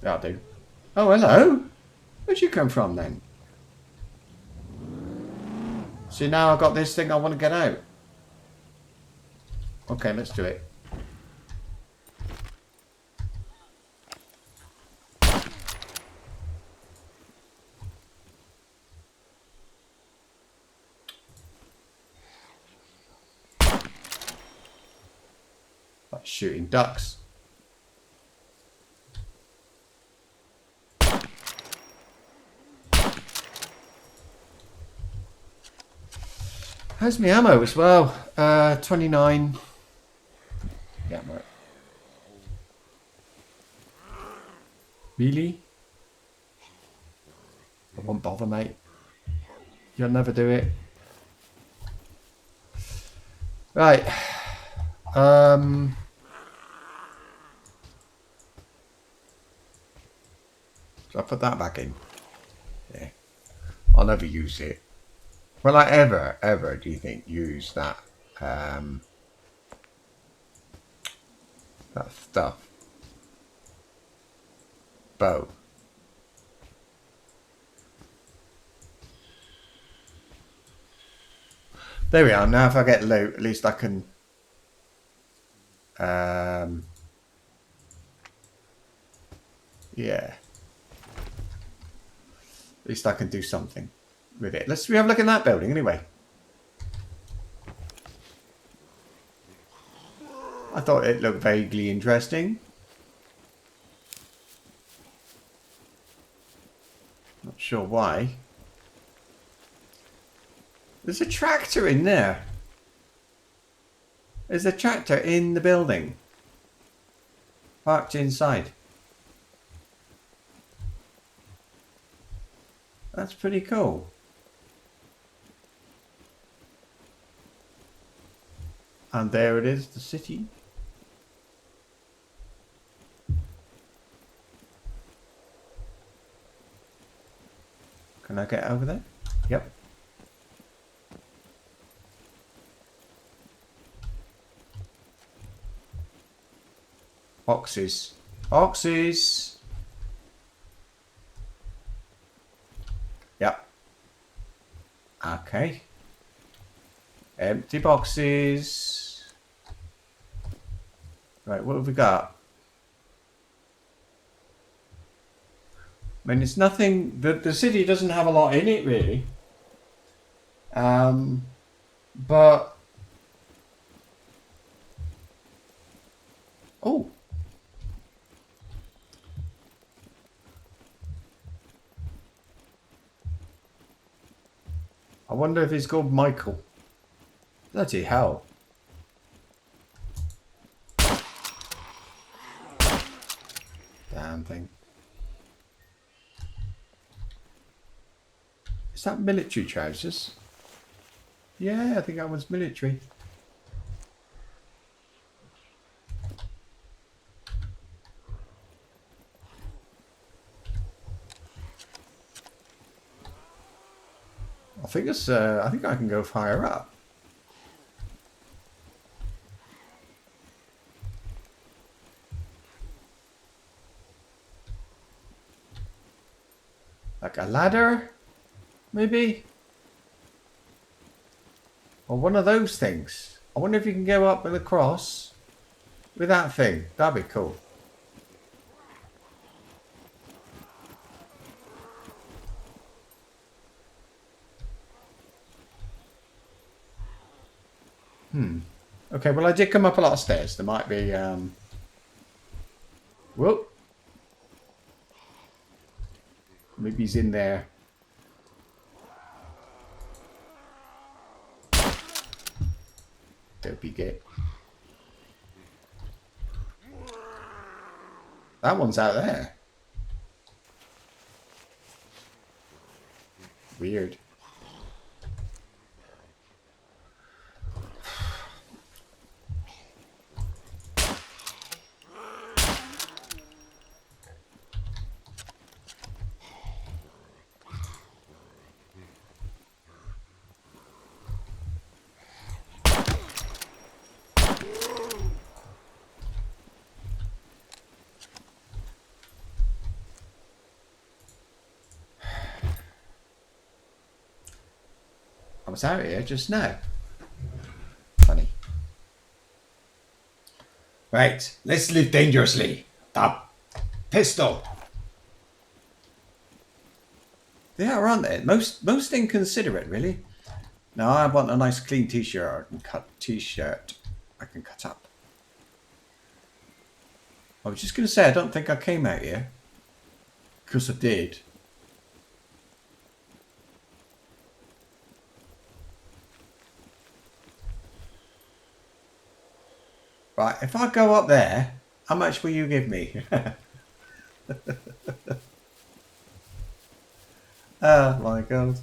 That'll do. Oh, hello. Where'd you come from then? See, now I've got this thing I want to get out. Okay, let's do it. Like shooting ducks. How's my ammo as well? 29. Yeah, right. Really? I won't bother, mate. You'll never do it. Right. So I put that back in. Yeah. I'll never use it. Will I ever, do you think, use that that stuff? Bow. There we are. Now if I get loot, at least I can yeah. At least I can do something with it. Let's have a look in that building anyway. I thought it looked vaguely interesting. Not sure why. There's a tractor in there. There's a tractor in the building. Parked inside. That's pretty cool. And there it is, the city. Can I get over there? Yep. Boxes. Boxes! Okay. Empty boxes. Right, what have we got? I mean, it's nothing. The city doesn't have a lot in it, really. But oh, I wonder if he's called Michael. Bloody hell! Damn thing. Is that military trousers? Yeah, I think that was military. I think it's. I think I can go higher up. Like a ladder, maybe, or one of those things. I wonder if you can go up with a cross with that thing. That'd be cool. Okay, well, I did come up a lot of stairs. There might be. Whoa. Maybe he's in there. Dopey git. That one's out there. Weird. I was out here just now. Funny. Right, let's live dangerously. The pistol. They are, aren't they? Most inconsiderate, really. Now I want a nice clean t-shirt. I can cut t-shirt. I can cut up. I was just going to say, I don't think I came out here. Because I did. Right, if I go up there, how much will you give me? Oh my god.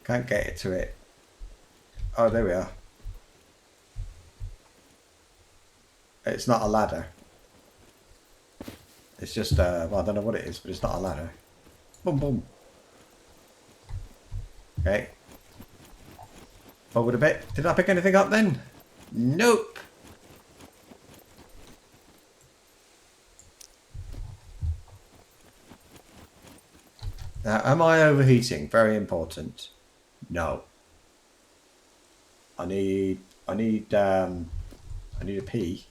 Can't get it to it. Oh, there we are. It's not a ladder. It's just, well, I don't know what it is, but it's not a ladder. Boom, boom. Okay. Forward a bit. Did I pick anything up then? Nope. Now, am I overheating? Very important. No. I need a pee.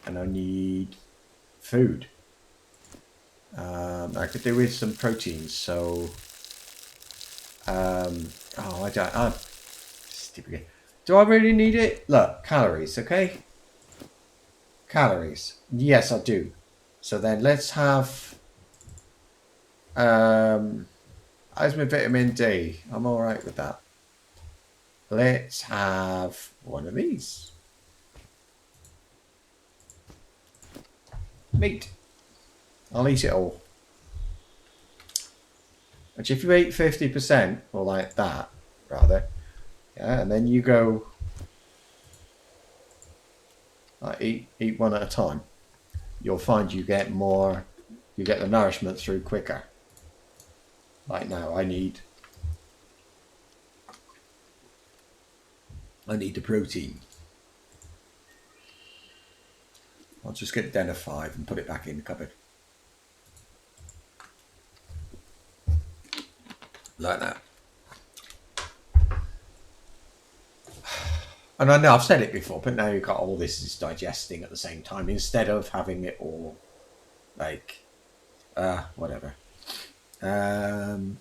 And I need food. I could do with some proteins, so oh, I don't. Stupid. Do I really need it? Look, calories, okay? Calories. Yes, I do. So then let's have how's my vitamin D? I'm all right with that. Let's have one of these. Meat. I'll eat it all. Which if you eat 50%, or like that, rather, yeah, and then you go eat one at a time, you'll find you get more, you get the nourishment through quicker. Like now, I need I need the protein. I'll just get den of 5 and put it back in the cupboard. Like that. And I know I've said it before, but now you've got all this is digesting at the same time instead of having it all like whatever. I'm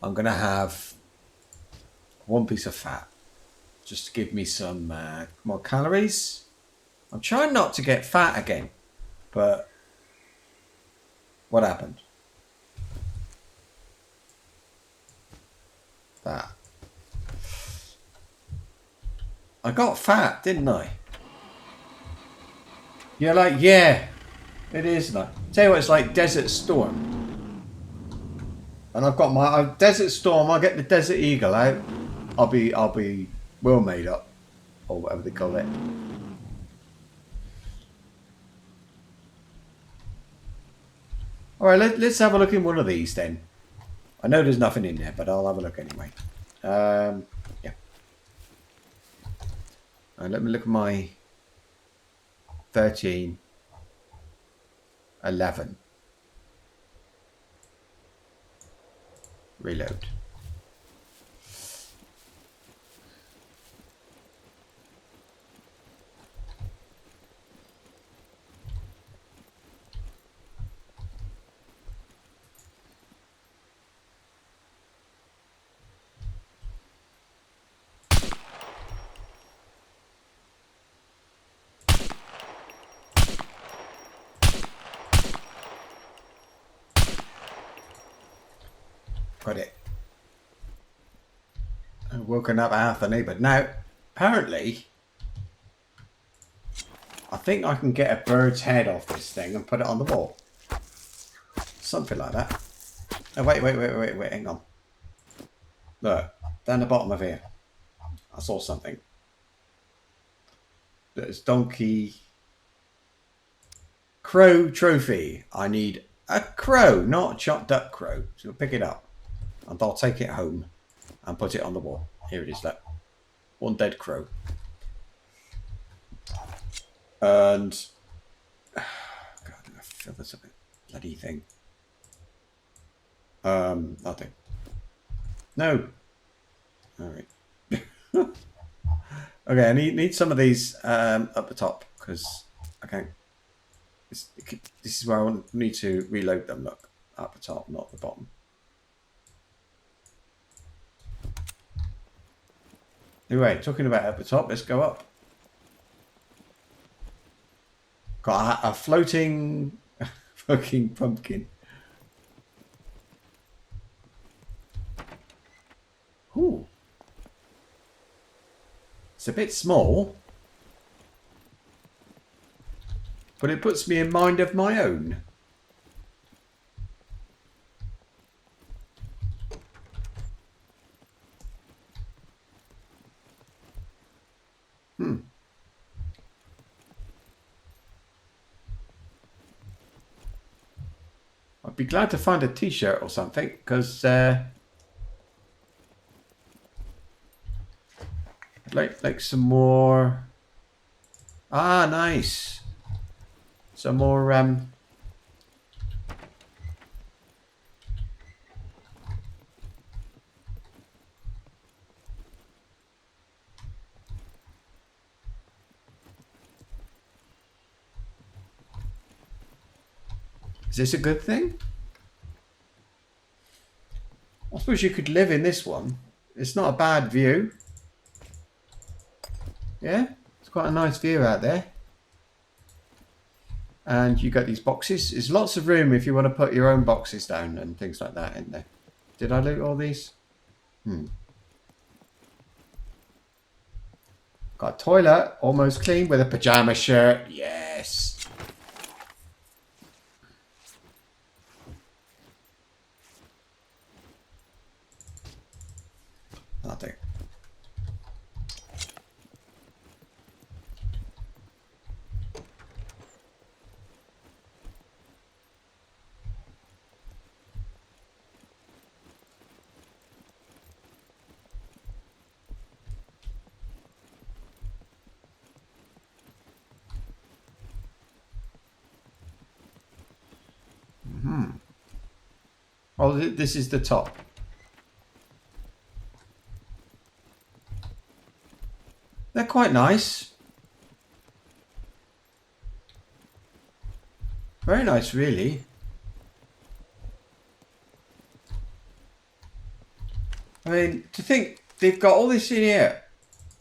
gonna have 1 piece of fat just to give me some more calories. I'm trying not to get fat again, but what happened? That. I got fat, didn't I? You're like, yeah, it is like. Tell you what, it's like Desert Storm. And I've got my Desert Storm. I'll get the Desert Eagle out. I'll be well made up, or whatever they call it. All right, let's have a look in one of these then. I know there's nothing in there, but I'll have a look anyway. Yeah. All right, let me look at my 13, 11. Reload. Got it. I've woken up half the neighbour. Now, apparently, I think I can get a bird's head off this thing and put it on the wall. Something like that. Oh, wait, hang on. Look, down the bottom of here. I saw something. There's donkey. Crow trophy. I need a crow, not a chopped up crow. So pick it up. And I'll take it home and put it on the wall. Here it is, look. 1 dead crow. And God, I feel this a bit bloody thing. Nothing. No. All right. Okay, I need some of these up the top because I can't. This is where I need to reload them. Look, up the top, not the bottom. Anyway, talking about at the top, let's go up. Got a floating fucking pumpkin. Ooh. It's a bit small, but it puts me in mind of my own. I'd be glad to find a t-shirt or something, because I'd like some more. Ah, nice. Some more Is this a good thing? I suppose you could live in this one. It's not a bad view. Yeah, it's quite a nice view out there. And you got these boxes. There's lots of room if you want to put your own boxes down and things like that in there. Did I loot all these? Got a toilet, almost clean, with a pajama shirt. Yes. Nothing. Oh, this is the top. They're quite nice. Very nice, really. I mean, to think they've got all this in here.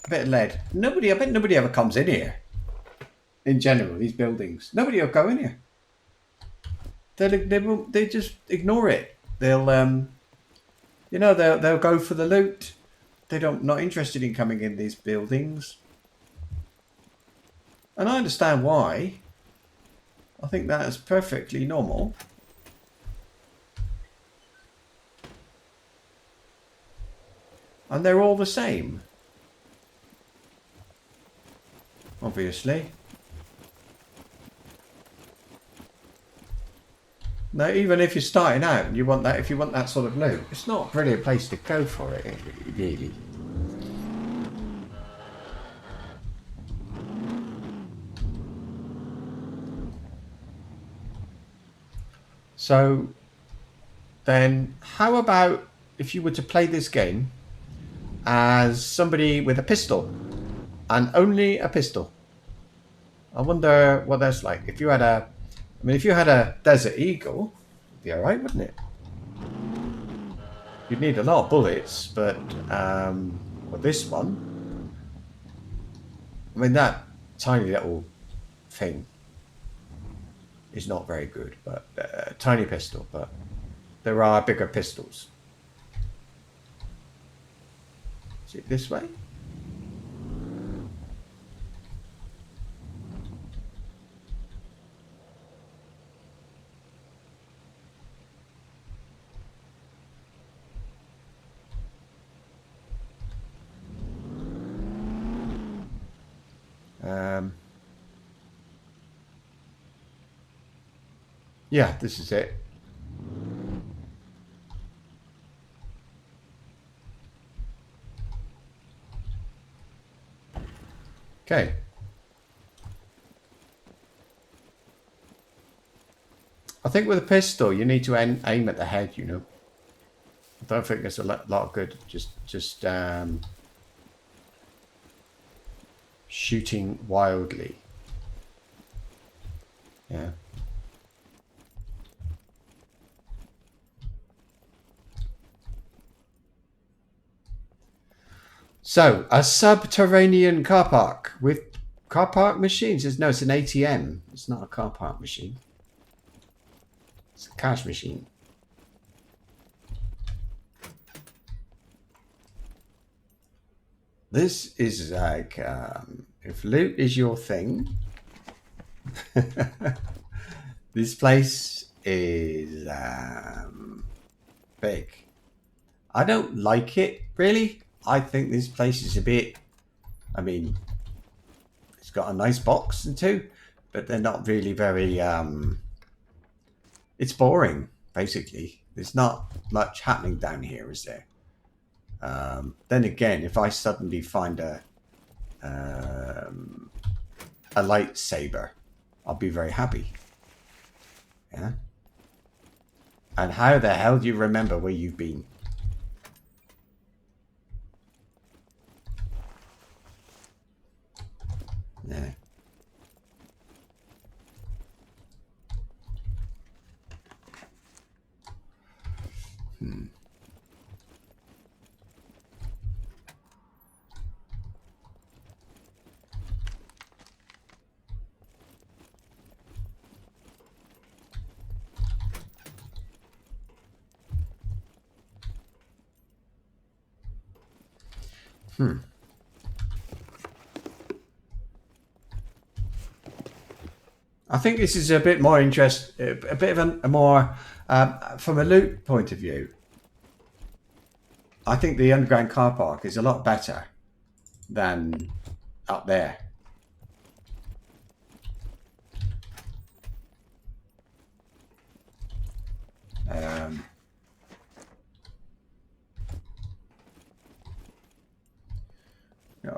A bit of lead. I bet nobody ever comes in here. In general, these buildings. Nobody will go in here. They just ignore it. They'll, they'll go for the loot. Not interested in coming in these buildings. And I understand why. I think that is perfectly normal. And they're all the same. Obviously. Now, even if you're starting out and if you want that sort of loot, it's not really a place to go for it, really. So, then, how about if you were to play this game as somebody with a pistol, and only a pistol? I wonder what that's like. If you had a Desert Eagle, it'd be alright, wouldn't it? You'd need a lot of bullets, but with this one, I mean, that tiny little thing is not very good, but tiny pistol, but there are bigger pistols. Is it this way? Yeah, this is it. Okay. I think with a pistol, you need to aim at the head, I don't think there's a lot of good just shooting wildly. Yeah. So, a subterranean car park with car park machines. No, it's an ATM. It's not a car park machine. It's a cash machine. This is like, if loot is your thing, this place is big. I don't like it, really. I think this place is a bit, it's got a nice box and two, but they're not really very, it's boring, basically. There's not much happening down here, is there? Then again, if I suddenly find a lightsaber, I'll be very happy. Yeah. And how the hell do you remember where you've been? Yeah. I think this is a bit more a bit of a more, from a loot point of view, I think the underground car park is a lot better than up there.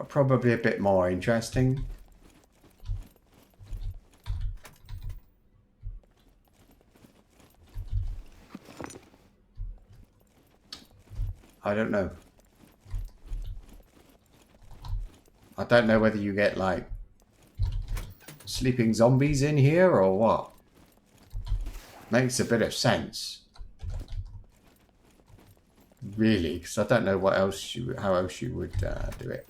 Probably a bit more interesting. I don't know. I don't know whether you get like sleeping zombies in here or what. Makes a bit of sense. Really, because I don't know what else how else you would do it.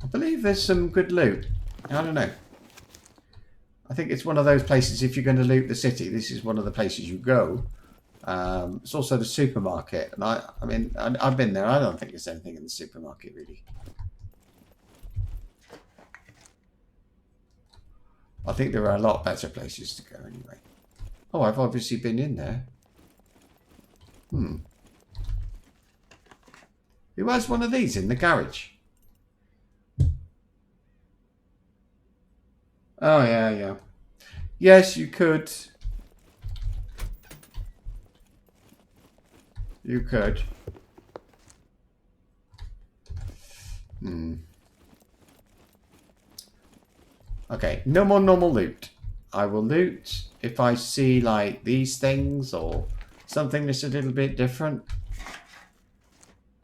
I believe there's some good loot. I don't know. I think it's one of those places, if you're going to loot the city, this is one of the places you go. It's also the supermarket. And I mean, I've been there. I don't think there's anything in the supermarket, really. I think there are a lot better places to go anyway. Oh, I've obviously been in there. Who has one of these in the garage? Oh, yeah, yeah. Yes, you could. You could. Okay, no more normal loot. I will loot if I see, like, these things or something that's a little bit different.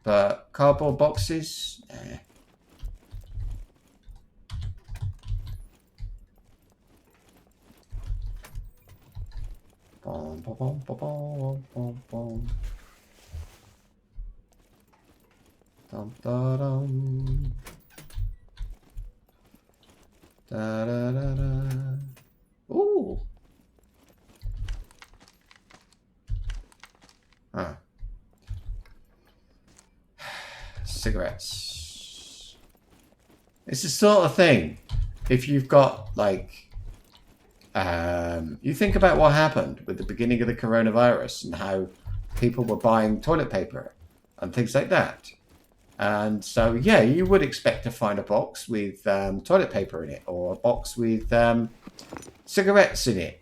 But cardboard boxes? Eh. Bom, bom, bom, bom, bom, bom, bom. Dum, da, dum. Da, da, da, da. Ooh. Ah. Cigarettes. It's the sort of thing, if you've got, like, you think about what happened with the beginning of the coronavirus and how people were buying toilet paper and things like that. And so, yeah, you would expect to find a box with toilet paper in it or a box with cigarettes in it.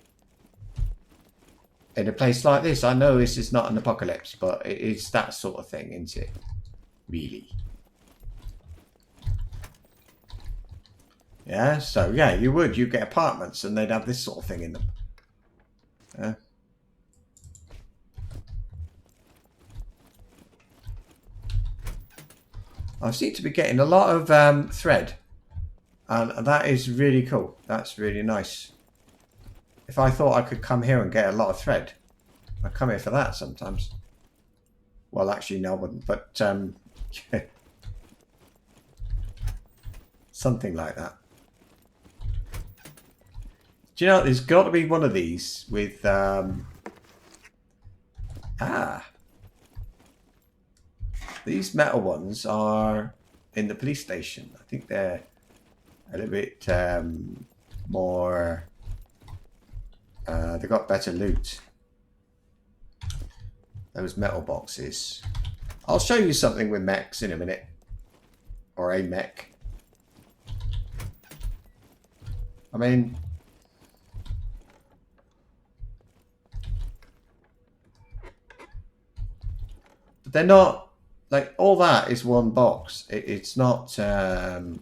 In a place like this, I know this is not an apocalypse, but it is that sort of thing, isn't it? Really. Yeah, so yeah, you would. You get apartments and they'd have this sort of thing in them. Yeah. I seem to be getting a lot of thread. And that is really cool. That's really nice. If I thought I could come here and get a lot of thread, I'd come here for that sometimes. Well, actually, no, I wouldn't. But something like that. Do you know, there's got to be one of these with... These metal ones are in the police station. I think they're a little bit more... they've got better loot. Those metal boxes. I'll show you something with mechs in a minute. Or a mech. I mean... But they're not... Like, all that is one box. It's not... not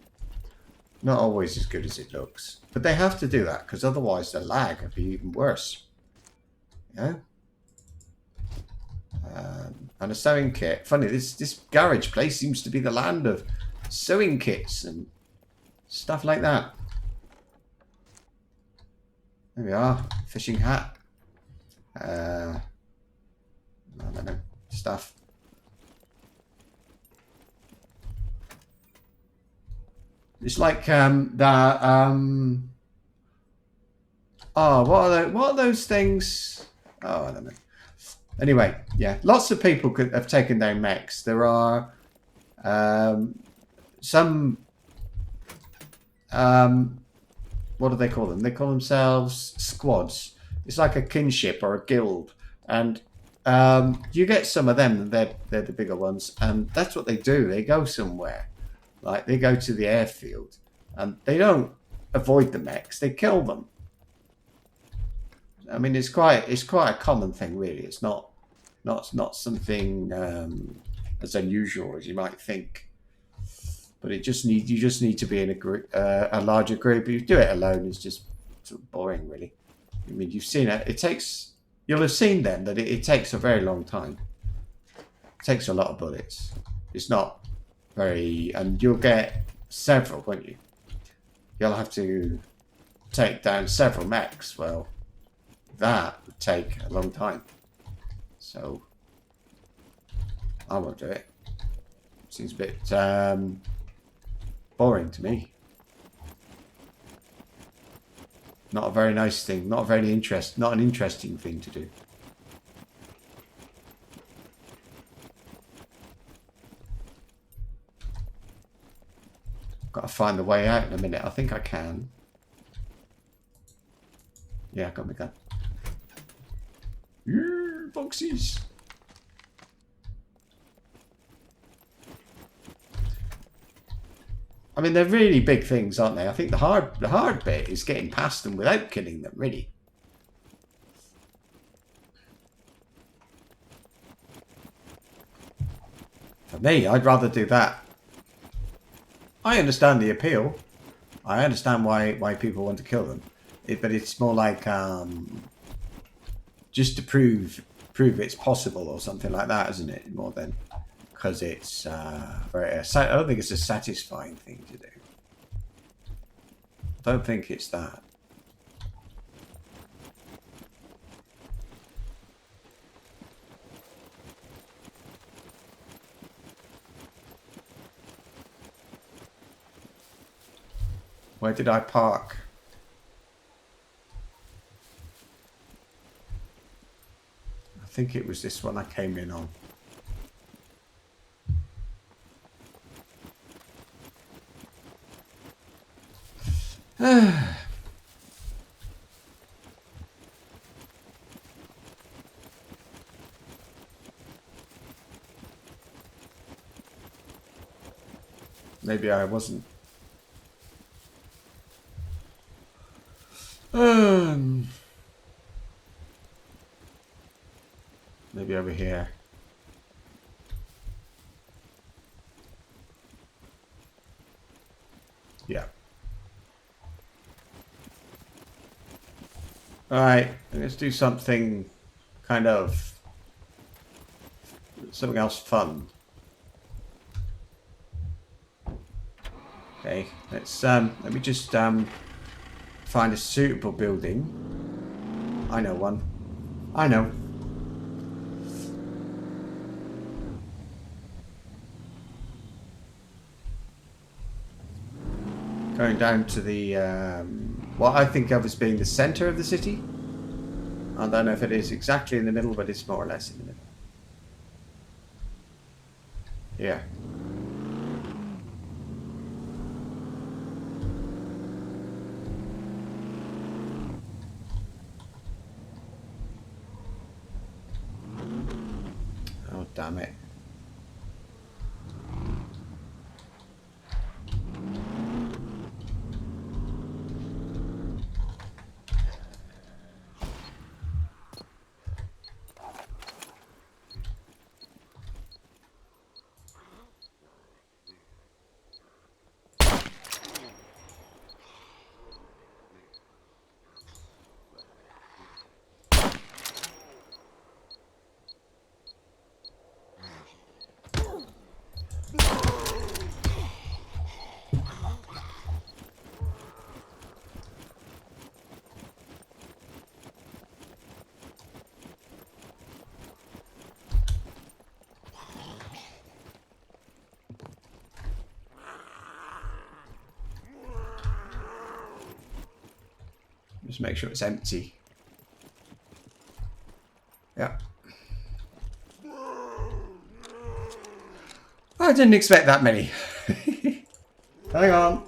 always as good as it looks. But they have to do that, because otherwise the lag would be even worse. Yeah? And a sewing kit. Funny, this garage place seems to be the land of sewing kits and stuff like that. There we are. Fishing hat. I don't know. Stuff. It's like oh, what are those things? Oh, I don't know. Anyway, yeah, lots of people have taken their mechs. There are some what do they call them? They call themselves squads. It's like a kinship or a guild, and you get some of them. They're the bigger ones, and that's what they do. They go somewhere. Like, they go to the airfield, and they don't avoid the mechs, they kill them. I mean, it's quite a common thing, really. It's not something as unusual as you might think. But you just need to be in a group, a larger group. If you do it alone, it's just sort of boring, really. I mean, you've seen it. It takes you'll have seen then that it takes a very long time. It takes a lot of bullets. It's not very, and you'll get several, won't you? You'll have to take down several mechs. Well, that would take a long time. So I won't do it. Seems a bit boring to me. Not a very nice thing. Not a very not an interesting thing to do. Got to find the way out in a minute. I think I can. Yeah, I got my gun. Boxes. I mean, they're really big things, aren't they? I think the hard bit is getting past them without killing them, really. For me, I'd rather do that. I understand the appeal. I understand why people want to kill them. But it's more like just to prove it's possible or something like that, isn't it? More than because it's very. I don't think it's a satisfying thing to do. I don't think it's that. Where did I park? I think it was this one I came in on. Maybe I wasn't. Maybe over here. Yeah. Alright, let's do something kind of something else fun. Okay, let's let me just find a suitable building. I know one. I know. Going down to the what I think of as being the center of the city. I don't know if it is exactly in the middle, but it's more or less in the middle. Yeah. Oh, damn it. Just make sure it's empty. Yeah. I didn't expect that many. Hang on.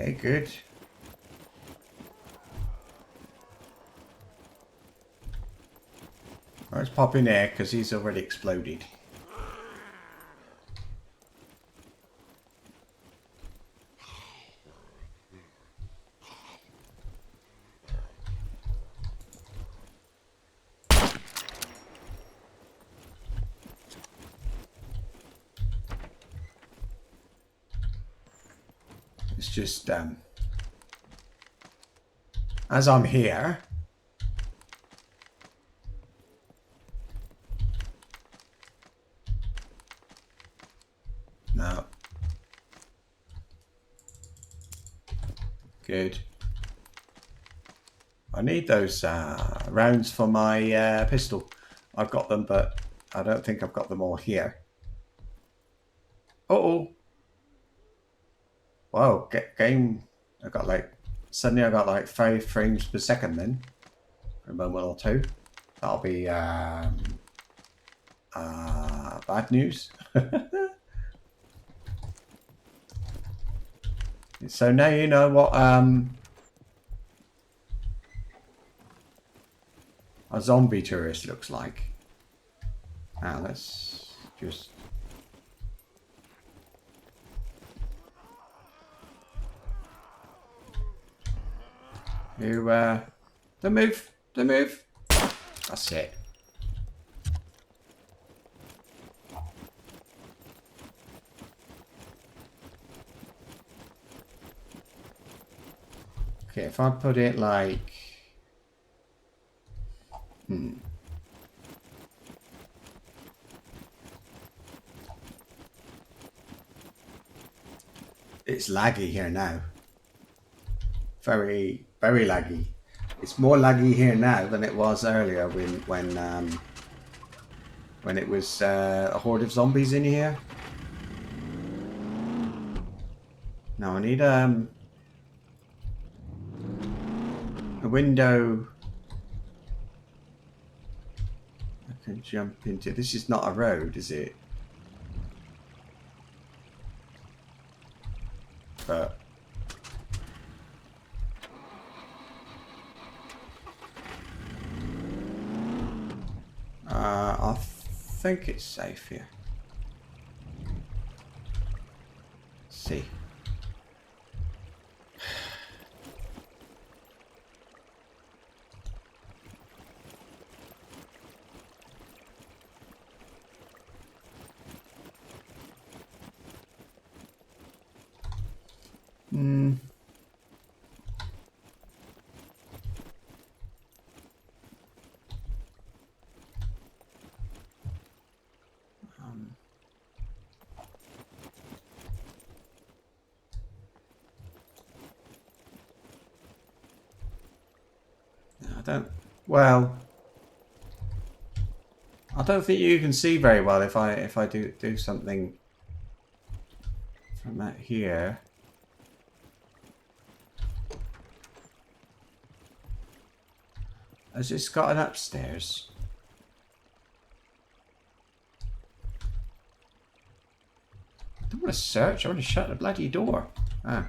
Okay, good. Let's pop in there because he's already exploded. It's just as I'm here. No. Good. I need those rounds for my pistol. I've got them, but I don't think I've got them all here. Uh-oh. Wow, game. Suddenly I got like 5 frames per second then. For a moment or two. That'll be bad news. So now you know what a zombie tourist looks like. Now let's just... Don't move. Don't move. That's it. Okay, if I put it like... It's laggy here now. Very, very laggy. It's more laggy here now than it was earlier when it was a horde of zombies in here. Now I need a window I can jump into. This is not a road, is it? But I think it's safe here. Let's see. I don't think you can see very well if I do something from that here. Has this got an upstairs? I don't want to search. I want to shut the bloody door. Ah.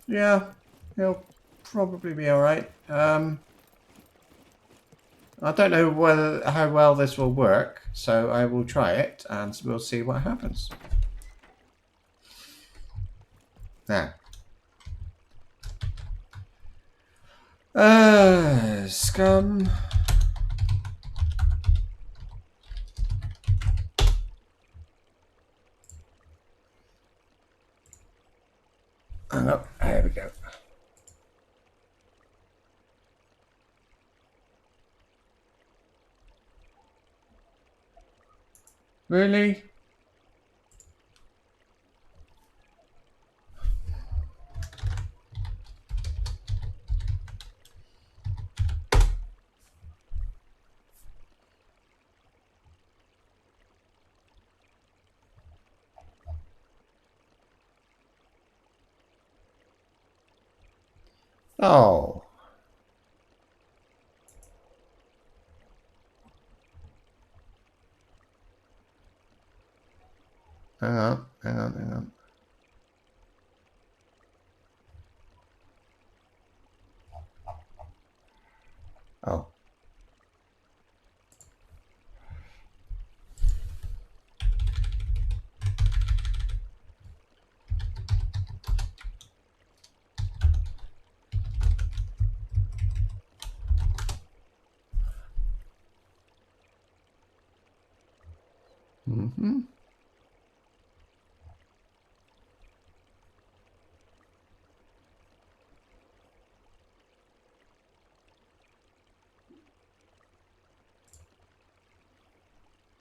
Yeah, he'll probably be alright. I don't know how well this will work, so I will try it and we'll see what happens. Now. Scum. Hang up. There we go. Really? Oh. Hang on, hang on, hang on. Oh. Mm-hmm.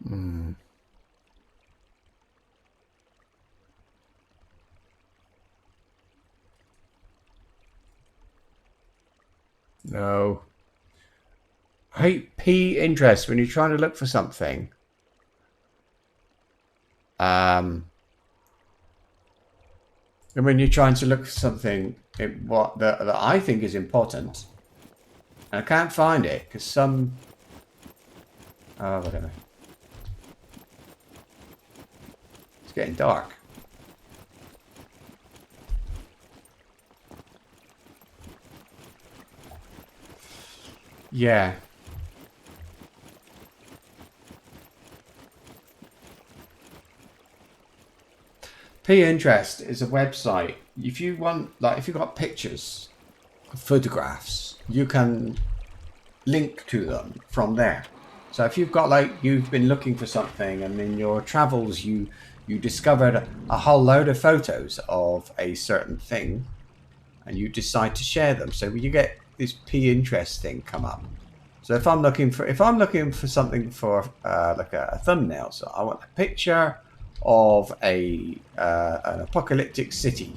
Mm. No. I hate P interest when you're trying to look for something. And when you're trying to look for something that I think is important, and I can't find it because some. Oh, whatever. It's getting dark. Yeah. Pinterest is a website. If you want, like, if you've got pictures, photographs, you can link to them from there. So if you've got, like, you've been looking for something, and in your travels you discovered a whole load of photos of a certain thing, and you decide to share them. So you get this Pinterest thing come up. So if I'm looking for something for like a thumbnail, so I want a picture of an apocalyptic city,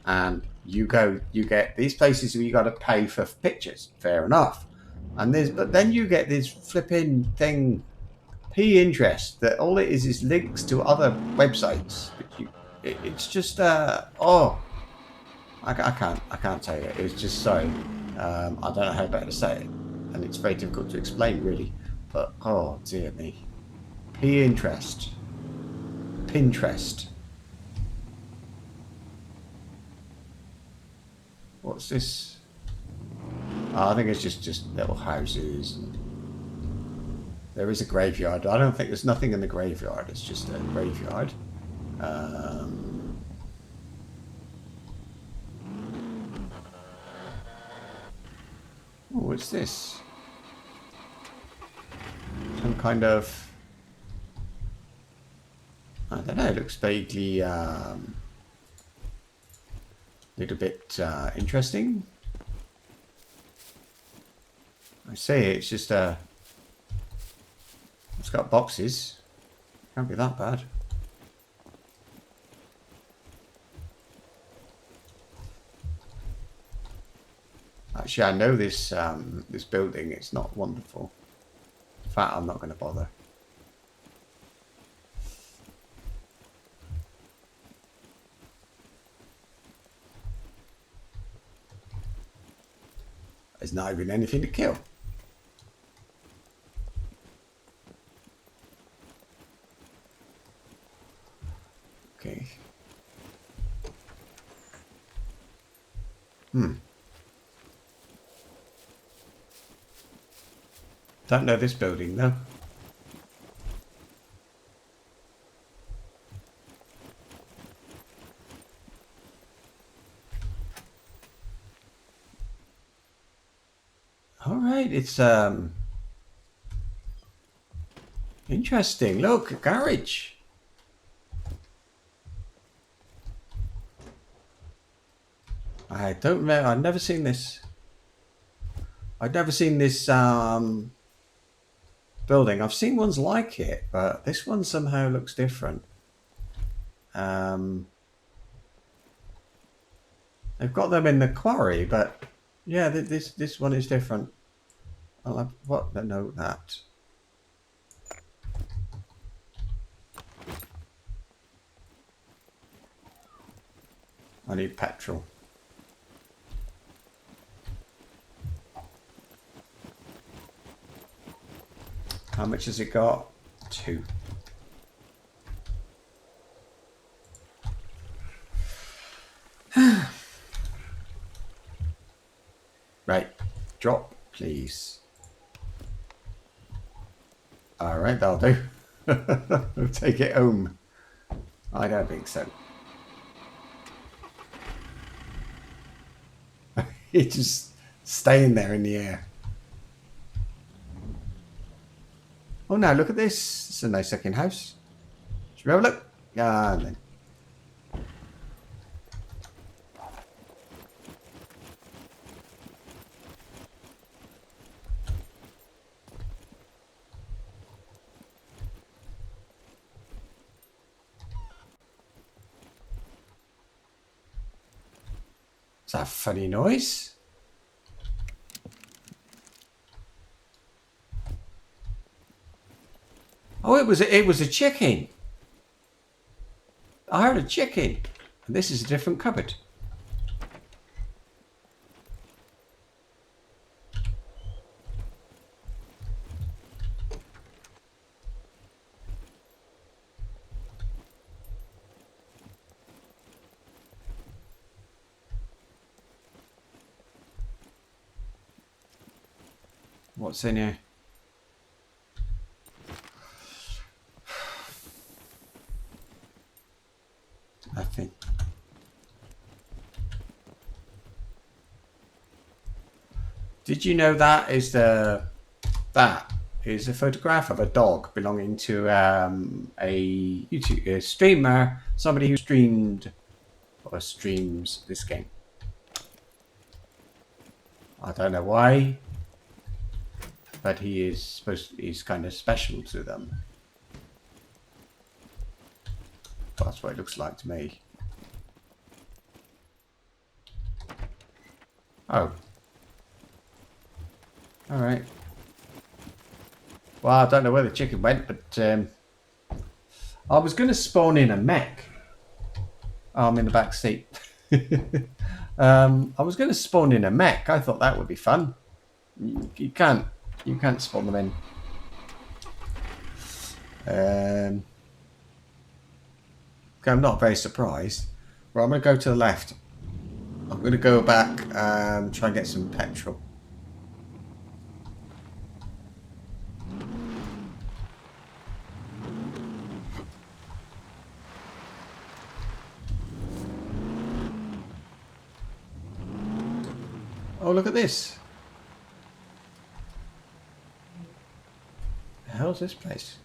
and you get these places where you got to pay for pictures. Fair enough. But then you get this flipping thing, Pinterest, that all it is links to other websites. It's just I can't tell you. It was just so I don't know how better to say it, and it's very difficult to explain really. But oh dear me, Pinterest. What's this? Oh, I think it's just little houses. And there is a graveyard. I don't think there's nothing in the graveyard. It's just a graveyard. Oh, what's this? Some kind of. I don't know. It looks vaguely little bit interesting. I say it's just it's got boxes. Can't be that bad. Actually, I know this this building. It's not wonderful. In fact, I'm not going to bother. There's not even anything to kill. Okay. Don't know this building though. All right, it's interesting. Look, a garage. I don't know. I've never seen this. I've never seen this building. I've seen ones like it, but this one somehow looks different. They've got them in the quarry, but yeah, this one is different. I'll have, what? No, that. I need petrol. How much has it got? 2. Drop, please. Alright, that'll do. We'll take it home. I don't think so. It's just staying there in the air. Oh no, look at this. It's a nice looking house. Should we have a look? Ah, then. Is that a funny noise? Oh, it was a chicken. I heard a chicken. And this is a different cupboard. What's in here? Nothing. Did you know that is a photograph of a dog belonging to a YouTube streamer, somebody who streamed or streams this game. I don't know why, but he's kind of special to them. That's what it looks like to me. Oh. Alright. Well, I don't know where the chicken went, but I was going to spawn in a mech. Oh, I'm in the back seat. I was going to spawn in a mech. I thought that would be fun. You can't spawn them in. Okay, I'm not very surprised. Right, I'm going to go to the left. I'm going to go back and try and get some petrol. Oh, look at this. The hell's this place?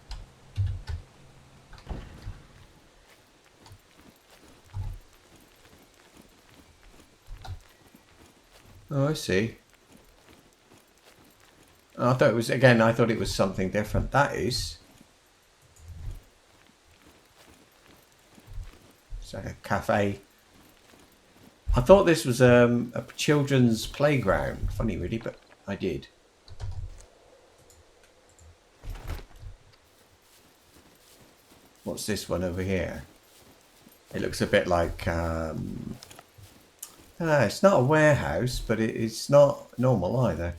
Oh, I see. Oh, I thought it was something different. That is. It's like a cafe. I thought this was a children's playground. Funny, really, but I did. What's this one over here? It looks a bit like... it's not a warehouse, but it's not normal either.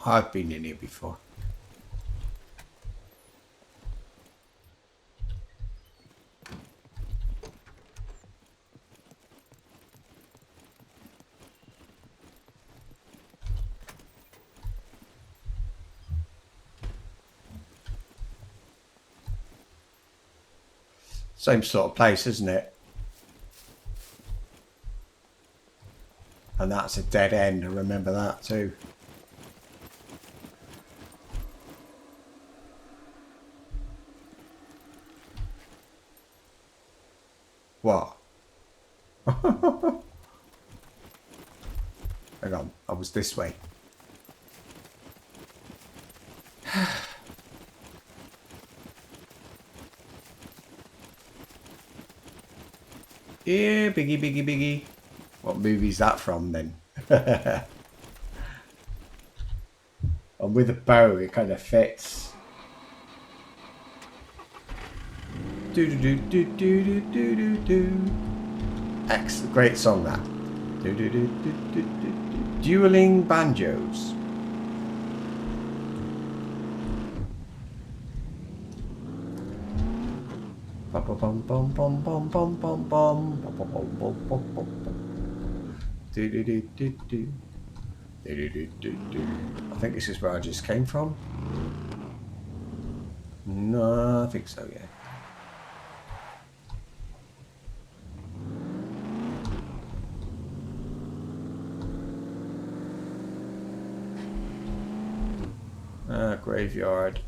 I've been in here before. Same sort of place, isn't it? And that's a dead end, I remember that too. What? Hang on, I was this way. Yeah, biggie, biggie, biggie. What movie's that from then? And with a bow, it kind of fits. Do do do do do do do do. Great song that. Do do do do do do. Dueling banjos. Bum bum bum bum bum bum bum bum bum bum bum bum bum. Do do do do do. Do do do do. I think this is where I just came from. No, I think so. Yeah. Graveyard.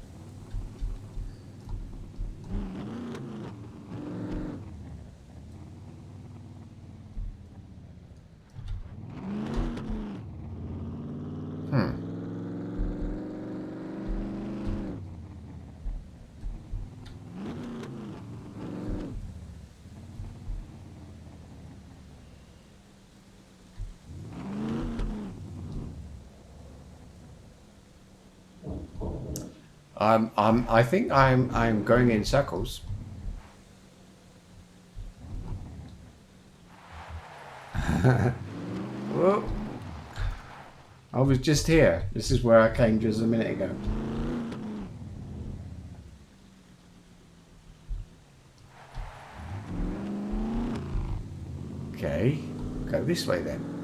I think I'm going in circles. Whoa. I was just here. This is where I came just a minute ago. Okay, go this way then.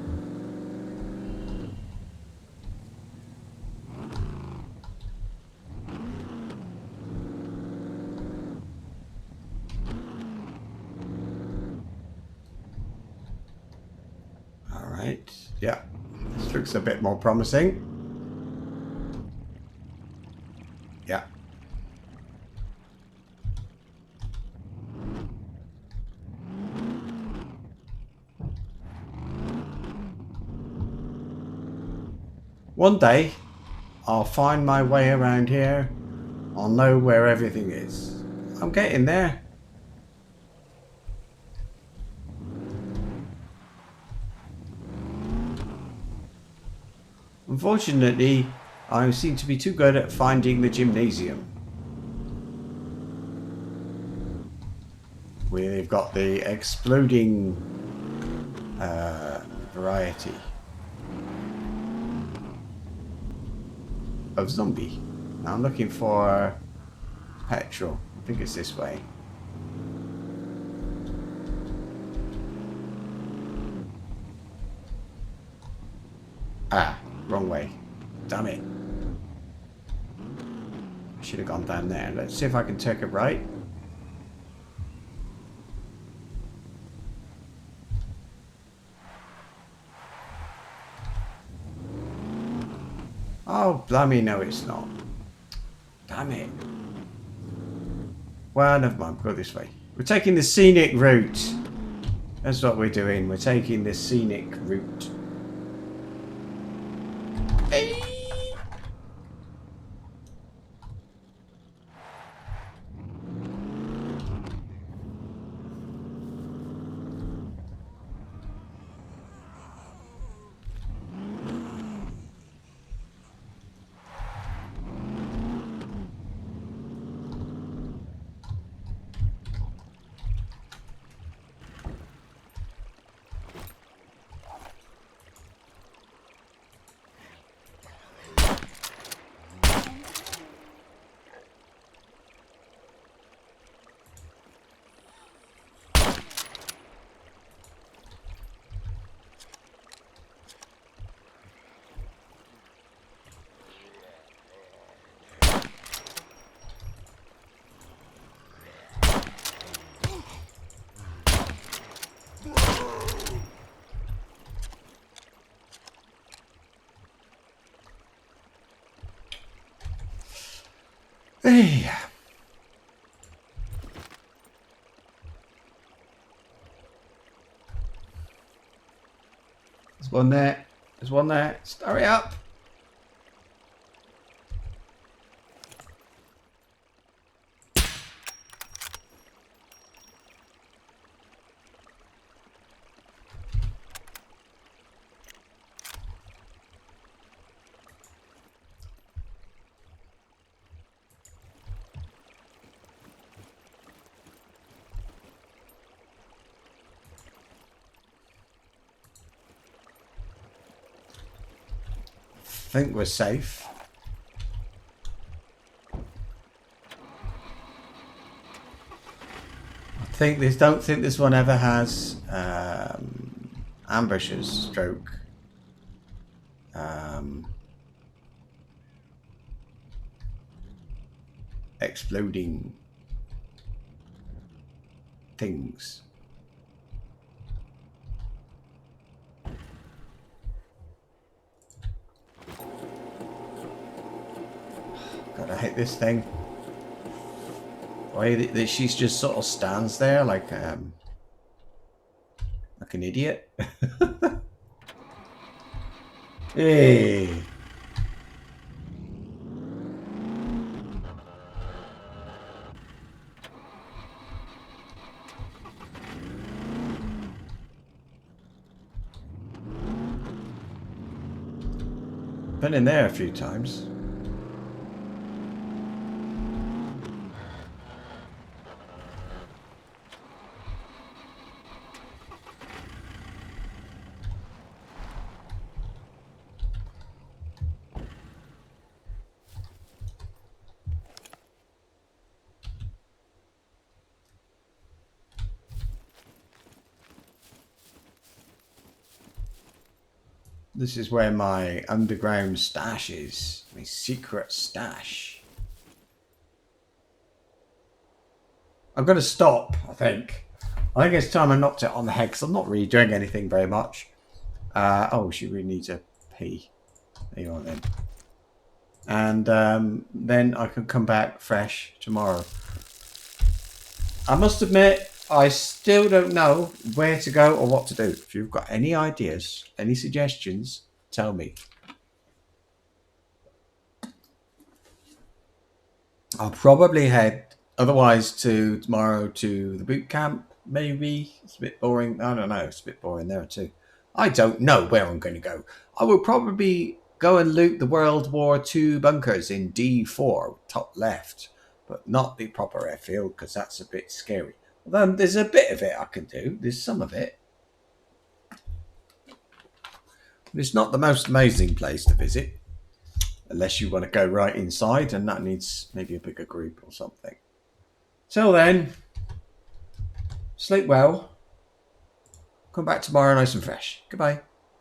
All right, yeah, this looks a bit more promising. Yeah. One day, I'll find my way around here. I'll know where everything is. I'm getting there. Unfortunately, I seem to be too good at finding the gymnasium. We've got the exploding variety of zombie. Now I'm looking for petrol. I think it's this way. Ah, wrong way. Damn it. I should have gone down there. Let's see if I can take it right. Oh, blimey, no it's not. Damn it. Well, never mind, we'll go this way. We're taking the scenic route. That's what we're doing. We're taking the scenic route. Hey. Hey. There's one there. There's one there. Just hurry up. think we're safe. Don't think this one ever has ambushes, stroke. Exploding things. God, I hate this thing. The way that she just sort of stands there like an idiot. Hey. Been in there a few times. This is where my underground stash is. My secret stash. I'm going to stop, I think. I think it's time I knocked it on the head because I'm not really doing anything very much. Oh, she really needs a pee. There you are then. And then I can come back fresh tomorrow. I must admit, I still don't know where to go or what to do. If you've got any ideas, any suggestions, tell me. I'll probably head otherwise to tomorrow to the boot camp, maybe. It's a bit boring. I don't know. It's a bit boring there too. I don't know where I'm going to go. I will probably go and loot the World War II bunkers in D4, top left, but not the proper airfield because that's a bit scary. Although there's a bit of it I can do. There's some of it. But it's not the most amazing place to visit. Unless you want to go right inside, and that needs maybe a bigger group or something. Till then, sleep well. Come back tomorrow nice and fresh. Goodbye.